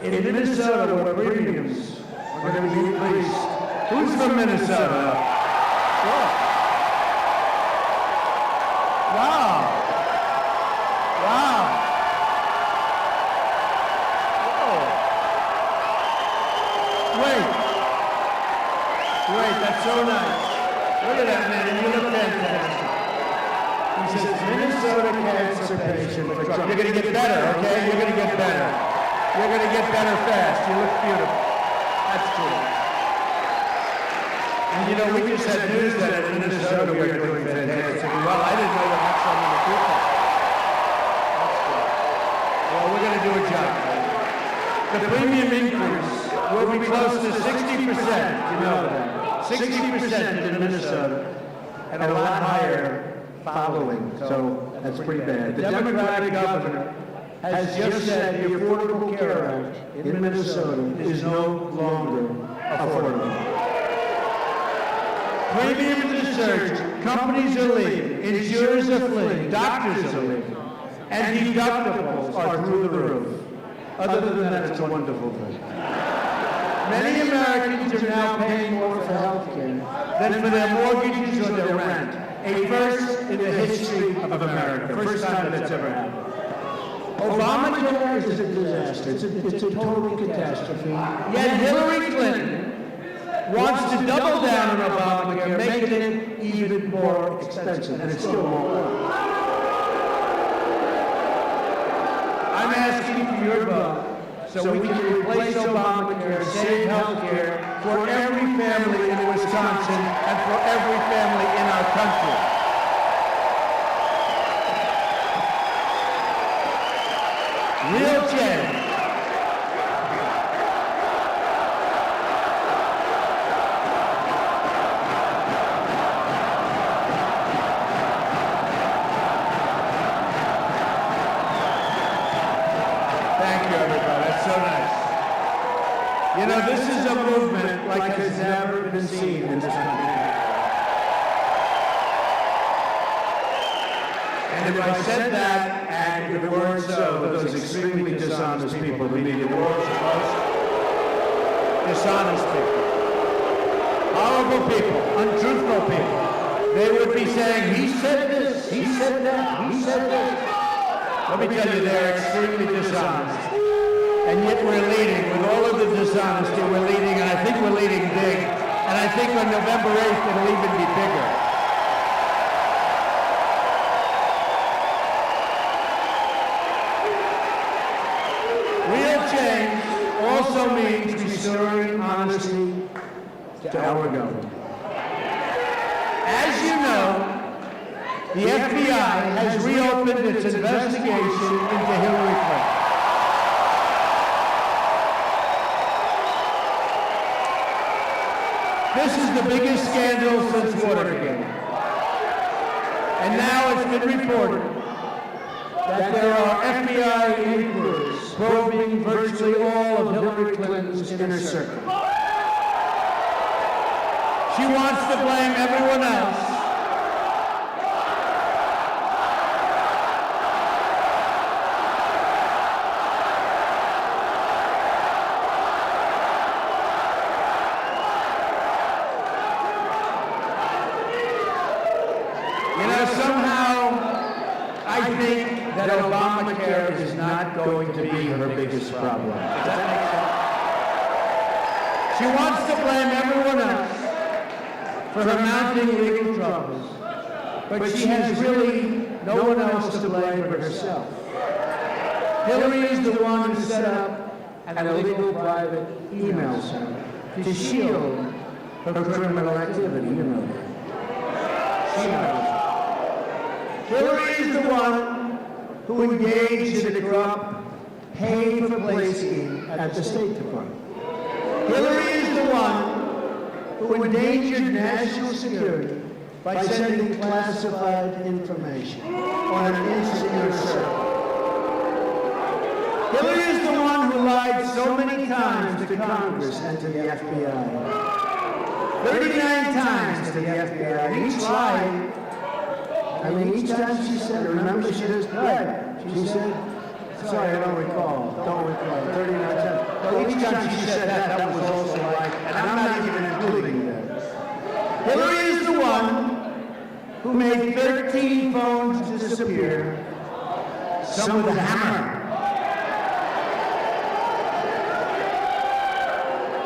In Minnesota, where premiums are going to be increased. Who's from Minnesota? Wow. Wow. Wait, that's so nice. Look at that, man, and you look fantastic. He says, Minnesota cancer patient for Trump. You're going to get better, okay? You're going to get better. You're going to get better fast. You look beautiful. That's true. And you know, we just had news that in Minnesota we were doing fantastic. Well, I didn't know that had so many people. That's good. Well, we're going to do a job. The premium increase will be close to 60%, you know that. 60% in Minnesota, and a lot higher following, so that's pretty bad. The Democratic governor has just said the Affordable Care Act in Minnesota is no longer affordable. Premiums are surging, companies are leaving, insurers are fleeing, doctors are leaving, and deductibles are through the roof. Other than that, it's a wonderful thing. Many Americans are now paying more for health care than for their mortgages or their rent. A first in the history of America. First time that's ever happened. Obamacare is a disaster. It's a total catastrophe. Yet Hillary Clinton wants to double down on Obamacare, making it even more expensive, and it still won't work. I'm asking for your vote so we can replace Obamacare and save health care for every family in Wisconsin and for every family in our country. Real change. Thank you, everybody. That's so nice. You know, this is a movement like has never been seen in this country. And if I said that, and if it weren't so, those extremely dishonest people, meaning the world's most dishonest people, horrible people, untruthful people, they would be saying, he said this, he said that, he said this. Let me tell you, they're extremely dishonest. And yet we're leading, with all of the dishonesty, we're leading, and I think we're leading big. And I think on November 8th, it'll even be bigger. Real change also means restoring honesty to our government. As you know, the FBI has reopened its investigation into Hillary Clinton. This is the biggest scandal since Watergate. And now it's been reported that there are FBI inquiries probing virtually all of Hillary Clinton's inner circle. She wants to blame everyone else. That Obamacare is not going to be her biggest problem. Does that make sense? She wants to blame everyone else for her mounting legal troubles, but she has really no one else to blame but herself. Hillary is the one who set up an illegal private email server to shield her criminal activity, you know. She knows. Hillary is the one who engaged in a corrupt pay-for-play scheme at the State Department. Hillary is the one who endangered national security by sending classified information on an insecure server. Hillary is the one who lied so many times to Congress and to the FBI. 39 times to the FBI. Each lie, each time she said, remember she just read, she said, sorry, I don't recall, 39 times. Well, each time she said that, that was also like, and I'm not even including that. Hillary is the one who made 13 phones disappear, some with a hammer.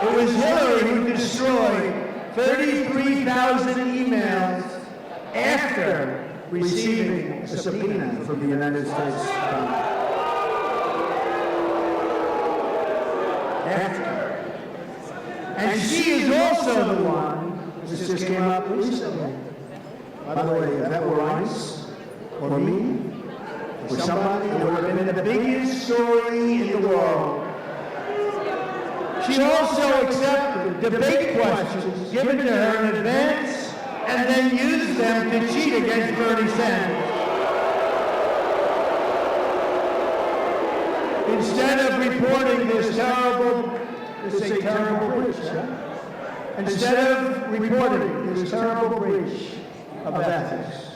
It was Hillary who destroyed 33,000 emails after receiving a subpoena from the United States Congress. And she is also the one, this just came up recently. By the way, if that were ICE or me, for somebody, it would have been the biggest story in the world. She also accepted debate questions given to her in advance and then used them to cheat against Bernie Sanders. Instead of reporting this terrible breach, instead of reporting this terrible breach of ethics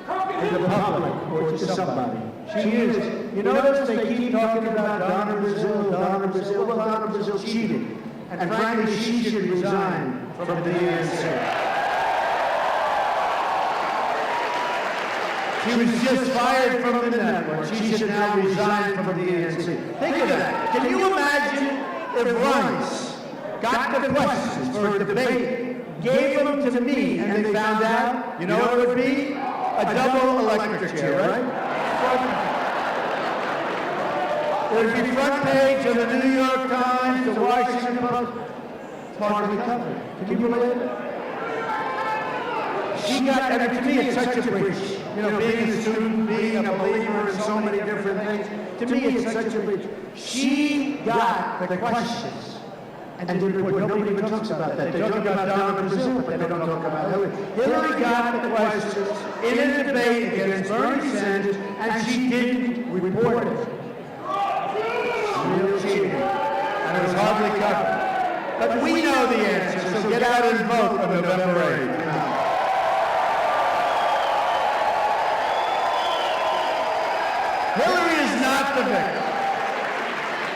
to the public or to somebody, she used it. You notice they keep talking about Donna Brazile. Well, Donna Brazile cheated. And frankly, she should resign from the DNC. She was just fired from the network. She should now resign from the DNC. Think of that. Can you imagine if Rice got the questions for a debate, gave them to me, and they found out, you know what it would be? A double electric chair, right? It would be front page of the New York Times, the Washington Post. It's hardly covered. Can you believe it? She got, and to me it's such a breach. You know, being a student, being a believer in so many different things. To me it's such a breach. She got the questions and didn't report. Nobody even talks about that. They talk about Donna Brazile, but they don't talk about Hillary. Hillary got the questions in a debate against Bernie Sanders, and she didn't report it. Real cheating. And it was hardly covered. But we know the answer, so get out and vote on November 8th. Hillary is not the victim.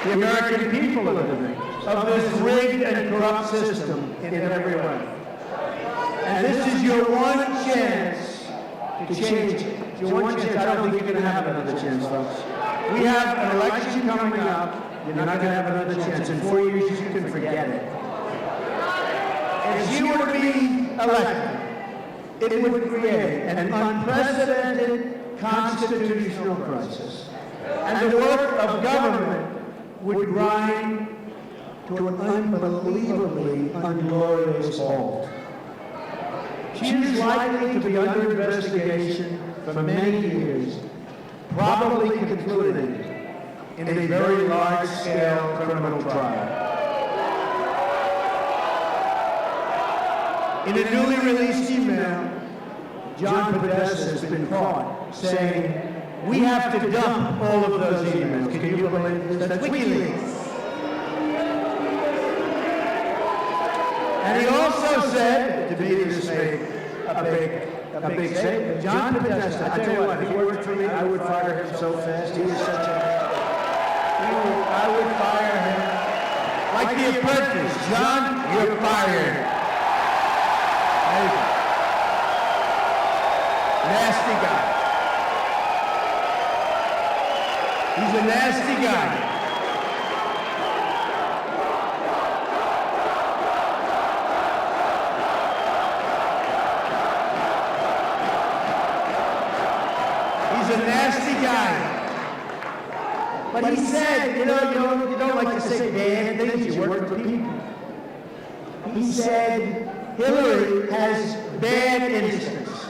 The American people are the victims of this rigged and corrupt system in every way. And this is your one chance to change it. It's your one chance. I don't think you're going to have another chance, folks. We have an election coming up. You're not going to have another chance. In 4 years, you can forget it. If she were to be elected, it would create an unprecedented constitutional crisis. And the work of government would grind to an unbelievably unglorious halt. She is likely to be under investigation for many years, probably concluding in a very large-scale criminal trial. In a newly released email, John Podesta has been caught saying, we have to dump all of those emails. Can you believe this? That's WikiLeaks. And he also said, to me this made a big statement, John Podesta, I tell you what, if he worked for me, I would fire him so fast. He is such a... I would fire him. Like The Apprentice. John, you're fired. There you go. Nasty guy. He's a nasty guy. He's a nasty guy. But he said, you don't like to say bad things, you work for people. He said, Hillary has bad instincts.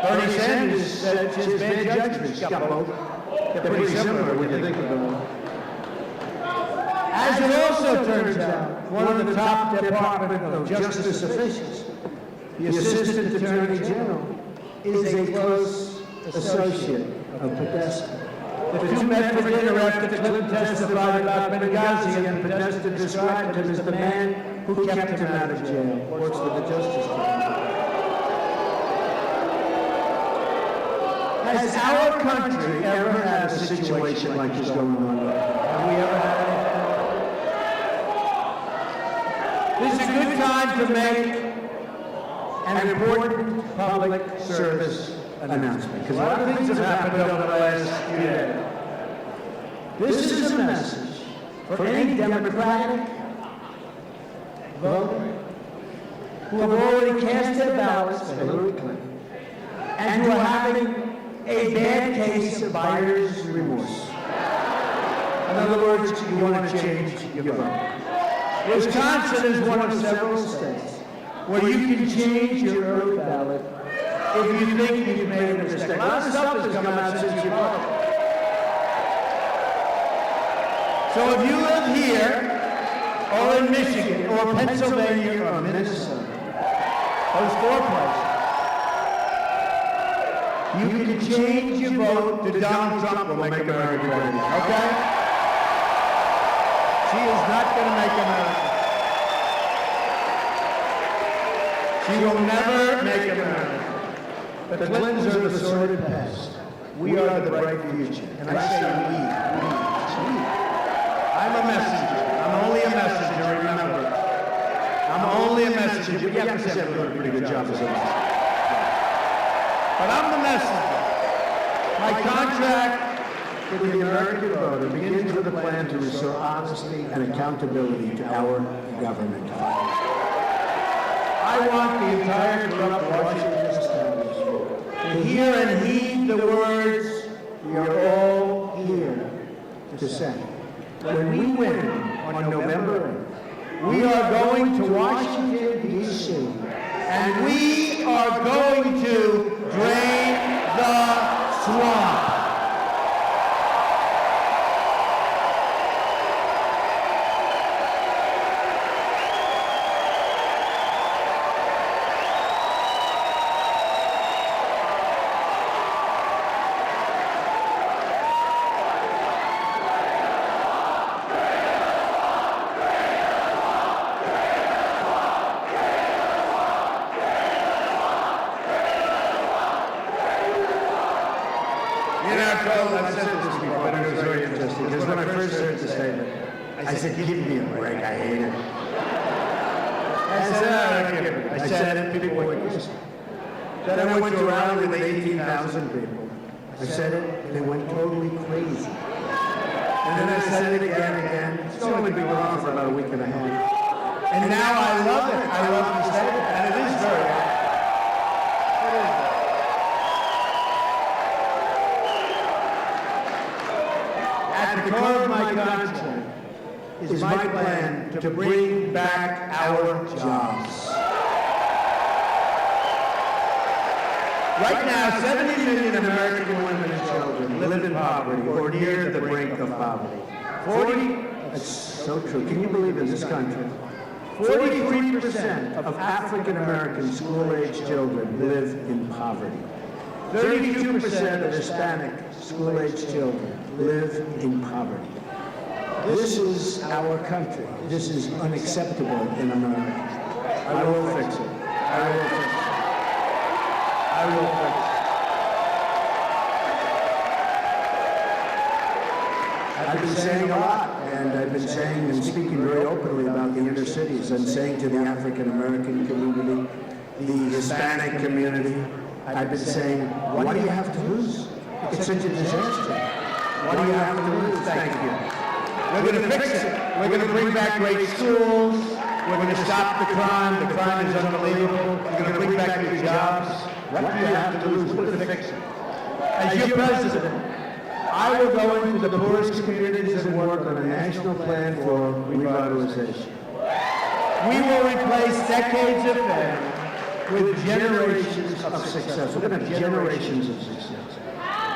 Bernie Sanders said she has bad judgment. She's got both. They're pretty similar when you think about it. As it also turns out, one of the top Department of Justice officials, the Assistant Attorney General, is a close associate of Podesta. The two met for dinner after Clinton testified about Benghazi, and Podesta described him as the man who kept him out of jail, works for the Justice Department. Has our country ever had a situation like this going on? Have we ever had it? This is a good time to make an important public service announcement, because a lot of things have happened over the last few days. This is a message for any Democratic voter who have already cast their ballots for Hillary Clinton and who are having a bad case of buyer's remorse. In other words, you want to change your vote. Wisconsin is one of several states where you can change your early ballot if you think you've made a mistake. A lot of stuff has come out since you voted. So if you live here, or in Michigan, or Pennsylvania, or Minnesota, those 4 places, you can change your vote to Donald Trump will make America great again, okay? She is not going to make America. She will never make America. The Clintons are the sordid past. We are the bright future. And I say we. I'm a messenger. I'm only a messenger, remember. I'm only a messenger. But you have to say I'm doing a pretty good job as a messenger. But I'm the messenger. My contract with the American voter begins with a plan to restore honesty and accountability to our government. I want the entire corrupt Washington establishment to hear and heed the words we are all here to say. When we win on November 8th, we are going to Washington, D.C., and we are going to drain the swamp. I've said this before, but it was very interesting, because when I first heard the statement, I said, give me a break, I hate it. I said, I said it, people went, yes. Then I went to a rally with 18,000 people. I said it, they went totally crazy. And then I said it again and again. It's only been going on for about a week and a half. And now I love it. I love the statement, and it is very accurate. At the core of my contract is my plan to bring back our jobs. Right now, 70 million American women and children live in poverty or near the brink of poverty. That's so true. Can you believe in this country? 43% of African American school-age children live in poverty. 32% of Hispanic school-age children live in poverty. This is our country. This is unacceptable in America. I will fix it. I will fix it. I will fix it. I've been saying a lot, and I've been saying and speaking very openly about the inner cities. I'm saying to the African American community, the Hispanic community, I've been saying, what do you have to lose? It's such a disaster. What do you have to lose? Thank you. We're going to fix it. We're going to bring back great schools. We're going to stop the crime. The crime is unbelievable. We're going to bring back new jobs. What do you have to lose? We're going to fix it. As your president, I will go into the poorest communities and work on a national plan for revitalization. We will replace decades of failure with generations of success. We're going to have generations of success.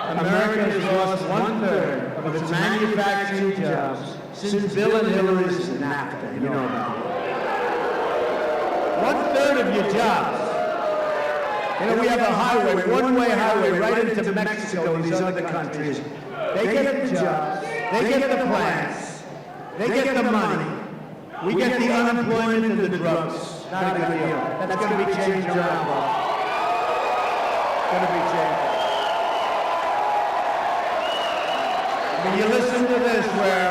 America has lost 1/3 of its manufacturing jobs since Bill and Hillary's NAFTA. You know about it. 1/3 of your jobs. You know, we have a highway, one-way highway right into Mexico and these other countries. They get the jobs, they get the plants, they get the money. We get the unemployment and the drugs. Not a good deal. That's going to be changed around. It's going to be changed. When you listen to this, where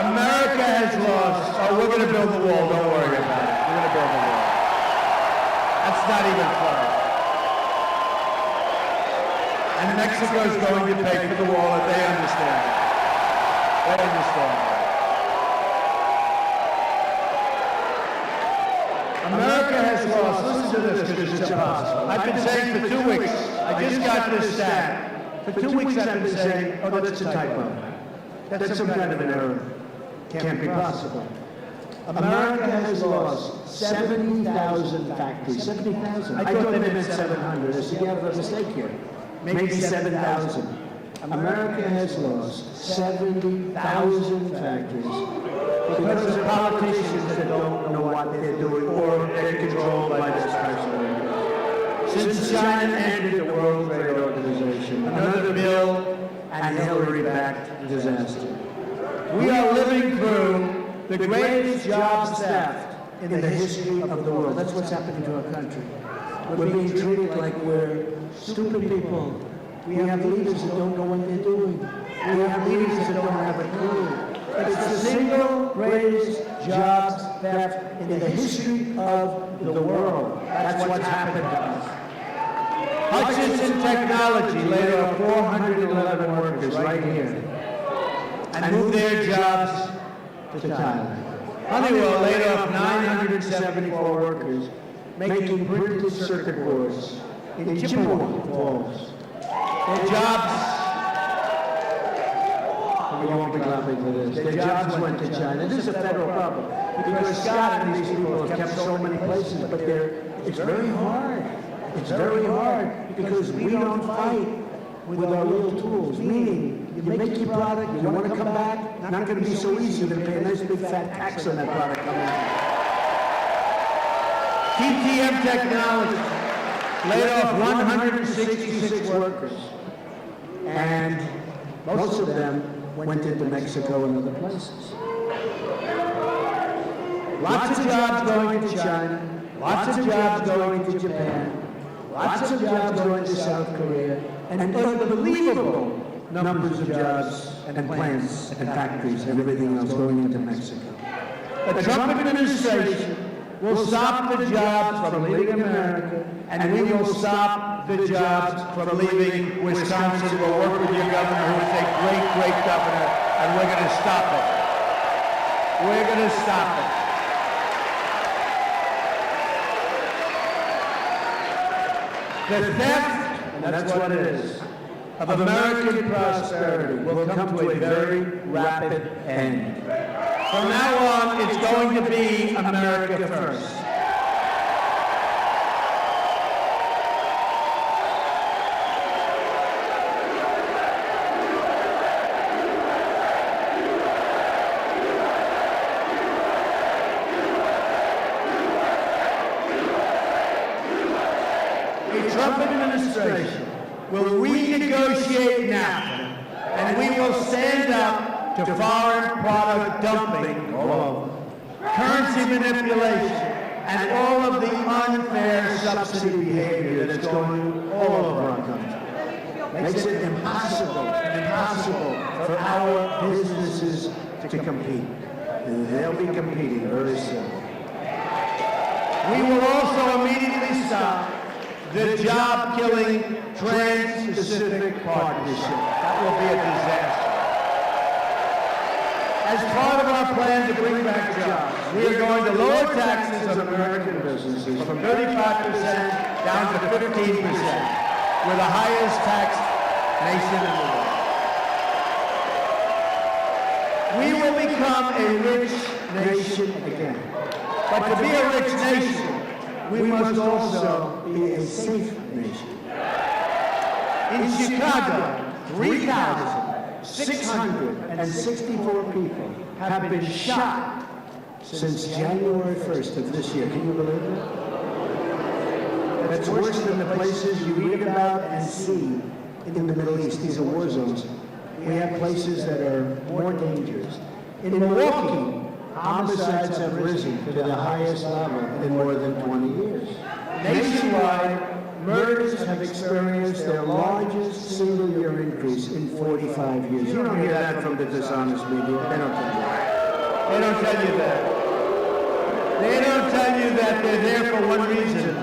America has lost, oh, we're going to build the wall, don't worry about it. We're going to build the wall. That's not even close. And Mexico is going to pay for the wall, and they understand. They understand. America has lost, listen to this because it's impossible. I've been saying for 2 weeks, I just got this stat. For 2 weeks I've been saying, oh, that's a typo. That's some kind of an error. Can't be possible. America has lost 70,000 factories. 70,000. I thought they meant 700. I said, you have a mistake here. Maybe 7,000. America has lost 70,000 factories because of politicians that don't know what they're doing or they're controlled by this person. Since China ended the World Trade Organization, another Bill and Hillary-backed disaster. We are living through the greatest jobs theft in the history of the world. That's what's happening to our country. We're being treated like we're stupid people. We have leaders that don't know what they're doing. We have leaders that don't have a clue. It's the single greatest jobs theft in the history of the world. That's what's happened to us. Hutchinson Technology laid off 411 workers right here and moved their jobs to Thailand. Honeywell laid off 974 workers making printed circuit boards in Chippewa Falls. Their jobs, you won't be clapping for this, their jobs went to China. This is a federal problem because Scott and these people have kept so many places, but it's very hard. It's very hard because we don't fight with our real tools, meaning you make your product, you want to come back, not going to be so easy to pay a nice big fat tax on that product coming out. TTM Technology laid off 166 workers, and most of them went into Mexico and other places. Lots of jobs going to China, lots of jobs going to Japan, lots of jobs going to South Korea, and unbelievable numbers of jobs and plants and factories and everything else going into Mexico. The Trump administration will stop the jobs from leaving America, and we will stop the jobs from leaving Wisconsin. We'll work with your governor, who is a great, great governor, and we're going to stop it. We're going to stop it. The theft, and that's what it is, of American prosperity will come to a very rapid end. From now on, it's going to be America first. The Trump administration will renegotiate NAFTA, and we will stand up to foreign product dumping all over, currency manipulation, and all of the unfair subsidy behavior that's going all over our country. Makes it impossible for our businesses to compete. And they'll be competing very soon. We will also immediately stop the job-killing Trans-Pacific Partnership. That will be a disaster. As part of our plan to bring back jobs, we are going to lower taxes on American businesses from 35% down to 15%. We're the highest taxed nation in the world. We will become a rich nation again. But to be a rich nation, we must also be a safe nation. In Chicago, 3,664 people have been shot since January 1st of this year. Can you believe it? That's worse than the places you read about and see in the Middle East. These are war zones. We have places that are more dangerous. In Milwaukee, homicides have risen to the highest level in more than 20 years. Nationwide, murders have experienced their largest single-year increase in 45 years. You don't hear that from the dishonest media. They don't tell you that. They don't tell you that. They don't tell you that they're there for one reason.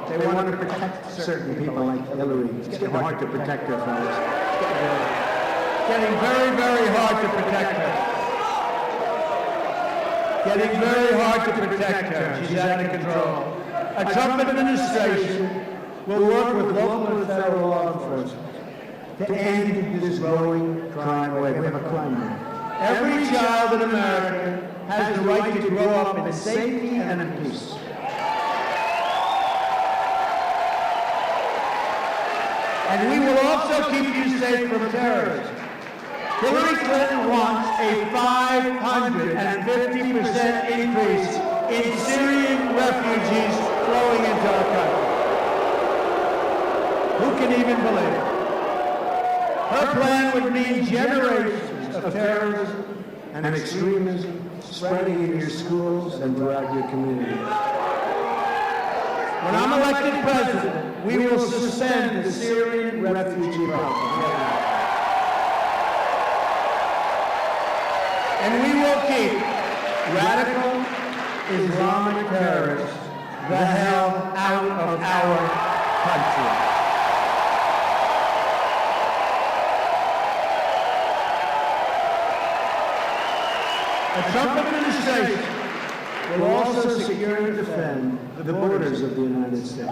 They want to protect certain people like Hillary. It's getting hard to protect her, fellas. It's getting very, very hard to protect her. Getting very hard to protect her. She's out of control. A Trump administration will work with local and federal law enforcement to end this growing crime wave. We have a crime wave. Every child in America has the right to grow up in safety and in peace. 1 And we will also keep you safe from terrorism. Hillary Clinton wants a 550% increase in Syrian refugees flowing into our country. Who can even believe it? Her plan would mean generations of terrorism and extremism spreading in your schools and throughout your community. When I'm elected president, we will suspend the Syrian refugee problem. And we will keep radical Islamic terrorists the hell out of our country. The Trump administration will also secure and defend the borders of the United States.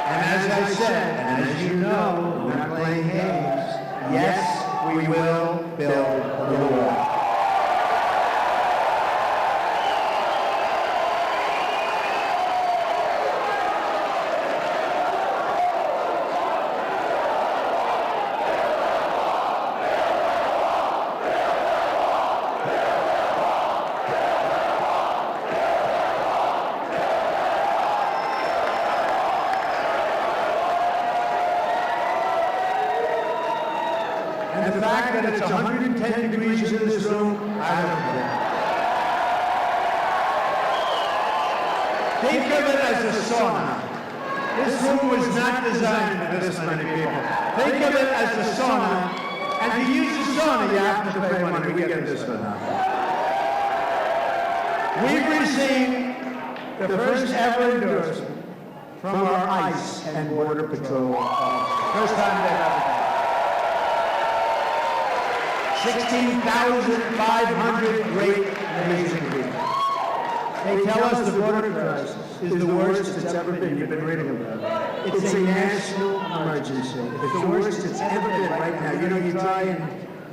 And as I said, and as you know, we're not playing games, yes, we will build the wall. And the fact that it's 110 degrees in this room, I don't care. Think of it as a sauna. This room was not designed for this many people. Think of it as a sauna, and to use a sauna, you have to pay money. We get this one now. We've received the first ever endorsement from our ICE and Border Patrol officers. First time they've ever done it. 16,500 great, amazing people. They tell us the border crisis is the worst it's ever been. You've been reading about it. It's a national emergency. It's the worst it's ever been right now. You know, you try and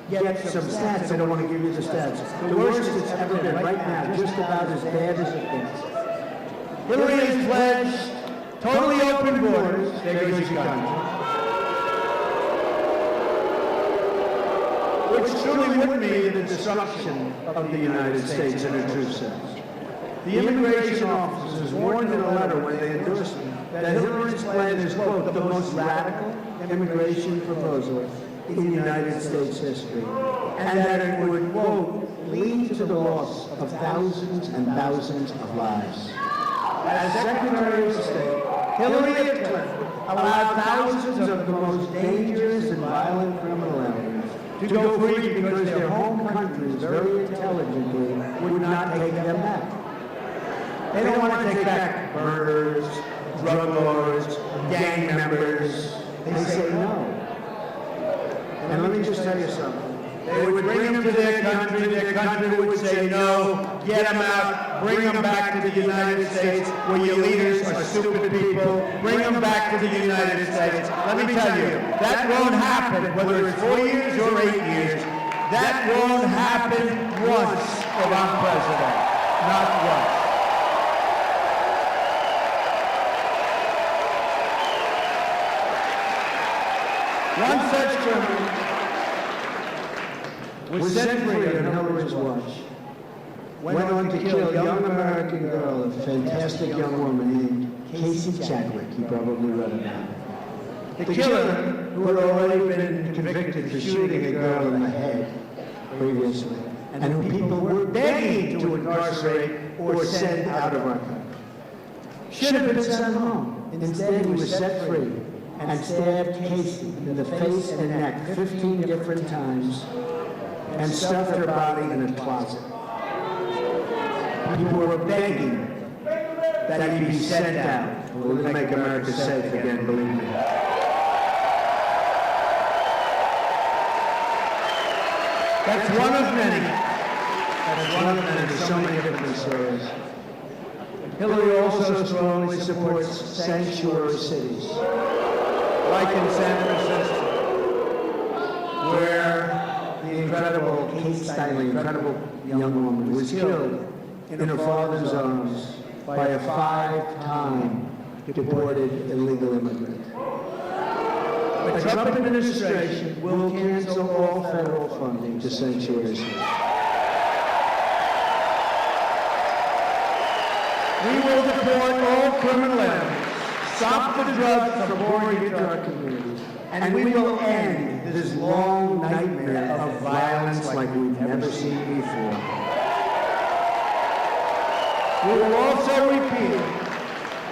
get some stats. I don't want to give you the stats. The worst it's ever been right now, just about as bad as it gets. Hillary has pledged totally open borders. There goes your country. Which truly would mean the destruction of the United States in a true sense. The immigration officers warned in a letter when they endorsed it that Hillary's plan is, quote, the most radical immigration proposal in United States history, and that it would, quote, lead to the loss of thousands and thousands of lives. As Secretary of State, Hillary Clinton allowed thousands of the most dangerous and violent criminal aliens to go free because their home countries very intelligently would not take them back. They don't want to take back murderers, drug lords, gang members. They say no. And let me just tell you something. They would bring them to their country would say no, get them out, bring them back to the United States where your leaders are stupid people, bring them back to the United States. Let me tell you, that won't happen, whether it's 4 years or 8 years. That won't happen once if I'm president, not once. One such criminal was set free on Hillary's watch, went on to kill a young American girl, a fantastic young woman named Casey Chadwick. You probably read about it. The killer, who had already been convicted for shooting a girl in the head previously, and who people were begging to incarcerate or send out of our country, should have been sent home. Instead, he was set free and stabbed Casey in the face and neck 15 different times and stuffed her body in a closet. People were begging that he be sent out. We're going to make America safe again, believe me. That's one of many. That's one of many. There's so many different stories. Hillary also strongly supports sanctuary cities, like in San Francisco, where the incredible Kate Steinle, incredible young woman, was killed in her father's arms by a 5-time deported illegal immigrant. Trump administration will cancel all federal funding to sanctuary cities. We will deport all criminal enemies, stop the drugs from pouring into our communities, and we will end this long nightmare of violence like we've never seen before. We will also repeal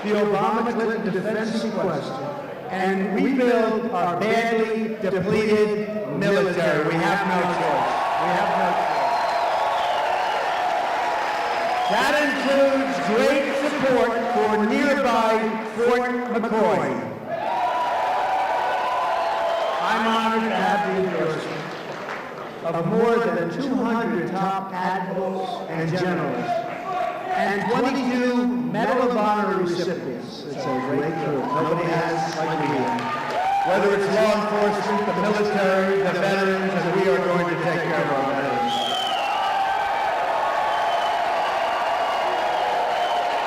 the Obama-Clinton defense sequester and rebuild our badly depleted military. We have no choice. We have no choice. That includes great support for nearby Fort McCoy. I'm honored to have the endorsement of more than 200 top admirals and generals and 22 Medal of Honor recipients. It's a great group. Nobody has like we have. Whether it's law enforcement, the military, the veterans, and we are going to take care of our veterans.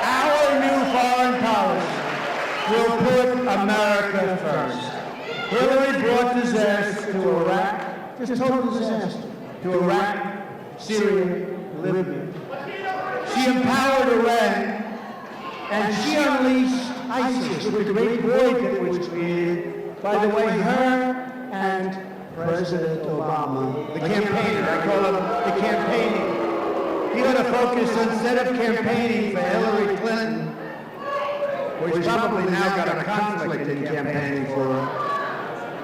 Our new foreign policy will put America first. Hillary brought disaster to Iraq, just total disaster, to Iraq, Syria, Libya. She empowered Iran, and she unleashed ISIS with the great void that was created by the way her and President Obama, the campaigner, I call him the campaigning. He ought to focus, instead of campaigning for Hillary Clinton, which probably now got a conflict in campaigning for her,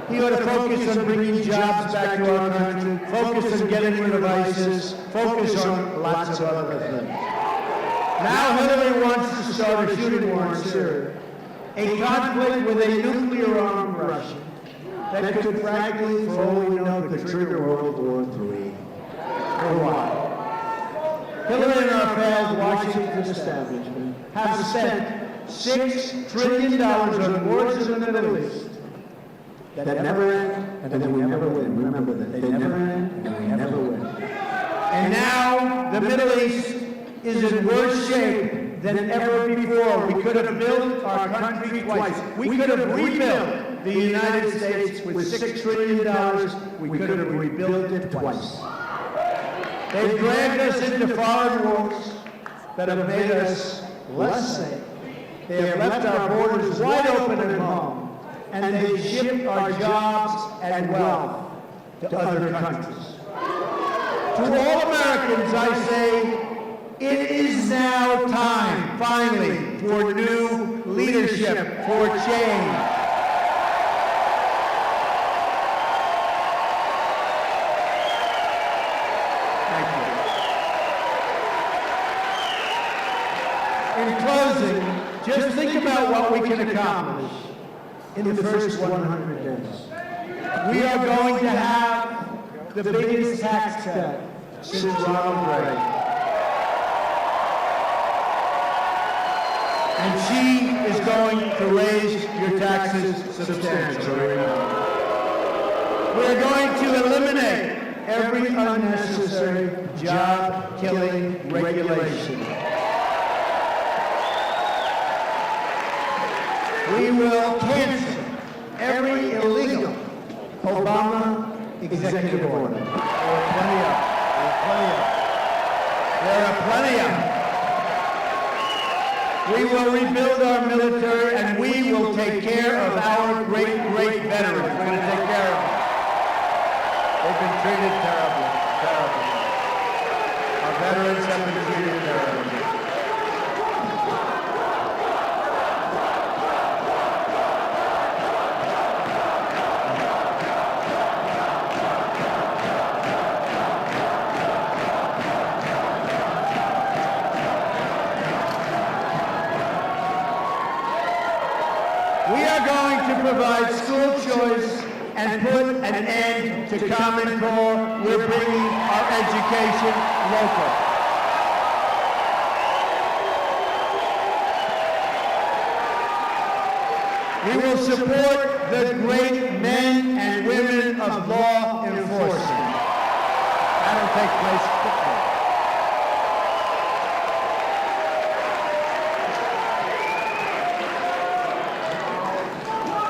he ought to focus on bringing jobs back to our country, focus on getting rid of ISIS, focus on lots of other things. Now Hillary wants to start a shooting war in Syria, a conflict with a nuclear-armed Russia that could, frankly, for all we know, could trigger World War III. For why? Hillary and our failed Washington establishment have spent $6 trillion on wars in the Middle East that never end and that we never win. Remember that. They never end and we never win. And now the Middle East is in worse shape than ever before. We could have built our country twice. We could have rebuilt the United States with $6 trillion. We could have rebuilt it twice. They've dragged us into foreign wars that have made us less safe. They have left our borders wide open at home, and they've shipped our jobs and wealth to other countries. To all Americans, I say, it is now time, finally, for new leadership, for change. Thank you. In closing, just think about what we can accomplish in the first 100 days. We are going to have the biggest tax cut since Ronald Reagan. And she is going to raise your taxes substantially. We're going to eliminate every unnecessary job-killing regulation. We will cancel every illegal Obama executive order. There are plenty of. There are plenty of. We will rebuild our military, and we will take care of our great veterans. We're going to take care of them. They've been treated terribly, terribly. Our veterans have been treated terribly. Provide school choice and put an end to Common Core. We're bringing our education local. We will support the great men and women of law enforcement. That'll take place quickly.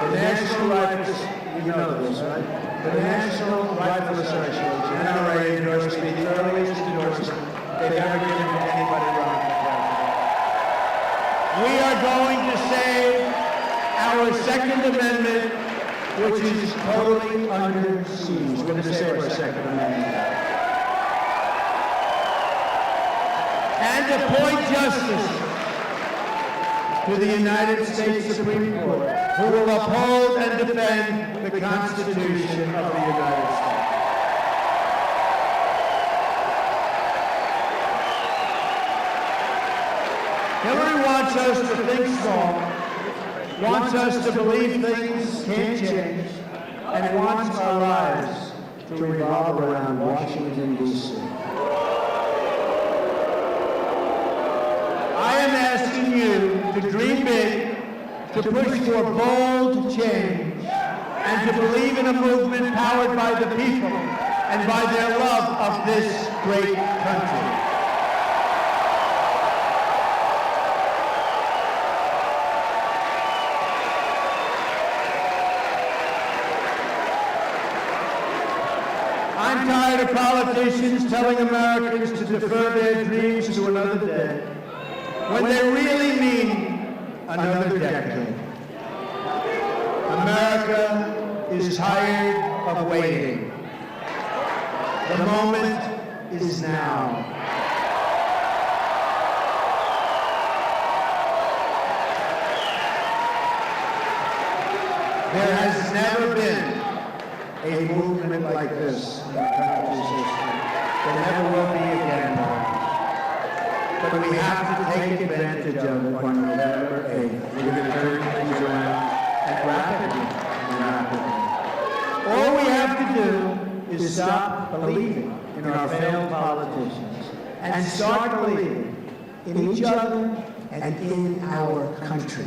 The National Rifle you know this, right? The National Rifle Association, NRA, endorsed me the earliest endorsement they've ever given to anybody running for president. We are going to save our Second Amendment, which is totally under siege. We're going to save our Second Amendment. And appoint justice to the United States Supreme Court, who will uphold and defend the Constitution of the United States. Hillary wants us to think small, wants us to believe things can't change, and wants our lives to revolve around Washington, D.C. I am asking you to dream big, to push for bold change, and to believe in a movement powered by the people and by their love of this great country. I'm tired of politicians telling Americans to defer their dreams to another day, when they really mean another decade. America is tired of waiting. The moment is now. There has never been a movement like this in our country's history. There never will be again. But we have to take advantage of it on November 8th. We're going to turn things around and rapidly. All we have to do is stop believing in our failed politicians and start believing in each other and in our country.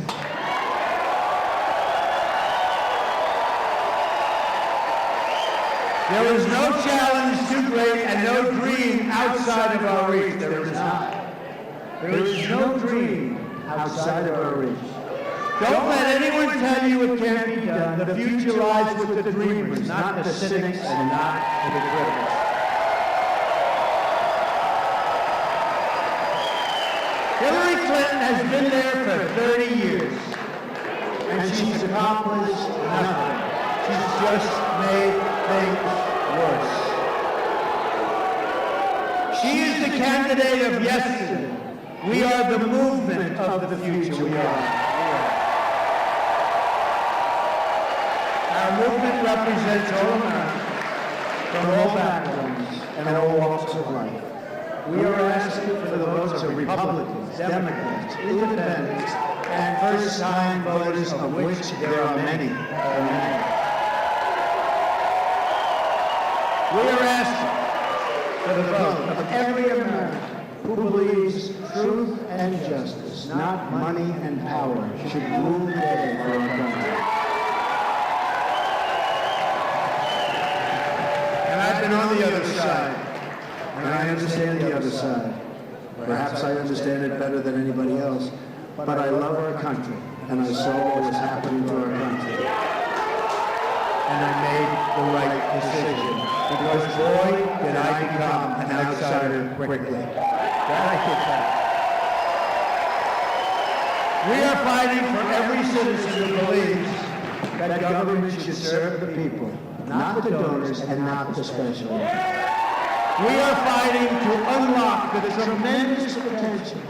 There is no challenge too great and no dream outside of our reach. There is not. There is no dream outside of our reach. Don't let anyone tell you it can't be done. The future lies with the dreamers, not the cynics and not the critics. Hillary Clinton has been there for 30 years, and she's accomplished nothing. She's just made things worse. She is the candidate of yesterday. We are the movement of the future. We are. Our movement represents all Americans from all backgrounds and all walks of life. We are asking for the votes of Republicans, Democrats, Independents, and first-time voters, of which there are many. We are asking for the vote of every American who believes truth and justice, not money and power, should rule the day for our country. And I've been on the other side, and I understand the other side. Perhaps I understand it better than anybody else, but I love our country, and I saw what was happening to our country. And I made the right decision, because boy, did I become an outsider quickly. That I can tell. We are fighting for every citizen who believes that government should serve the people, not the donors and not the specialists. We are fighting to unlock the tremendous potential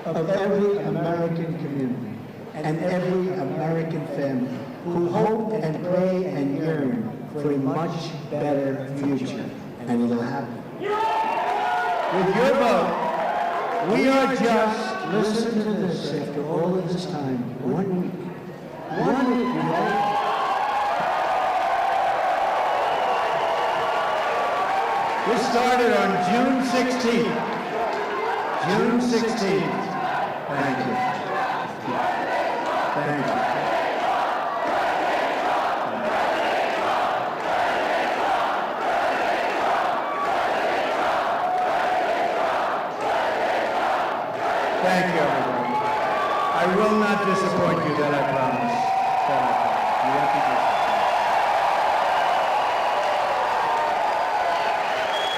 of every American community and every American family who hope and pray and yearn for a much better future, and it'll happen. With your vote, we are just, listen to this, after all of this time, 1 week. 1 week, you know? This started on June 16th. June 16th. Thank you. Thank you. Thank you, everybody. I will not disappoint you, that I promise. That I promise. You have to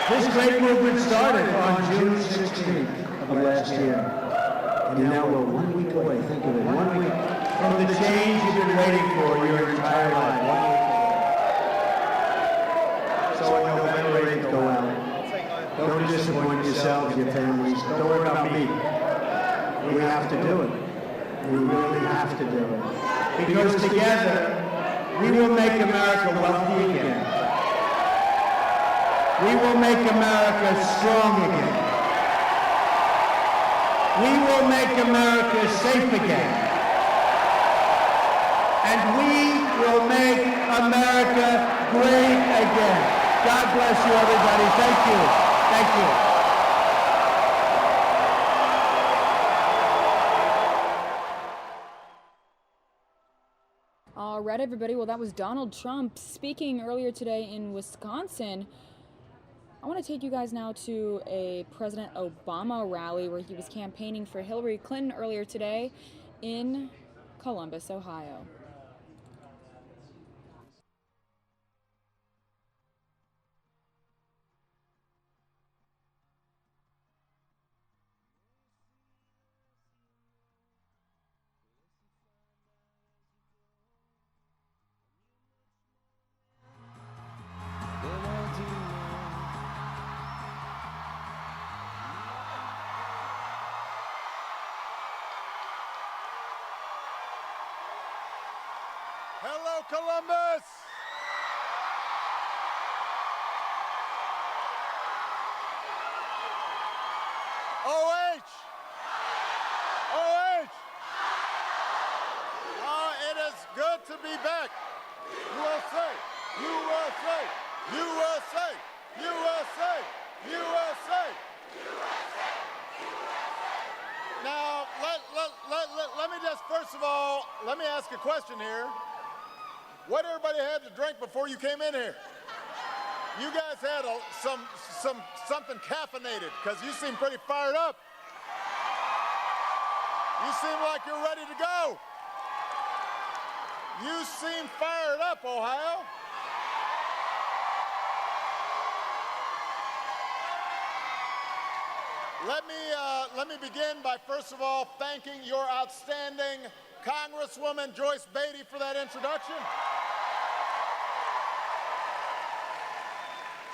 This great movement started on June 16th of last year. And now we're 1 week away, think of it, 1 week from the change you've been waiting for your entire life. 1 week away. So on November 8th, go out. Don't disappoint yourselves, your families. Don't worry about me. We have to do it. We really have to do it. Because together, we will make America wealthy again. We will make America strong again. We will make America safe again. And we will make America great again. God bless you, everybody. Thank you. Thank you. All right, everybody. Well, that was Donald Trump speaking earlier today in Wisconsin. I want to take you guys now to a President Obama rally where he was campaigning for Hillary Clinton earlier today in Columbus, Ohio. Hello, Columbus! OH! OH! It is good to be back. USA! USA! USA! USA! USA! Now, let me just, first of all, let me ask a question here. What everybody had to drink before you came in here? You guys had something caffeinated, because you seem pretty fired up. You seem like you're ready to go. You seem fired up, Ohio. Let me begin by, first of all, thanking your outstanding Congresswoman Joyce Beatty for that introduction.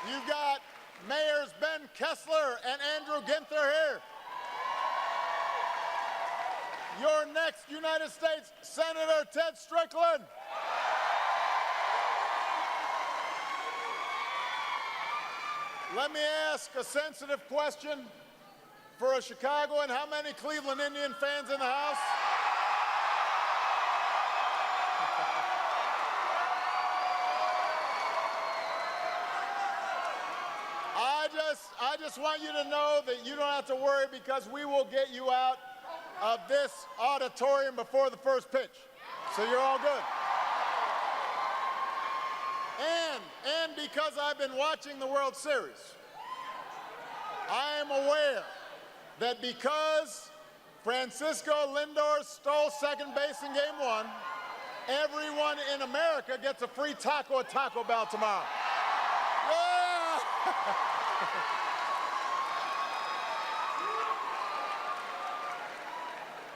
You've got Mayors Ben Kessler and Andrew Ginther here. Your next United States Senator Ted Strickland. Let me ask a sensitive question for a Chicagoan. How many Cleveland Indian fans in the house? I just want you to know that you don't have to worry, because we will get you out of this auditorium before the first pitch. So you're all good. And because I've been watching the World Series, I am aware that because Francisco Lindor stole second base in Game 1, everyone in America gets a free taco at Taco Bell tomorrow. Yeah!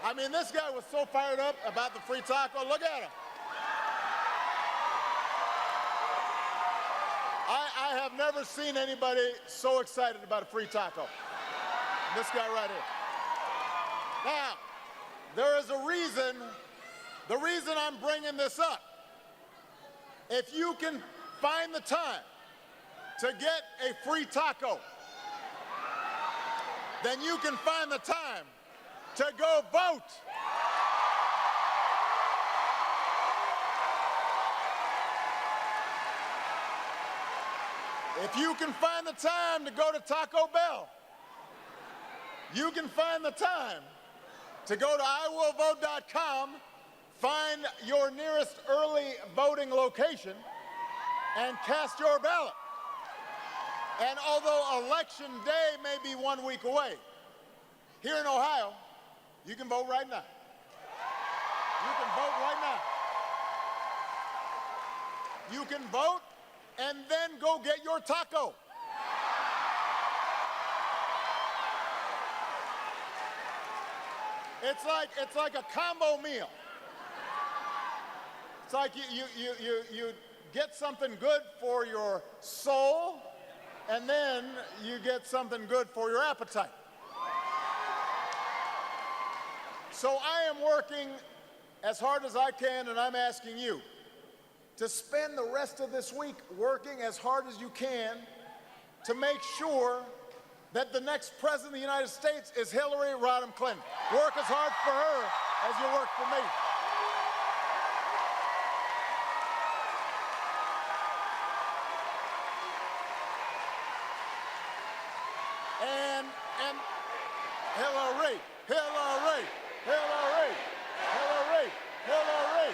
I mean, this guy was so fired up about the free taco. Look at him. I have never seen anybody so excited about a free taco. This guy right here. Now, there is a reason, the reason I'm bringing this up. If you can find the time to get a free taco, then you can find the time to go vote. If you can find the time to go to Taco Bell, you can find the time to go to iwillvote.com, find your nearest early voting location, and cast your ballot. And although Election Day may be 1 week away, here in Ohio, you can vote right now. You can vote right now. You can vote and then go get your taco. It's like a combo meal. It's like you get something good for your soul, and then you get something good for your appetite. So I am working as hard as I can, and I'm asking you to spend the rest of this week working as hard as you can to make sure that the next president of the United States is Hillary Rodham Clinton. Work as hard for her as you work for me. And Hillary, Hillary, Hillary, Hillary, Hillary,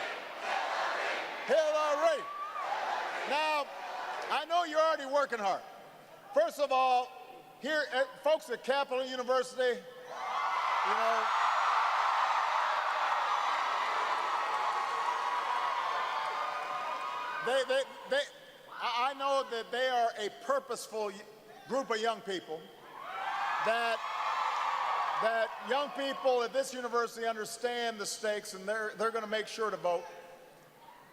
Hillary. Now, I know you're already working hard. First of all, here, folks at Capital University, you know, I know that they are a purposeful group of young people, that young people at this university understand the stakes, and they're going to make sure to vote.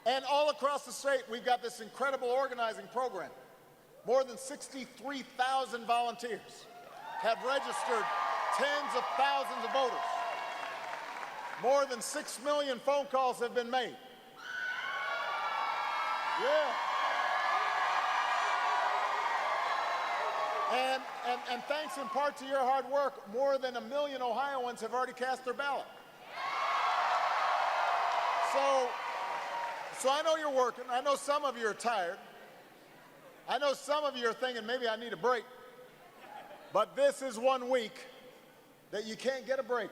And all across the state, we've got this incredible organizing program. More than 63,000 volunteers have registered tens of thousands of voters. More than 6 million phone calls have been made. Yeah. And thanks in part to your hard work, more than 1 million Ohioans have already cast their ballot. So I know you're working. I know some of you are tired. I know some of you are thinking, maybe I need a break. But this is 1 week that you can't get a break,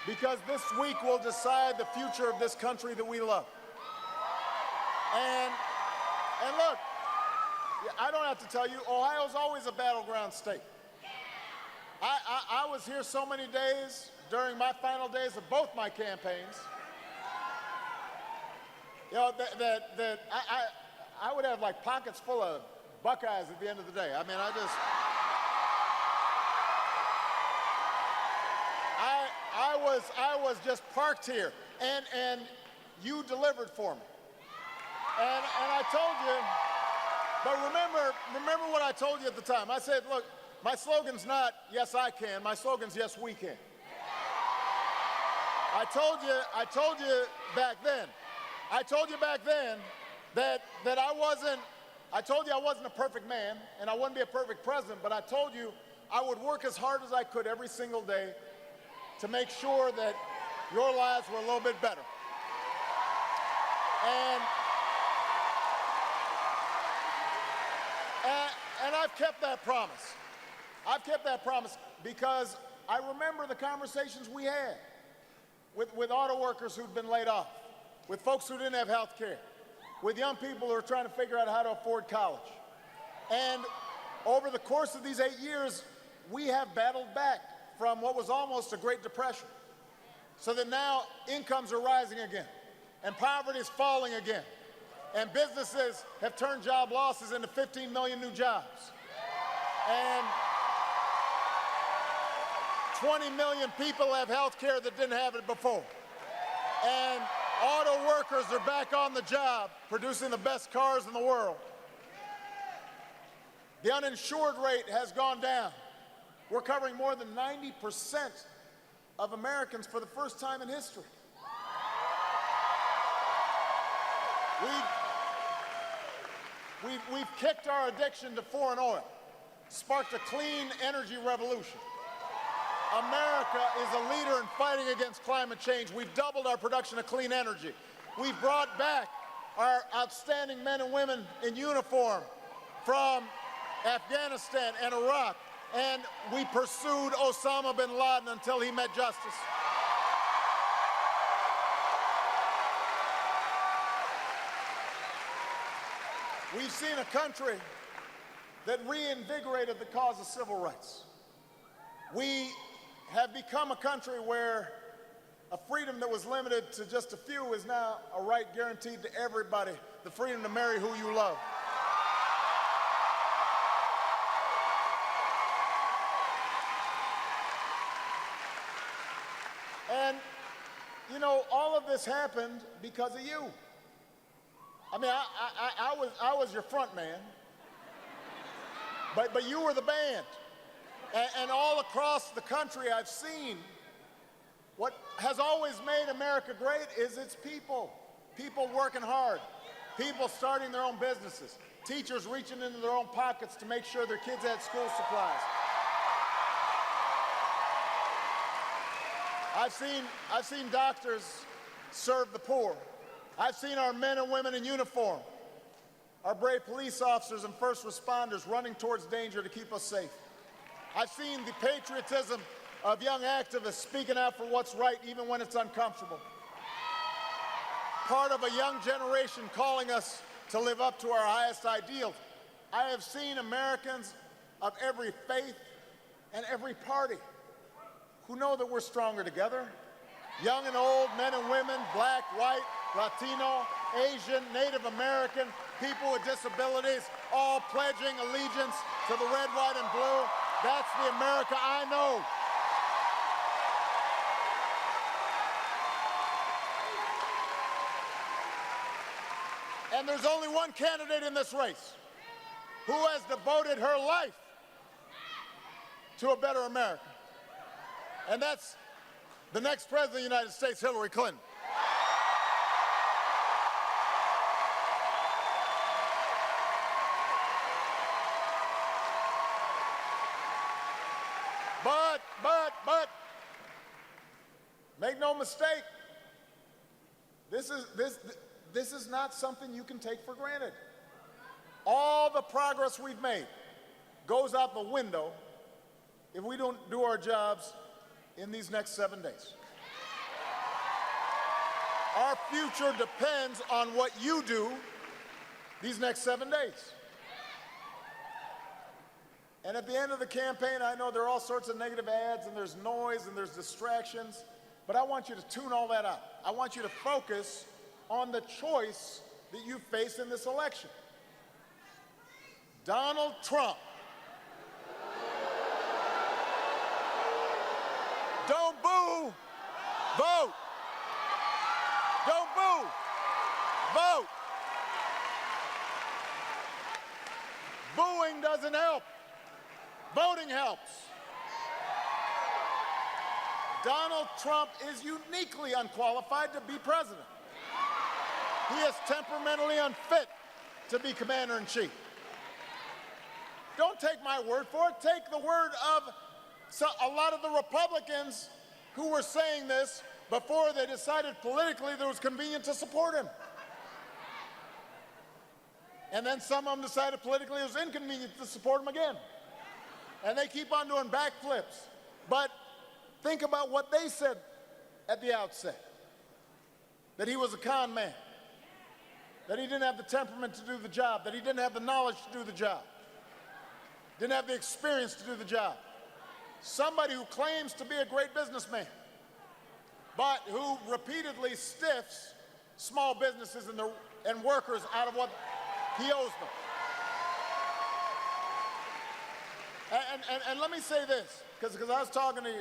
because this week will decide the future of this country that we love. And look, I don't have to tell you, Ohio's always a battleground state. I was here so many days during my final days of both my campaigns, you know, that I would have like pockets full of Buckeyes at the end of the day. I mean, I was just parked here, and you delivered for me. And I told you, but remember what I told you at the time. I said, look, my slogan's not yes I can, my slogan's yes we can. I told you back then that I told you I wasn't a perfect man, and I wouldn't be a perfect president, but I told you I would work as hard as I could every single day to make sure that your lives were a little bit better. And I've kept that promise. I've kept that promise because I remember the conversations we had with auto workers who'd been laid off, with folks who didn't have health care, with young people who are trying to figure out how to afford college. And over the course of these 8 years, we have battled back from what was almost a Great Depression, so that now incomes are rising again, and poverty is falling again, and businesses have turned job losses into 15 million new jobs. And 20 million people have health care that didn't have it before. And auto workers are back on the job, producing the best cars in the world. The uninsured rate has gone down. We're covering more than 90% of Americans for the first time in history. We've kicked our addiction to foreign oil, sparked a clean energy revolution. America is a leader in fighting against climate change. We've doubled our production of clean energy. We've brought back our outstanding men and women in uniform from Afghanistan and Iraq, and we pursued Osama bin Laden until he met justice. We've seen a country that reinvigorated the cause of civil rights. We have become a country where a freedom that was limited to just a few is now a right guaranteed to everybody, the freedom to marry who you love. you know, all of this happened because of you. I mean, I was your front man, but you were the band. And all across the country, I've seen what has always made America great is its people. People working hard, people starting their own businesses, teachers reaching into their own pockets to make sure their kids had school supplies. I've seen doctors serve the poor. I've seen our men and women in uniform, our brave police officers and first responders running towards danger to keep us safe. I've seen the patriotism of young activists speaking out for what's right even when it's uncomfortable. Part of a young generation calling us to live up to our highest ideals. I have seen Americans of every faith and every party who know that we're stronger together. Young and old, men and women, black, white, Latino, Asian, Native American, people with disabilities, all pledging allegiance to the red, white, and blue. That's the America I know. And there's only one candidate in this race who has devoted her life to a better America. And that's the next president of the United States, Hillary Clinton. But, make no mistake, this is not something you can take for granted. All the progress we've made goes out the window if we don't do our jobs in these next 7 days. Our future depends on what you do these next 7 days. And at the end of the campaign, I know there are all sorts of negative ads and there's noise and there's distractions, but I want you to tune all that out. I want you to focus on the choice that you face in this election. Donald Trump. Don't boo, vote. Don't boo, vote. Booing doesn't help. Voting helps. Donald Trump is uniquely unqualified to be president. He is temperamentally unfit to be commander-in-chief. Don't take my word for it. Take the word of a lot of the Republicans who were saying this before they decided politically that it was convenient to support him. And then some of them decided politically it was inconvenient to support him again. And they keep on doing backflips. But think about what they said at the outset. That he was a con man. That he didn't have the temperament to do the job. That he didn't have the knowledge to do the job. Didn't have the experience to do the job. Somebody who claims to be a great businessman, but who repeatedly stiffs small businesses and workers out of what he owes them. And let me say this, because I was talking to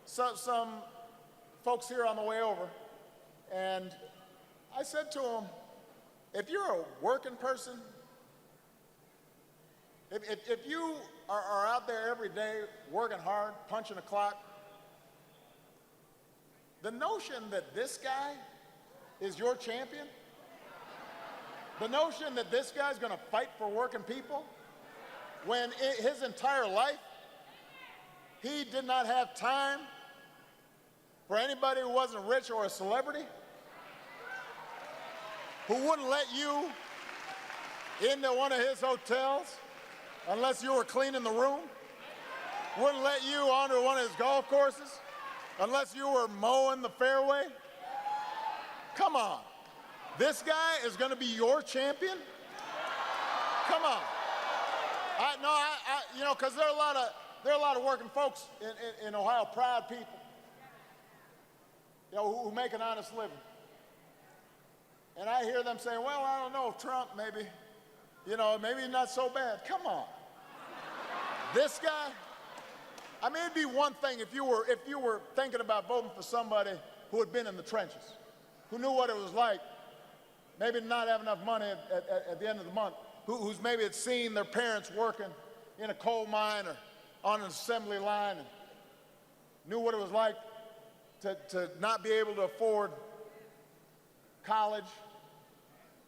some folks here on the way over, and I said to them, if you're a working person, if you are out there every day working hard, punching a clock, the notion that this guy is your champion, the notion that this guy's going to fight for working people, when his entire life he did not have time for anybody who wasn't rich or a celebrity, who wouldn't let you into one of his hotels unless you were cleaning the room, wouldn't let you onto one of his golf courses unless you were mowing the fairway. Come on. This guy is going to be your champion? Come on. You know, because there are a lot of working folks in Ohio, proud people, you know, who make an honest living. And I hear them saying, well, I don't know, Trump maybe, you know, maybe not so bad. Come on. This guy, I mean, it'd be one thing if you were thinking about voting for somebody who had been in the trenches, who knew what it was like maybe to not have enough money at the end of the month, who's maybe had seen their parents working in a coal mine or on an assembly line and knew what it was like to not be able to afford college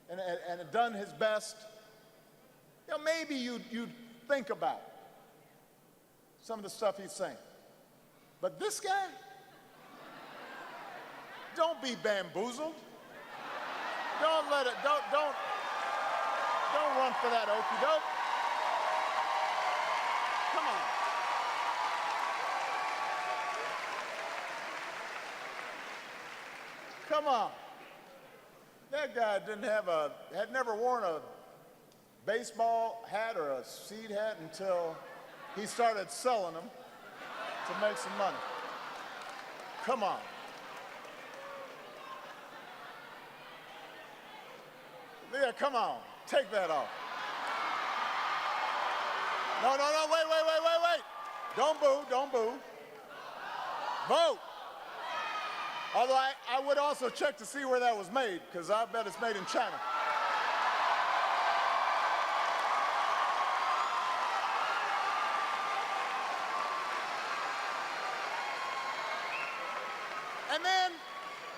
and had done his best. You know, maybe you'd think about some of the stuff he's saying. But this guy, don't be bamboozled. Don't let it, don't run for that okie doke. Come on. Come on. That guy had never worn a baseball hat or a seed hat until he started selling them to make some money. Come on. Yeah, come on. Take that off. No, wait. Don't boo. Vote. Although I would also check to see where that was made, because I bet it's made in China.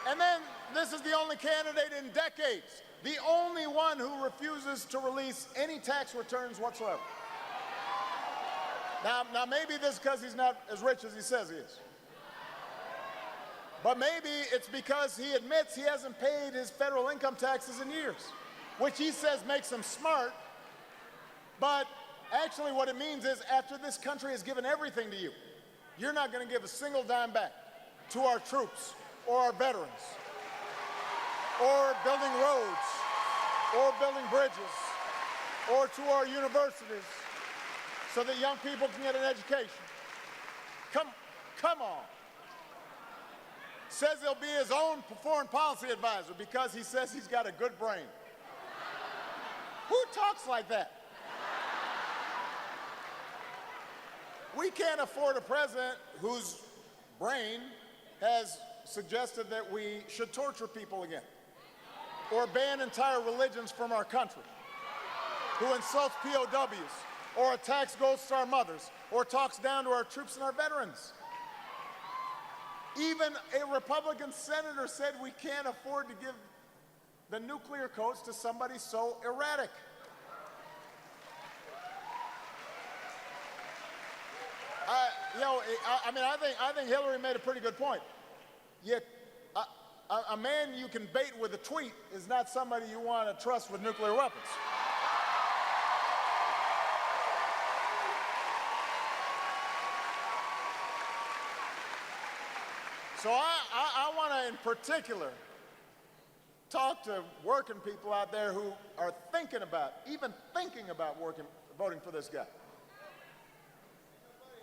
And then this is the only candidate in decades, the only one who refuses to release any tax returns whatsoever. Now maybe this is because he's not as rich as he says he is. But maybe it's because he admits he hasn't paid his federal income taxes in years, which he says makes him smart. But actually what it means is after this country has given everything to you, you're not going to give a single dime back to our troops or our veterans or building roads or building bridges or to our universities so that young people can get an education. Come on. Says he'll be his own foreign policy advisor because he says he's got a good brain. Who talks like that? We can't afford a president whose brain has suggested that we should torture people again or ban entire religions from our country, who insults POWs or attacks Gold Star mothers or talks down to our troops and our veterans. Even a Republican senator said we can't afford to give the nuclear codes to somebody so erratic. I think Hillary made a pretty good point. A man you can bait with a tweet is not somebody you want to trust with nuclear weapons. So I want to, in particular, talk to working people out there who are even thinking about voting for this guy.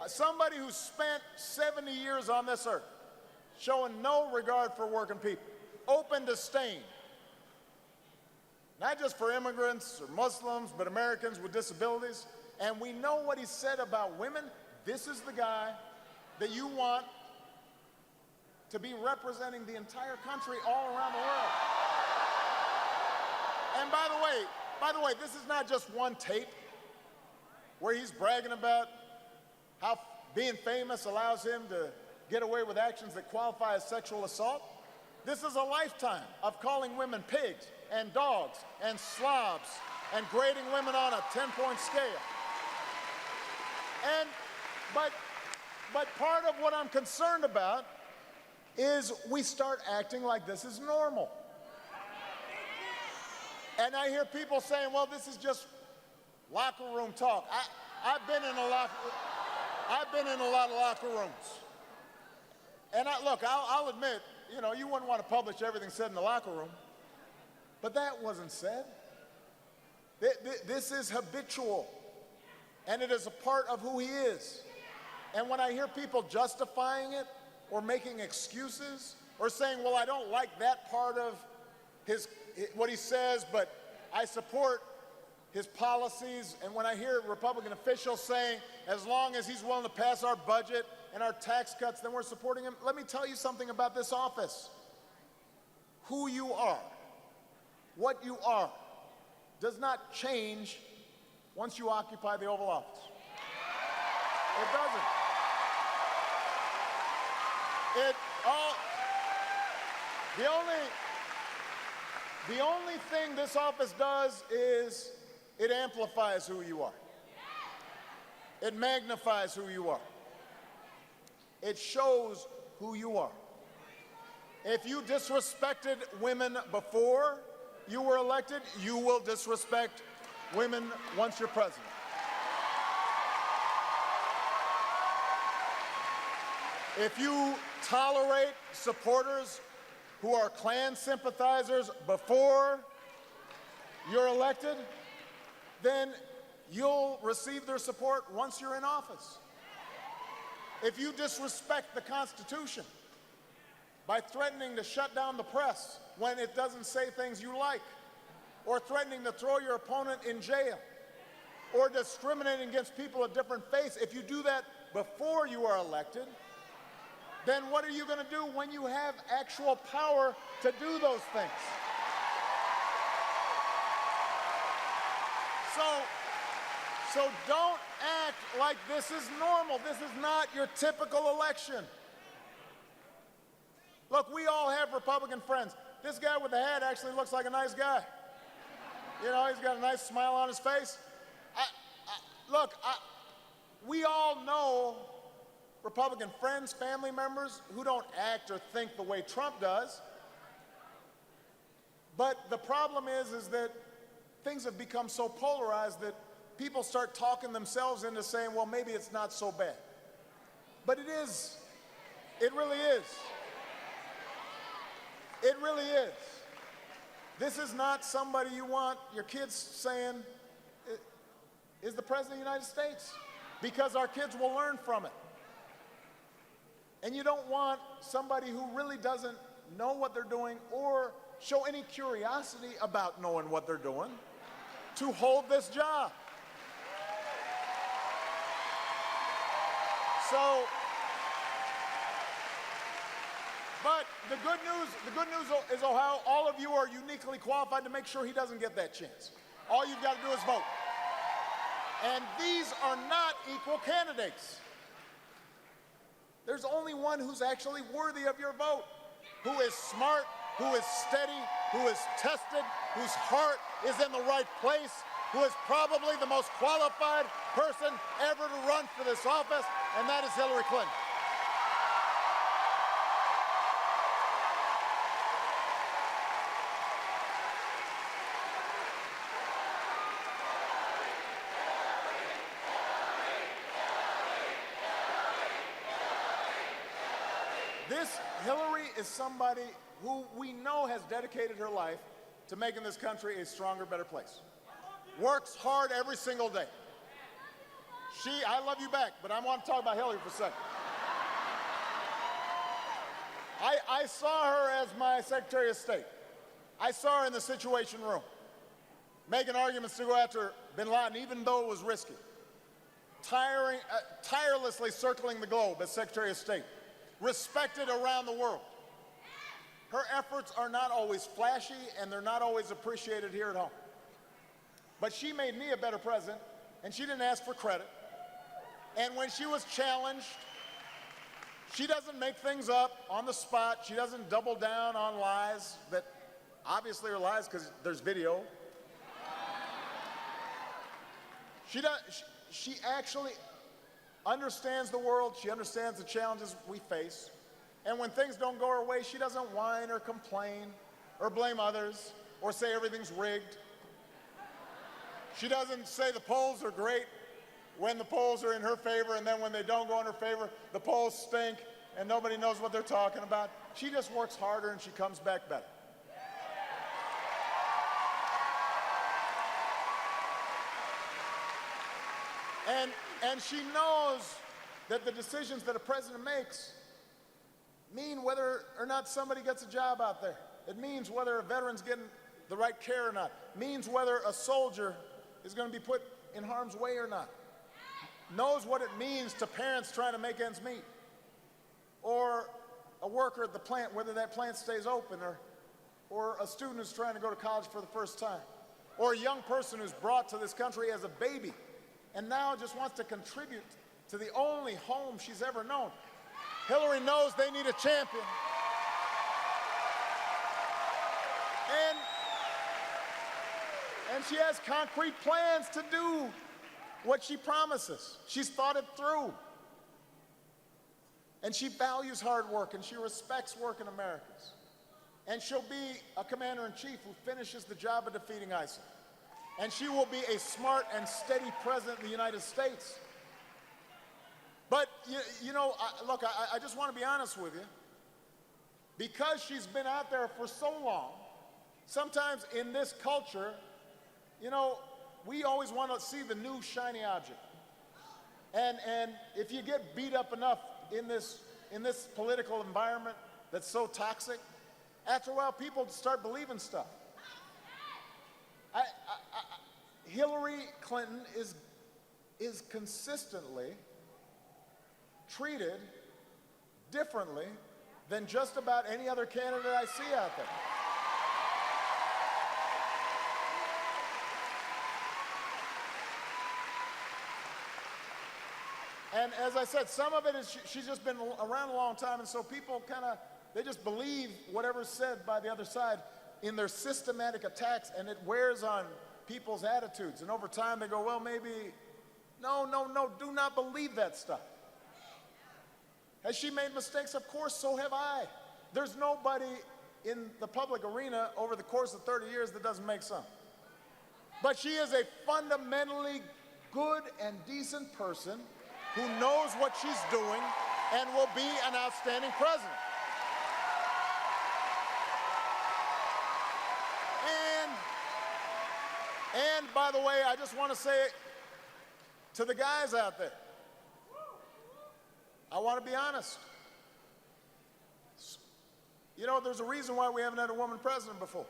Somebody who spent 70 years on this earth, showing no regard for working people, open disdain, not just for immigrants or Muslims, but Americans with disabilities. And we know what he said about women. This is the guy that you want to be representing the entire country all around the world. And by the way, this is not just one tape where he's bragging about how being famous allows him to get away with actions that qualify as sexual assault. This is a lifetime of calling women pigs and dogs and slobs and grading women on a 10-point scale. But part of what I'm concerned about is we start acting like this is normal. And I hear people saying, well, this is just locker room talk. I've been in a lot of locker rooms. And I'll admit, you wouldn't want to publish everything said in the locker room, but that wasn't said. This is habitual, and it is a part of who he is. And when I hear people justifying it or making excuses or saying, well, I don't like that part of what he says, but I support his policies, and when I hear Republican officials saying, as long as he's willing to pass our budget, and our tax cuts, then we're supporting him. Let me tell you something about this office. Who you are, what you are, does not change once you occupy the Oval Office. It doesn't. The only thing this office does is it amplifies who you are. It magnifies who you are. It shows who you are. If you disrespected women before you were elected, you will disrespect women once you're president. If you tolerate supporters who are Klan sympathizers before you're elected, then you'll receive their support once you're in office. If you disrespect the Constitution by threatening to shut down the press when it doesn't say things you like, or threatening to throw your opponent in jail, or discriminating against people of different faiths, if you do that before you are elected, then what are you going to do when you have actual power to do those things? So don't act like this is normal. This is not your typical election. Look, we all have Republican friends. This guy with the hat actually looks like a nice guy. You know, he's got a nice smile on his face. We all know Republican friends, family members who don't act or think the way Trump does. But the problem is that things have become so polarized that people start talking themselves into saying, well, maybe it's not so bad. But it is. It really is. It really is. This is not somebody you want your kids saying is the President of the United States, because our kids will learn from it. And you don't want somebody who really doesn't know what they're doing or show any curiosity about knowing what they're doing to hold this job. But the good news is Ohio, all of you are uniquely qualified to make sure he doesn't get that chance. All you've got to do is vote. And these are not equal candidates. There's only one who's actually worthy of your vote, who is smart, who is steady, who is tested, whose heart is in the right place, who is probably the most qualified person ever to run for this office, and that is Hillary Clinton. Hillary is somebody who we know has dedicated her life to making this country a stronger, better place. Works hard every single day. I love you back, but I want to talk about Hillary for a second. I saw her as my Secretary of State. I saw her in the Situation Room, making arguments to go after bin Laden, even though it was risky. Tirelessly circling the globe as Secretary of State. Respected around the world. Her efforts are not always flashy, and they're not always appreciated here at home. But she made me a better president, and she didn't ask for credit. And when she was challenged, she doesn't make things up on the spot. She doesn't double down on lies that obviously are lies because there's video. She actually understands the world, she understands the challenges we face, and when things don't go her way, she doesn't whine or complain or blame others or say everything's rigged. She doesn't say the polls are great when the polls are in her favor, and then when they don't go in her favor, the polls stink and nobody knows what they're talking about. She just works harder and she comes back better. And she knows that the decisions that a president makes mean whether or not somebody gets a job out there. It means whether a veteran's getting the right care or not. It means whether a soldier is going to be put in harm's way or not. Knows what it means to parents trying to make ends meet. or a worker at the plant, whether that plant stays open, or a student who's trying to go to college for the first time, or a young person who's brought to this country as a baby and now just wants to contribute to the only home she's ever known. Hillary knows they need a champion. And she has concrete plans to do what she promises. She's thought it through. And she values hard work, and she respects working Americans. And she'll be a commander-in-chief who finishes the job of defeating ISIL. And she will be a smart and steady president of the United States. But, look, I just want to be honest with you. Because she's been out there for so long, sometimes in this culture, we always want to see the new shiny object. And if you get beat up enough in this political environment that's so toxic, after a while people start believing stuff. Hillary Clinton is consistently treated differently than just about any other candidate I see out there. And as I said, some of it is she's just been around a long time, and so people they just believe whatever's said by the other side in their systematic attacks, and it wears on people's attitudes. And over time they go, well, maybe, no, do not believe that stuff. Has she made mistakes? Of course, so have I. There's nobody in the public arena over the course of 30 years that doesn't make some. But she is a fundamentally good and decent person who knows what she's doing and will be an outstanding president. And by the way, I just want to say to the guys out there, I want to be honest. There's a reason why we haven't had a woman president before.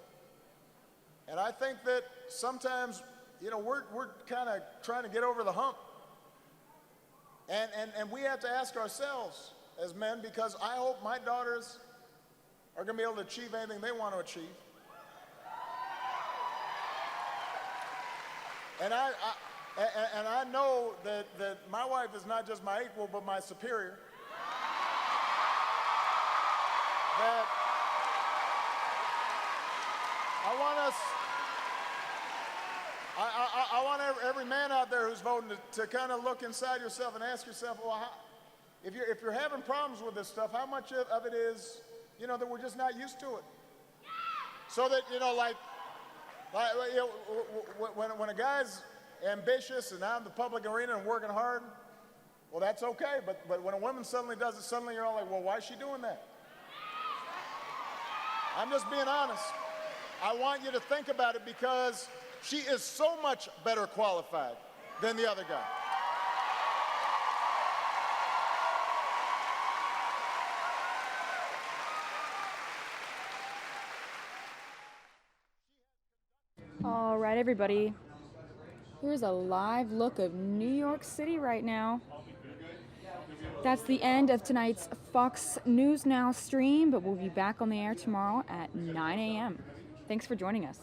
And I think that sometimes, we're kind of trying to get over the hump. And we have to ask ourselves as men, because I hope my daughters are going to be able to achieve anything they want to achieve. And I know that my wife is not just my equal, but my superior. That I want every man out there who's voting to kind of look inside yourself and ask yourself, well, if you're having problems with this stuff, how much of it is, that we're just not used to it? So that, when a guy's ambitious and out in the public arena and working hard, well, that's okay. But when a woman suddenly does it, suddenly you're all like, well, why is she doing that? I'm just being honest. I want you to think about it, because she is so much better qualified than the other guy. All right, everybody. Here's a live look of New York City right now. That's the end of tonight's Fox News Now stream, but we'll be back on the air tomorrow at 9 a.m. Thanks for joining us.